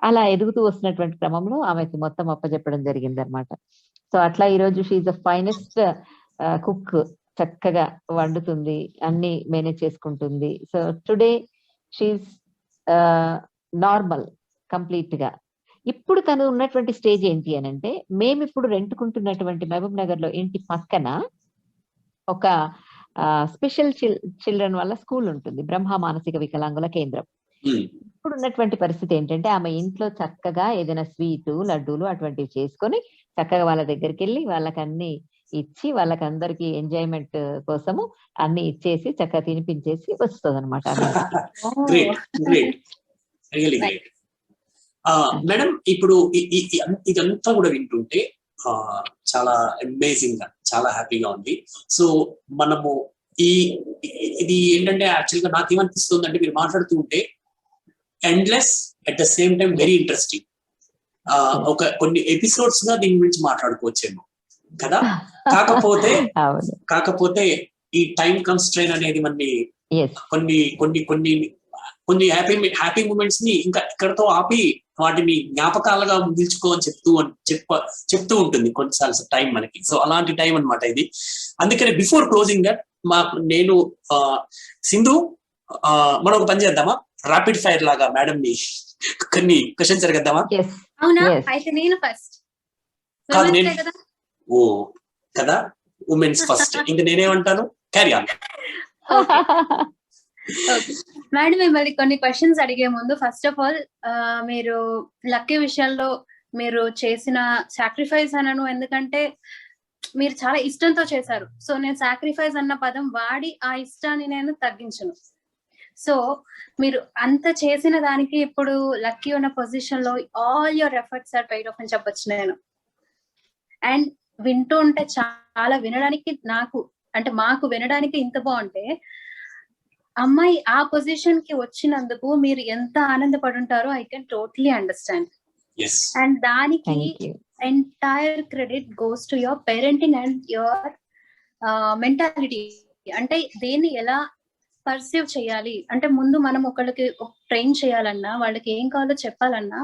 అలా ఎదుగుతూ వస్తున్నటువంటి క్రమంలో ఆమెకి మొత్తం అప్పచెప్పడం జరిగింది అనమాట. సో అట్లా ఈ రోజు షీఈ్ ద ఫైనెస్ట్ కుక్. చక్కగా వండుతుంది, అన్ని మేనేజ్ చేసుకుంటుంది. So today she normal complete గా. ఇప్పుడు తను ఉన్నటువంటి స్టేజ్ ఏంటి అని అంటే, మేము ఇప్పుడు రెంట్కుంటున్నటువంటి మహబూబ్ నగర్ లో ఇంటి పక్కన ఒక స్పెషల్ చిల్డ్రన్ వల్ల స్కూల్ ఉంటుంది, బ్రహ్మ మానసిక వికలాంగుల కేంద్రం. ఇప్పుడు ఉన్నటువంటి పరిస్థితి ఏంటంటే, ఆమె ఇంట్లో చక్కగా ఏదైనా స్వీటు, లడ్డూలు అటువంటివి చేసుకొని చక్కగా వాళ్ళ దగ్గరికి వెళ్ళి వాళ్ళకి అన్ని ఇచ్చి, వాళ్ళకందరికి ఎంజాయ్మెంట్ కోసము అన్ని ఇచ్చేసి చక్కగా తినిపించేసి వస్తుంది అనమాట. మేడం, ఇప్పుడు ఇదంతా కూడా వింటుంటే చాలా అమేజింగ్ గా, చాలా హ్యాపీగా ఉంది. సో మనము ఇది ఏంటంటే, యాక్చువల్ గా నాకేమనిపిస్తుంది అంటే, మీరు మాట్లాడుతూ ఉంటే endless, at the same time very interesting. కొన్ని ఎపిసోడ్స్ గా దీని గురించి మాట్లాడుకోవచ్చేమో కదా. కాకపోతే ఈ టైం కన్స్ట్రైన్ అనేది మనని కొన్ని కొన్ని కొన్ని కొన్ని హ్యాపీ మూమెంట్స్ ని ఇంకా ఇక్కడతో ఆపి వాటిని జ్ఞాపకాలుగా నిలుచుకోని చెప్తూ ఉంటుంది కొన్నిసార్లు టైం మనకి. సో అలాంటి టైం అన్నమాట ఇది. అందుకని బిఫోర్ క్లోజింగ్ దట్ నేను సింధు మనం ఒక పని చేద్దామా, రాపిడ్ ఫైర్ లాగా మేడం ని కొన్ని క్వశ్చన్స్ అడగద్దామా? కాదు నేను ఓ కదా ఉమెన్స్ ఫస్ట్, ఇంకా నేనేమంటాను క్యారీ ఆన్. మేడం మిమ్మల్ని కొన్ని క్వశ్చన్స్ అడిగే ముందు ఫస్ట్ ఆఫ్ ఆల్ మీరు లక్కీ విషయంలో మీరు చేసిన సాక్రిఫైస్ అనను, ఎందుకంటే మీరు చాలా ఇష్టంతో చేశారు. సో నేను సాక్రిఫైస్ అన్న పదం వాడి ఆ ఇష్టాన్ని నేను తగ్గించను. సో మీరు అంత చేసిన దానికి ఇప్పుడు లక్కీ ఉన్న పొజిషన్ లో all your efforts are paid off అని చెప్పొచ్చు నేను. అండ్ వింటూ ఉంటే చాలా వినడానికి మాకు వినడానికి ఇంత బాగుంటే అమ్మాయి ఆ పొజిషన్ కి వచ్చినందుకు మీరు ఎంత ఆనందపడి ఉంటారో I can totally understand. And దానికి entire credit goes to your parenting and your mentality. అంటే దేన్ని ఎలా పర్సీవ్ చేయాలి అంటే ముందు మనం ఒకళ్ళకి ట్రైన్ చేయాలన్నా, వాళ్ళకి ఏం కావాలో చెప్పాలన్నా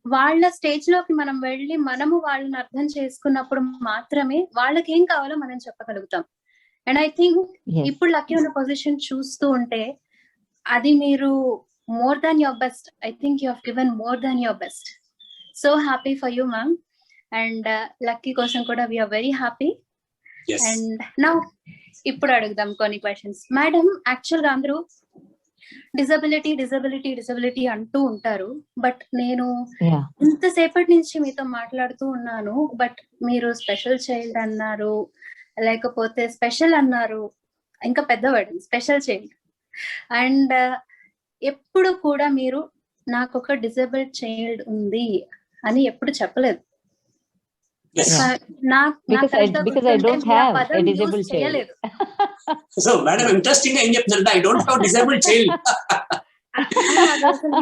వాళ్ళ స్టేజ్ లోకి మనం వెళ్ళి మనము వాళ్ళని అర్థం చేసుకున్నప్పుడు మాత్రమే వాళ్ళకి ఏం కావాలో మనం చెప్పగలుగుతాం. అండ్ ఐ థింక్ ఇప్పుడు లక్కీ ఉన్న పొజిషన్ చూస్తూ ఉంటే అది మీరు more than your best. I think you have given more than your best. So happy for you ma'am. And lucky కోసం కూడా we are very happy. And now ఇప్పుడు అడుగుదాం కొన్ని క్వశ్చన్స్. మేడం యాక్చువల్ గా అందరూ డిజబిలిటీ డిజబిలిటీ డిజబిలిటీ అంటూ ఉంటారు, but నేను ఇంతసేపటి నుంచి మీతో మాట్లాడుతూ ఉన్నాను, బట్ మీరు స్పెషల్ చైల్డ్ అన్నారు, లేకపోతే స్పెషల్ అన్నారు, ఇంకా పెద్దవాడు స్పెషల్ చైల్డ్. అండ్ ఎప్పుడు కూడా మీరు నాకు ఒక డిజేబుల్డ్ చైల్డ్ ఉంది అని ఎప్పుడు చెప్పలేదు.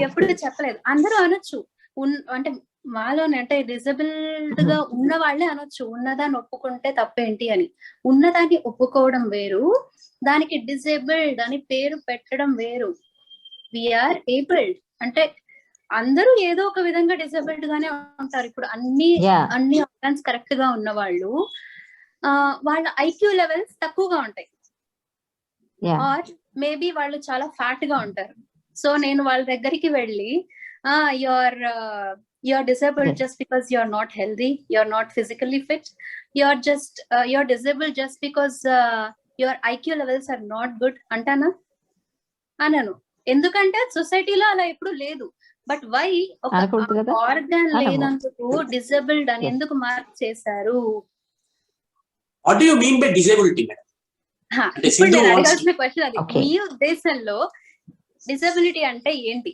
ఎప్పుడు చెప్పలేదు. అందరూ అనొచ్చు అంటే మాలోనే, అంటే డిజబిల్డ్ గా ఉన్న వాళ్ళే అనొచ్చు ఉన్నదాన్ని ఒప్పుకుంటే తప్పేంటి అని. ఉన్నదాన్ని ఒప్పుకోవడం వేరు, దానికి డిజేబుల్డ్ అని పేరు పెట్టడం వేరు. వీఆర్ ఏబుల్డ్ అంటే అందరూ ఏదో ఒక విధంగా డిజేబుల్డ్ గానే ఉంటారు. ఇప్పుడు అన్ని ఆర్గన్స్ కరెక్ట్ గా ఉన్న వాళ్ళు వాళ్ళ ఐక్యూ లెవెల్స్ తక్కువగా ఉంటాయి, ఆర్ మేబీ వాళ్ళు చాలా ఫ్యాట్ గా ఉంటారు. సో నేను వాళ్ళ దగ్గరికి వెళ్ళి you're disabled just because you're not healthy, you're not physically fit, you're disabled just because your IQ levels are not good అంటానా? అనను. ఎందుకంటే సొసైటీలో అలా ఎప్పుడు లేదు. బట్ వై ఒక ఆర్గాన్ లేనందుకు డిజేబుల్డ్ అని ఎందుకు మార్క్ చేశారు? What do you mean by disability, madam? ఇప్పుడు నేను అడగాల్సిన క్వశ్చన్ అది. మీ ఉద్దేశంలో డిజబిలిటీ అంటే ఏంటి?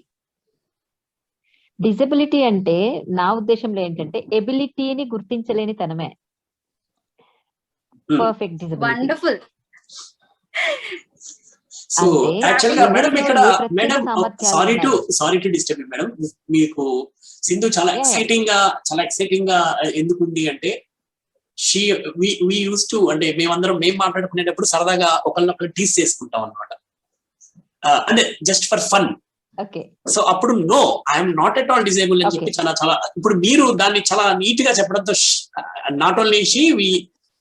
డిజబిలిటీ అంటే నా ఉద్దేశంలో ఏంటంటే ఎబిలిటీని గుర్తించలేని తనమే perfect disability. Wonderful. So actual గా మేడం ఇక్కడ madam sorry to disturb madam, మీకు సింధు చాలా ఎక్సైటింగ్ గా ఎందుకుంది అంటే we used to అంటే మేము మాట్లాడుకునేటప్పుడు సరదాగా ఒకళ్ళొకళ్ళు టీస్ చేసుకుంటాం అన్నమాట, అంటే జస్ట్ ఫర్ ఫన్. సో అప్పుడు no I'm not at all disable అని చెప్పి చాలా ఇప్పుడు మీరు దాన్ని చాలా నీట్ గా చెప్పడంతో not only she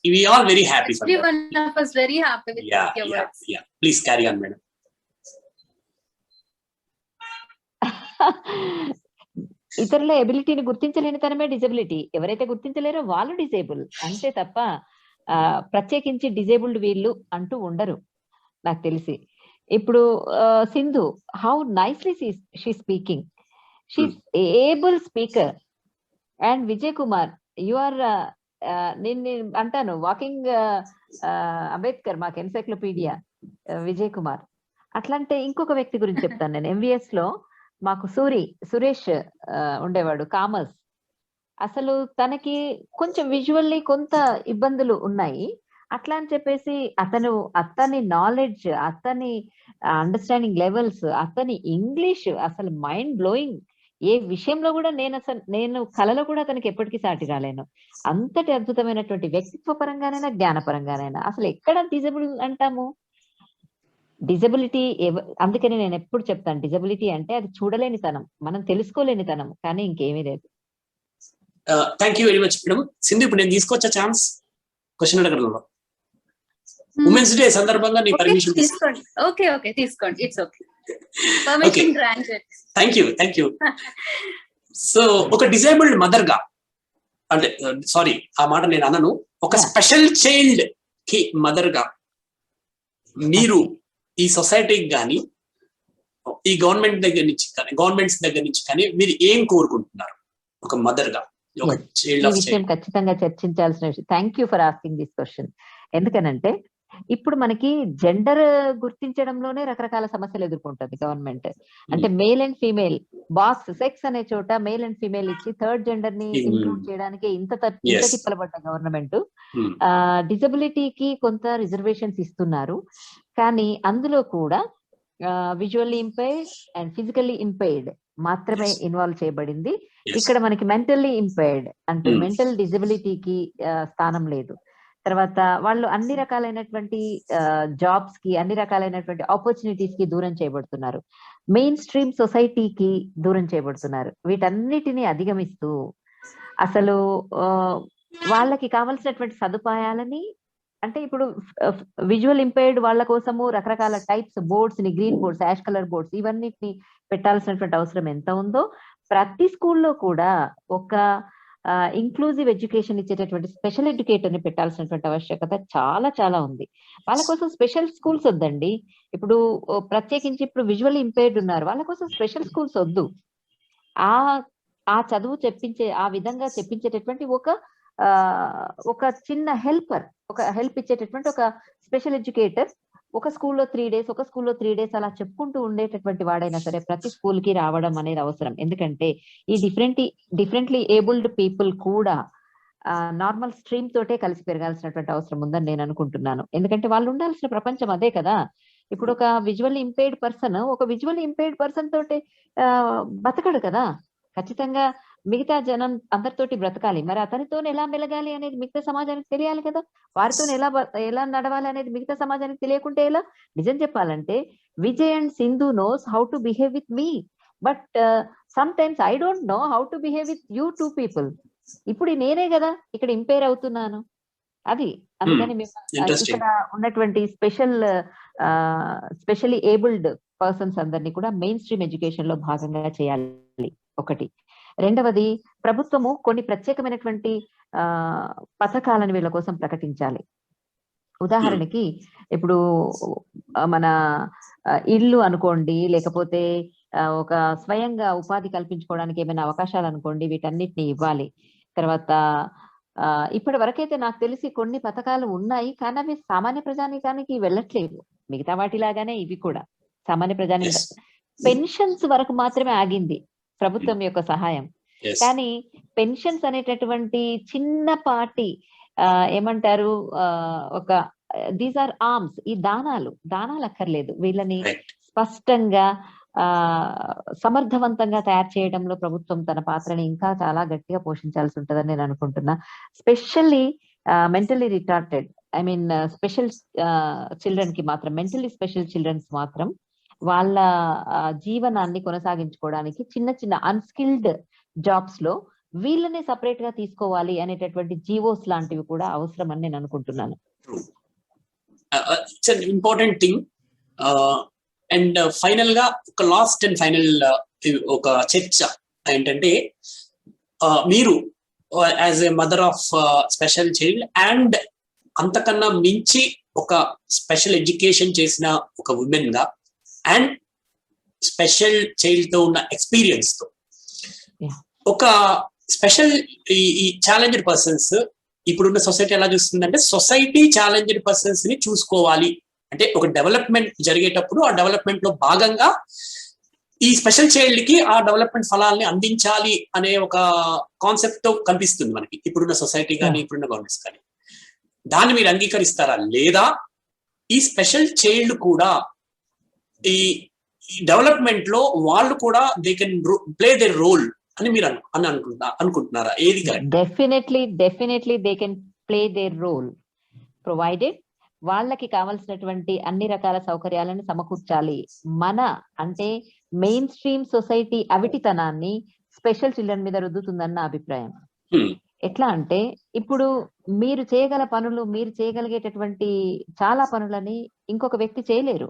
we are very happy for that. Everyone of us very happy with your words. Yeah, please carry on, madam. ఇతరుల ఎబిలిటీని గుర్తించలేని తనమే డిజబిలిటీ. ఎవరైతే గుర్తించలేరో వాళ్ళు డిజేబుల్ అంతే తప్ప ప్రత్యేకించి డిజేబుల్డ్ వీళ్ళు అంటూ ఉండరు నాకు తెలిసి. ఇప్పుడు Sindhu how nicely she speaking, she able speaker. And Vijay Kumar you are నేను అంటాను వాకింగ్ అంబేద్కర్ మాకు ఎన్సైక్లోపీడియా విజయ్ కుమార్. అట్లంటే ఇంకొక వ్యక్తి గురించి చెప్తాను నేను. ఎంవిఎస్ లో మాకు సురేష్ ఉండేవాడు కామర్స్. అసలు తనకి కొంచెం విజువల్లీ కొంత ఇబ్బందులు ఉన్నాయి. అట్లా అని చెప్పేసి అతని నాలెడ్జ్, అతని అండర్స్టాండింగ్ లెవెల్స్, అతని ఇంగ్లీష్ అసలు మైండ్ బ్లోయింగ్. ఏ విషయంలో కూడా నేను కళలో కూడా అతనికి ఎప్పటికీ సాటి రాలేను. అంతటి అద్భుతమైనటువంటి వ్యక్తిత్వ పరంగానైనా జ్ఞానపరంగానైనా అసలు ఎక్కడ డిజబుల్ అంటాము? డిజబిలిటీ అందుకని నేను ఎప్పుడు చెప్తాను, డిజబిలిటీ అంటే అది చూడలేని తనం, మనం తెలుసుకోలేని తనం, కానీ ఇంకేమీ లేదు. Thank you very much madam. Sindhu, ఇప్పుడు నేను తీసుకోవచ్చా ఛాన్స్ క్వశ్చన్ అడగడంలో? ఉమెన్స్ డే సందర్భంగా నీ పర్మిషన్ తీసుకోండి. ఓకే తీసుకోండి, it's okay, permission granted. Thank you. So ఒక డిజేబుల్డ్ మదర్ గా, అంటే సారీ ఆ మాట నేను అనను, ఒక స్పెషల్ చైల్డ్ కి మదర్ గా మీరు ఈ సొసైటీకి కానీ ఈ గవర్నమెంట్స్ దగ్గర నుంచి కానీ మీరు ఏం కోరుకుంటున్నారు ఒక మదర్ గా? ఒక చైల్డ్ ఈ ఆఫ్ విషయం ఖచ్చితంగా చర్చించాల్సిన విషయం. Thank you for asking this question. ఎందుకనంటే ఇప్పుడు మనకి జెండర్ గుర్తించడంలోనే రకరకాల సమస్యలు ఎదుర్కొంటుంది గవర్నమెంట్. అంటే male and female box sex అనే చోట మేల్ అండ్ ఫీమేల్ ఇచ్చి థర్డ్ జెండర్ ని ఇంక్లూడ్ చేయడానికి ఇంత తిప్పలబడ్డ గవర్నమెంట్ డిజబిలిటీకి కొంత రిజర్వేషన్స్ ఇస్తున్నారు. కానీ అందులో కూడా visually impaired and physically impaired మాత్రమే ఇన్వాల్వ్ చేయబడింది. ఇక్కడ మనకి మెంటల్లీ ఇంపైర్డ్ అంటే మెంటల్ డిజబిలిటీకి స్థానం లేదు. తర్వాత వాళ్ళు అన్ని రకాలైనటువంటి జాబ్స్ కి, అన్ని రకాలైనటువంటి ఆపర్చునిటీస్ కి దూరం చేయబడుతున్నారు. మెయిన్ స్ట్రీమ్ సొసైటీకి దూరం చేయబడుతున్నారు. వీటన్నిటిని అధిగమిస్తూ అసలు వాళ్ళకి కావలసినటువంటి సదుపాయాలని, అంటే ఇప్పుడు విజువల్ ఇంపైర్డ్ వాళ్ళ కోసము రకరకాల టైప్స్ బోర్డ్స్ ని, green boards, ash colour boards, ఇవన్నిటిని పెట్టాల్సినటువంటి అవసరం ఎంత ఉందో ప్రతి స్కూల్లో కూడా ఒక ఇంక్లూజివ్ ఎడ్యుకేషన్ ఇచ్చేటటువంటి స్పెషల్ ఎడ్యుకేటర్ ని పెట్టాల్సినటువంటి ఆవశ్యకత చాలా చాలా ఉంది. వాళ్ళ కోసం స్పెషల్ స్కూల్స్ వద్దండి. ఇప్పుడు ప్రత్యేకించి ఇప్పుడు విజువల్ ఇంపైర్డ్ ఉన్నారు, వాళ్ళ కోసం స్పెషల్ స్కూల్స్ వద్దు. ఆ చదువు ఆ విధంగా చెప్పించేటటువంటి ఒక చిన్న హెల్ప్ ఇచ్చేటటువంటి ఒక స్పెషల్ ఎడ్యుకేటర్ ఒక స్కూల్లో 3 days, ఒక స్కూల్లో 3 days అలా చెప్పుకుంటూ ఉండేటటువంటి వాడైనా సరే ప్రతి స్కూల్ కి రావడం అనేది అవసరం. ఎందుకంటే ఈ డిఫరెంట్లీ ఏబుల్డ్ పీపుల్ కూడా నార్మల్ స్ట్రీమ్ తోటే కలిసి పెరగాల్సినటువంటి అవసరం ఉందని నేను అనుకుంటున్నాను. ఎందుకంటే వాళ్ళు ఉండాల్సిన ప్రపంచం అదే కదా. ఇప్పుడు ఒక విజువల్ ఇంపైర్డ్ పర్సన్ తోటే బతకడు కదా. ఖచ్చితంగా మిగతా జనం అందరితోటి బ్రతకాలి. మరి అతనితోనే ఎలా మెలగాలి అనేది మిగతా సమాజానికి తెలియాలి కదా. వారితో ఎలా నడవాలి అనేది మిగతా సమాజానికి తెలియకుంటే ఎలా? నిజం చెప్పాలంటే Vijay and Sindhu knows how to behave with me, but some times I don't know how to behave with you 2 people. ఇప్పుడు నేనే కదా ఇక్కడ ఇంపైర్ అవుతున్నాను. అది అందుకని ఇక్కడ ఉన్నటువంటి స్పెషల్లీ ఏబుల్డ్ పర్సన్స్ అందరినీ కూడా మెయిన్ స్ట్రీమ్ ఎడ్యుకేషన్ లో భాగంగా చేయాలి ఒకటి. రెండవది, ప్రభుత్వము కొన్ని ప్రత్యేకమైనటువంటి పథకాలను వీళ్ళ కోసం ప్రకటించాలి. ఉదాహరణకి ఇప్పుడు మన ఇల్లు అనుకోండి, లేకపోతే ఒక స్వయంగా ఉపాధి కల్పించుకోవడానికి ఏమైనా అవకాశాలు అనుకోండి, వీటన్నిటిని ఇవ్వాలి. తర్వాత ఇప్పటి వరకైతే నాకు తెలిసి కొన్ని పథకాలు ఉన్నాయి, కానీ అవి సామాన్య ప్రజానీకానికి వెళ్ళట్లేదు. మిగతా వాటిలాగానే ఇవి కూడా సామాన్య ప్రజానీక పెన్షన్స్ వరకు మాత్రమే ఆగింది ప్రభుత్వం యొక్క సహాయం. కానీ పెన్షన్స్ అనేటటువంటి చిన్నపాటి ఏమంటారు ఒక దీస్ ఆర్ ఆర్మ్స్, ఈ దానాలు అక్కర్లేదు. వీళ్ళని స్పష్టంగా సమర్థవంతంగా తయారు చేయడంలో ప్రభుత్వం తన పాత్రని ఇంకా చాలా గట్టిగా పోషించాల్సి ఉంటుందని నేను అనుకుంటున్నా. Specially mentally retarded, special children కి మాత్రం, మెంటలీ స్పెషల్ చిల్డ్రన్స్ మాత్రం వాళ్ళ జీవనాన్ని కొనసాగించుకోవడానికి చిన్న చిన్న అన్స్కిల్డ్ జాబ్స్ లో వీళ్ళనే సపరేట్ గా తీసుకోవాలి అనేటటువంటి జీవోస్ లాంటివి కూడా అవసరం అని నేను అనుకుంటున్నాను. Important thing. అండ్ ఫైనల్ గా ఒక లాస్ట్ అండ్ ఫైనల్ ఒక చర్చ ఏంటంటే, మీరు as a mother of special child and అంతకన్నా మించి ఒక స్పెషల్ ఎడ్యుకేషన్ చేసిన ఒక ఉమెన్ గా అండ్ స్పెషల్ చైల్డ్ తో ఉన్న ఎక్స్పీరియన్స్ తో, ఒక స్పెషల్ ఈ ఛాలెంజ్డ్ పర్సన్స్ ఇప్పుడున్న సొసైటీ ఎలా చూస్తుందంటే, సొసైటీ ఛాలెంజ్డ్ పర్సన్స్ ని చూసుకోవాలి అంటే ఒక డెవలప్మెంట్ జరిగేటప్పుడు ఆ డెవలప్మెంట్ లో భాగంగా ఈ స్పెషల్ చైల్డ్ కి ఆ డెవలప్మెంట్ ఫలాల్ని అందించాలి అనే ఒక కాన్సెప్ట్ తో కనిపిస్తుంది మనకి ఇప్పుడున్న సొసైటీ కానీ ఇప్పుడున్న గవర్నమెంట్స్ కానీ. దాన్ని మీరు అంగీకరిస్తారా? లేదా ఈ స్పెషల్ చైల్డ్ కూడా డెవలప్మెంట్ లో వాళ్ళు కూడా they can play their role అని మీరు అనుకుంటున్నారా? ఏది definitely they can play their role, provided వాళ్ళకి కావాల్సినటువంటి అన్ని రకాల సౌకర్యాలను సమకూర్చాలి. అంటే మెయిన్ స్ట్రీమ్ సొసైటీ అవిటితనాన్ని స్పెషల్ చిల్డ్రన్ మీద రుద్దుతుందన్న నా అభిప్రాయం. ఎట్లా అంటే ఇప్పుడు మీరు చేయగలిగేటటువంటి చాలా పనులని ఇంకొక వ్యక్తి చేయలేరు.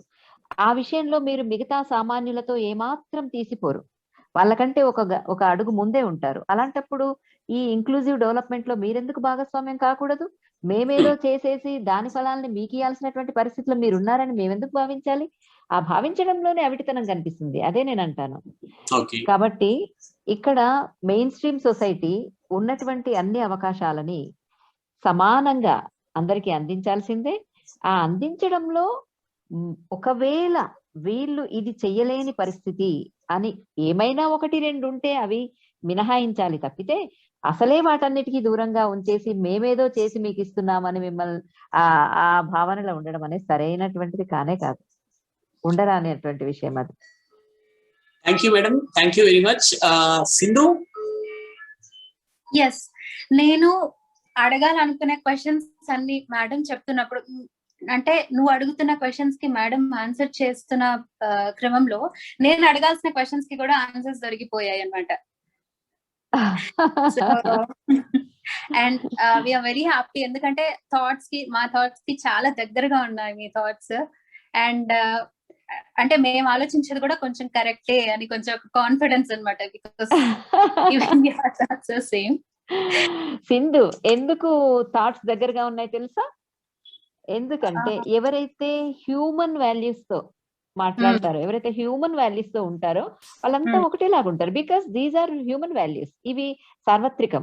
ఆ విషయంలో మీరు మిగతా సామాన్యులతో ఏమాత్రం తీసిపోరు, వాళ్ళకంటే ఒక అడుగు ముందే ఉంటారు. అలాంటప్పుడు ఈ ఇంక్లూజివ్ డెవలప్మెంట్ లో మీరెందుకు భాగస్వామ్యం కాకూడదు? మేమేదో చేసేసి దాని ఫలాల్ని మీకు ఇవ్వాల్సినటువంటి పరిస్థితిలో మీరు ఉన్నారని మేమెందుకు భావించాలి? ఆ భావించడంలోనే అవిటితనం కనిపిస్తుంది. అదే నేను అంటాను. కాబట్టి ఇక్కడ మెయిన్ స్ట్రీమ్ సొసైటీ ఉన్నటువంటి అన్ని అవకాశాలని సమానంగా అందరికీ అందించాల్సిందే. ఆ అందించడంలో ఒకవేళ వీళ్ళు ఇది చెయ్యలేని పరిస్థితి అని ఏమైనా 1-2 ఉంటే అవి మినహాయించాలి తప్పితే అసలే వాటన్నిటికీ దూరంగా ఉంచేసి మేమేదో చేసి మీకు ఇస్తున్నామని మిమ్మల్ని ఆ భావనలో ఉండడం అనేది సరైనటువంటిది కానే కాదు, ఉండరానేటువంటి విషయం అది. Thank you madam, thank you very much. Sindhu? Yes, నేను అడగాలనుకునే క్వశ్చన్స్ అన్ని మేడం చెప్తున్నప్పుడు, అంటే నువ్వు అడుగుతున్న క్వశ్చన్స్ కి మేడం ఆన్సర్ చేస్తున్న క్రమంలో నేను అడగాల్సిన క్వశ్చన్స్ కి కూడా ఆన్సర్స్ దొరికిపోయాయి అన్నమాట. అండ్ వీఆర్ వెరీ హ్యాపీ, ఎందుకంటే మా థాట్స్ కి చాలా దగ్గరగా ఉన్నాయి మీ థాట్స్. అండ్ అంటే మేము ఆలోచించేది కూడా కొంచెం కరెక్టే అని కొంచెం కాన్ఫిడెన్స్ అనమాట. Because same. సింధు, ఎందుకు థాట్స్ దగ్గరగా ఉన్నాయి తెలుసా? ఎందుకంటే ఎవరైతే హ్యూమన్ వాల్యూస్ తో మాట్లాడతారో, ఎవరైతే హ్యూమన్ వాల్యూస్ తో ఉంటారో వాళ్ళంతా ఒకటేలాగా ఉంటారు. Because these are human values. ఇవి సార్వత్రికం,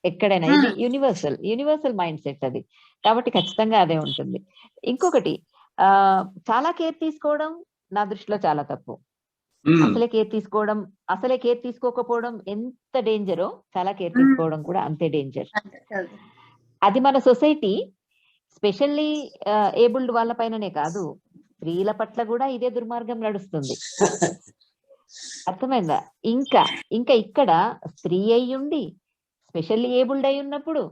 ఎక్కడైనా ఇది యూనివర్సల్ మైండ్ సెట్ అది. కాబట్టి ఖచ్చితంగా అదే ఉంటుంది. ఇంకొకటి, చాలా కేర్ తీసుకోవడం నా దృష్టిలో చాలా తప్పు. అసలే కేర్ తీసుకోకపోవడం ఎంత డేంజరో, చాలా కేర్ తీసుకోవడం కూడా అంతే డేంజర్. అది మన సొసైటీ స్పెషల్లీ ఏబుల్డ్ వాళ్ళ పైననే కాదు, స్త్రీల పట్ల కూడా ఇదే దుర్మార్గం నడుస్తుంది. అర్థమైందా? ఇంకా ఇక్కడ స్త్రీ అయ్యుండి స్పెషల్లీ ఏబుల్డ్ అయి ఉన్నప్పుడు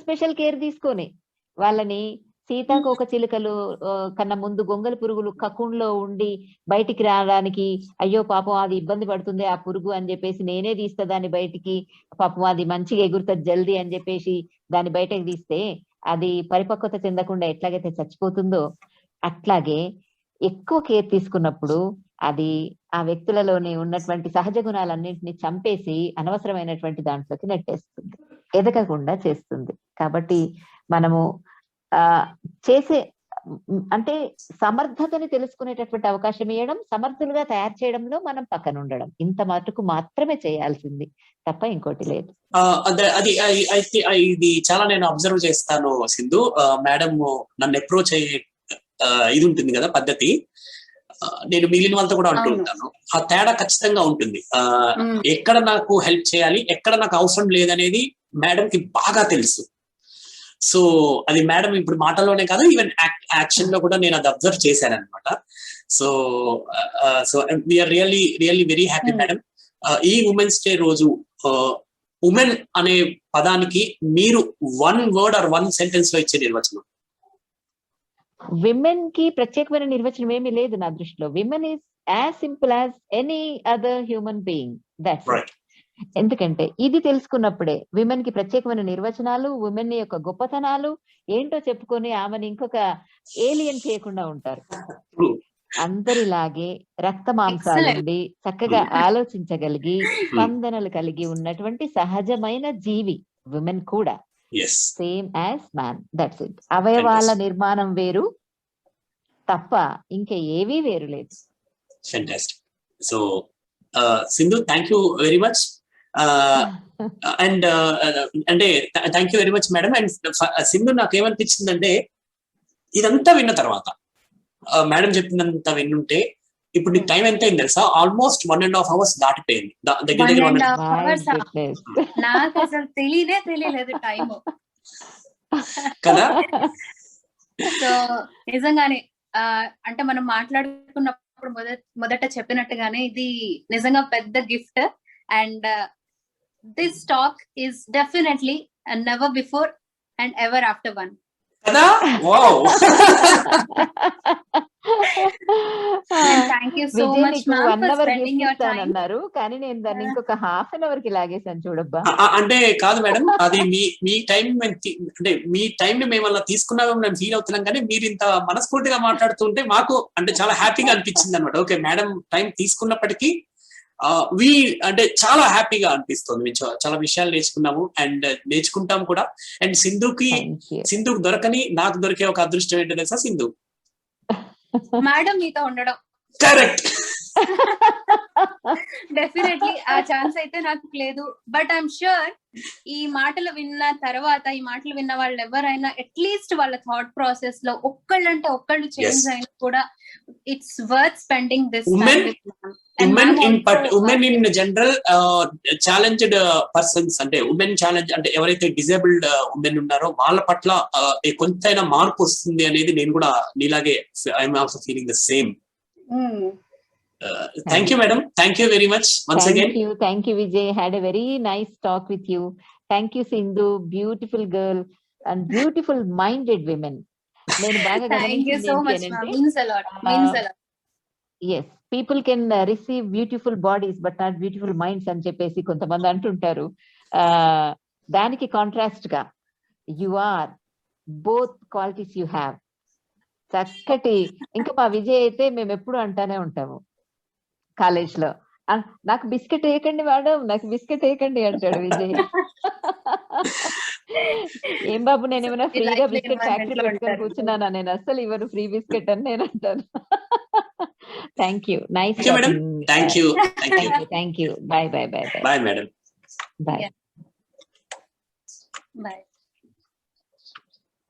స్పెషల్ కేర్ తీసుకొని వాళ్ళని సీతాకోక చిలుకలు కన్నా ముందు గొంగలి పురుగులు కకుంలో ఉండి బయటికి రావడానికి, అయ్యో పాపం అది ఇబ్బంది పడుతుంది ఆ పురుగు అని చెప్పేసి నేనే తీస్తా దాన్ని బయటికి, పాపం అది మంచిగా ఎగురుతుంది జల్దీ అని చెప్పేసి దాన్ని బయటకు తీస్తే అది పరిపక్వత చెందకుండా ఎట్లాగైతే చచ్చిపోతుందో, అట్లాగే ఎక్కువ కేర్ తీసుకున్నప్పుడు అది ఆ వ్యక్తులలోని ఉన్నటువంటి సహజ గుణాలన్నింటినీ చంపేసి అనవసరమైనటువంటి దాంట్లోకి నెట్టేస్తుంది, ఎదగకుండా చేస్తుంది. కాబట్టి మనము చేసే అంటే సమర్థతని తెలుసుకునేటటువంటి అవకాశం ఇవ్వడం, సమర్థులుగా తయారు చేయడంలో మనం పక్కన ఉండడం, ఇంత మటుకు మాత్రమే చేయాల్సింది తప్ప ఇంకోటి లేదు. ఇది చాలా నేను అబ్జర్వ్ చేస్తాను సింధు. మేడం నన్ను అప్రోచ్ అయ్యే ఇది ఉంటుంది కదా పద్ధతి, నేను మిగిలిన వాళ్ళతో కూడా అంటూ ఉంటాను. ఆ తేడా ఖచ్చితంగా ఉంటుంది. ఎక్కడ నాకు హెల్ప్ చేయాలి, ఎక్కడ నాకు అవసరం లేదనేది మేడం కి బాగా తెలుసు. సో అది మేడం ఇప్పుడు మాటల్లోనే కాదు, ఈవెన్ యాక్షన్ లో కూడా నేను అది అబ్జర్వ్ చేశాను అనమాట. So we are really very happy madam. ఈ ఉమెన్స్ డే రోజు ఉమెన్ అనే పదానికి మీరు 1 వర్డ్ ఆర్ 1 సెంటెన్స్ లో ఇచ్చే నిర్వచనం. విమెన్ కి ప్రత్యేకమైన నిర్వచనం ఏమీ లేదు నా దృష్టిలో. Women is as simple as any other human being. That's it. ఎందుకంటే ఇది తెలుసుకున్నప్పుడే విమెన్ కి ప్రత్యేకమైన నిర్వచనాలు, విమెన్ యొక్క గొప్పతనాలు ఏంటో చెప్పుకొని ఆమెను ఇంకొక ఏలియన్ చేయకుండా ఉంటారు. అందరిలాగే రక్త మాంసాలుండి చక్కగా ఆలోచించగలిగి స్పందనలు కలిగి ఉన్నటువంటి సహజమైన జీవి విమెన్ కూడా, same as man. That's it. అవయవాల నిర్మాణం వేరు తప్ప ఇంకా ఏవీ వేరు లేదు. Fantastic. So Sindhu, thank you very much. And అంటే thank you very much madam. And Sindhu, నాకేమనిపించిందంటే ఇదంతా విన్న తర్వాత, మేడం చెప్పినంత విన్నుంటే ఇప్పుడు నీకు టైం ఎంత అయింది తెలుసా? ఆల్మోస్ట్ 1.5 hours దాటిపోయింది. దగ్గర నాకు అసలు తెలియలేదు టైం కదా. సో నిజంగానే అంటే మనం మాట్లాడుకున్న అప్పుడు మొదట చెప్పినట్టుగానే ఇది నిజంగా పెద్ద gift. And this talk is definitely never before and ever after one కదా. Wow. Thank you so Vijay much నీకు ma'am 1 for our spending your time. అన్నారు కానీ నేను దాన్ని ఇంకొక ½ అన్ అవర్ కి లాగేసాను చూడబ్బా. అంటే కాదు మేడం, అది మీ టైం అంటే మీ టైం ని మేము అలా తీసుకున్నామని మేము ఫీల్ అవుతున్నాం, కానీ మీరు ఇంత మనస్ఫూర్తిగా మాట్లాడుతుంటే మాకు అంటే చాలా హ్యాపీగా అనిపించింది అనమాట. ఓకే మేడం టైం తీసుకున్నప్పటికీ అంటే చాలా హ్యాపీగా అనిపిస్తుంది. మేము చాలా విషయాలు నేర్చుకున్నాము అండ్ నేర్చుకుంటాం కూడా. అండ్ సింధుకు దొరకని నాకు దొరికే ఒక అదృష్టం ఏంటో తెలుసా సింధు? మేడం మీతో ఉండడం. కరెక్ట్. డెఫినెట్లీ ఆ ఛాన్స్ అయితే నాకు లేదు. బట్ ఐఎమ్ ష్యూర్ ఈ మాటలు విన్న తర్వాత, ఈ మాటలు విన్న వాళ్ళు ఎవరైనా అట్లీస్ట్ వాళ్ళ థాట్ ప్రాసెస్ లో ఒక్కళ్ళు చేంజ్ అయినా కూడా it's worth spending this woman in general challenged persons, అంటే ఉమెన్ ఛాలెంజ్ అంటే ఎవరైతే డిజేబుల్డ్ ఉమెన్ ఉన్నారో వాళ్ళ పట్ల కొంతైనా మార్పు వస్తుంది అనేది నేను కూడా నీలాగే I'm also feeling the same. Thank you, madam. Thank you very much once again. Thank you, Vijay. Had a very nice talk with you. Thank you, Sindhu. Beautiful girl and beautiful minded women. Thank you so much, ma'am. Means a lot. Means a lot. Yes, people can receive beautiful bodies but not beautiful minds అని చెప్పేసి కొంతమంది అంటుంటారు. దానికి contrast గా you are both qualities you have. చక్కటి. ఇంకా మా విజయ్ అయితే మేము ఎప్పుడు అంటానే ఉంటాము కాలేజ్ లో, నాకు బిస్కెట్ వేయకండి మేడం, నాకు బిస్కెట్ వేయకండి అంటాడు విజయ్. ఏం బాబు నేను ఏమైనా ఫ్రీగా బిస్కెట్ ఫ్యాక్టరీ పెట్టుకొని కూర్చున్నానా? నేను అస్సలు ఇవ్వను ఫ్రీ బిస్కెట్ అని నేను అంటాను. Thank you. Nice. Thank you. Bye bye bye bye. Bye, madam. Bye. Bye.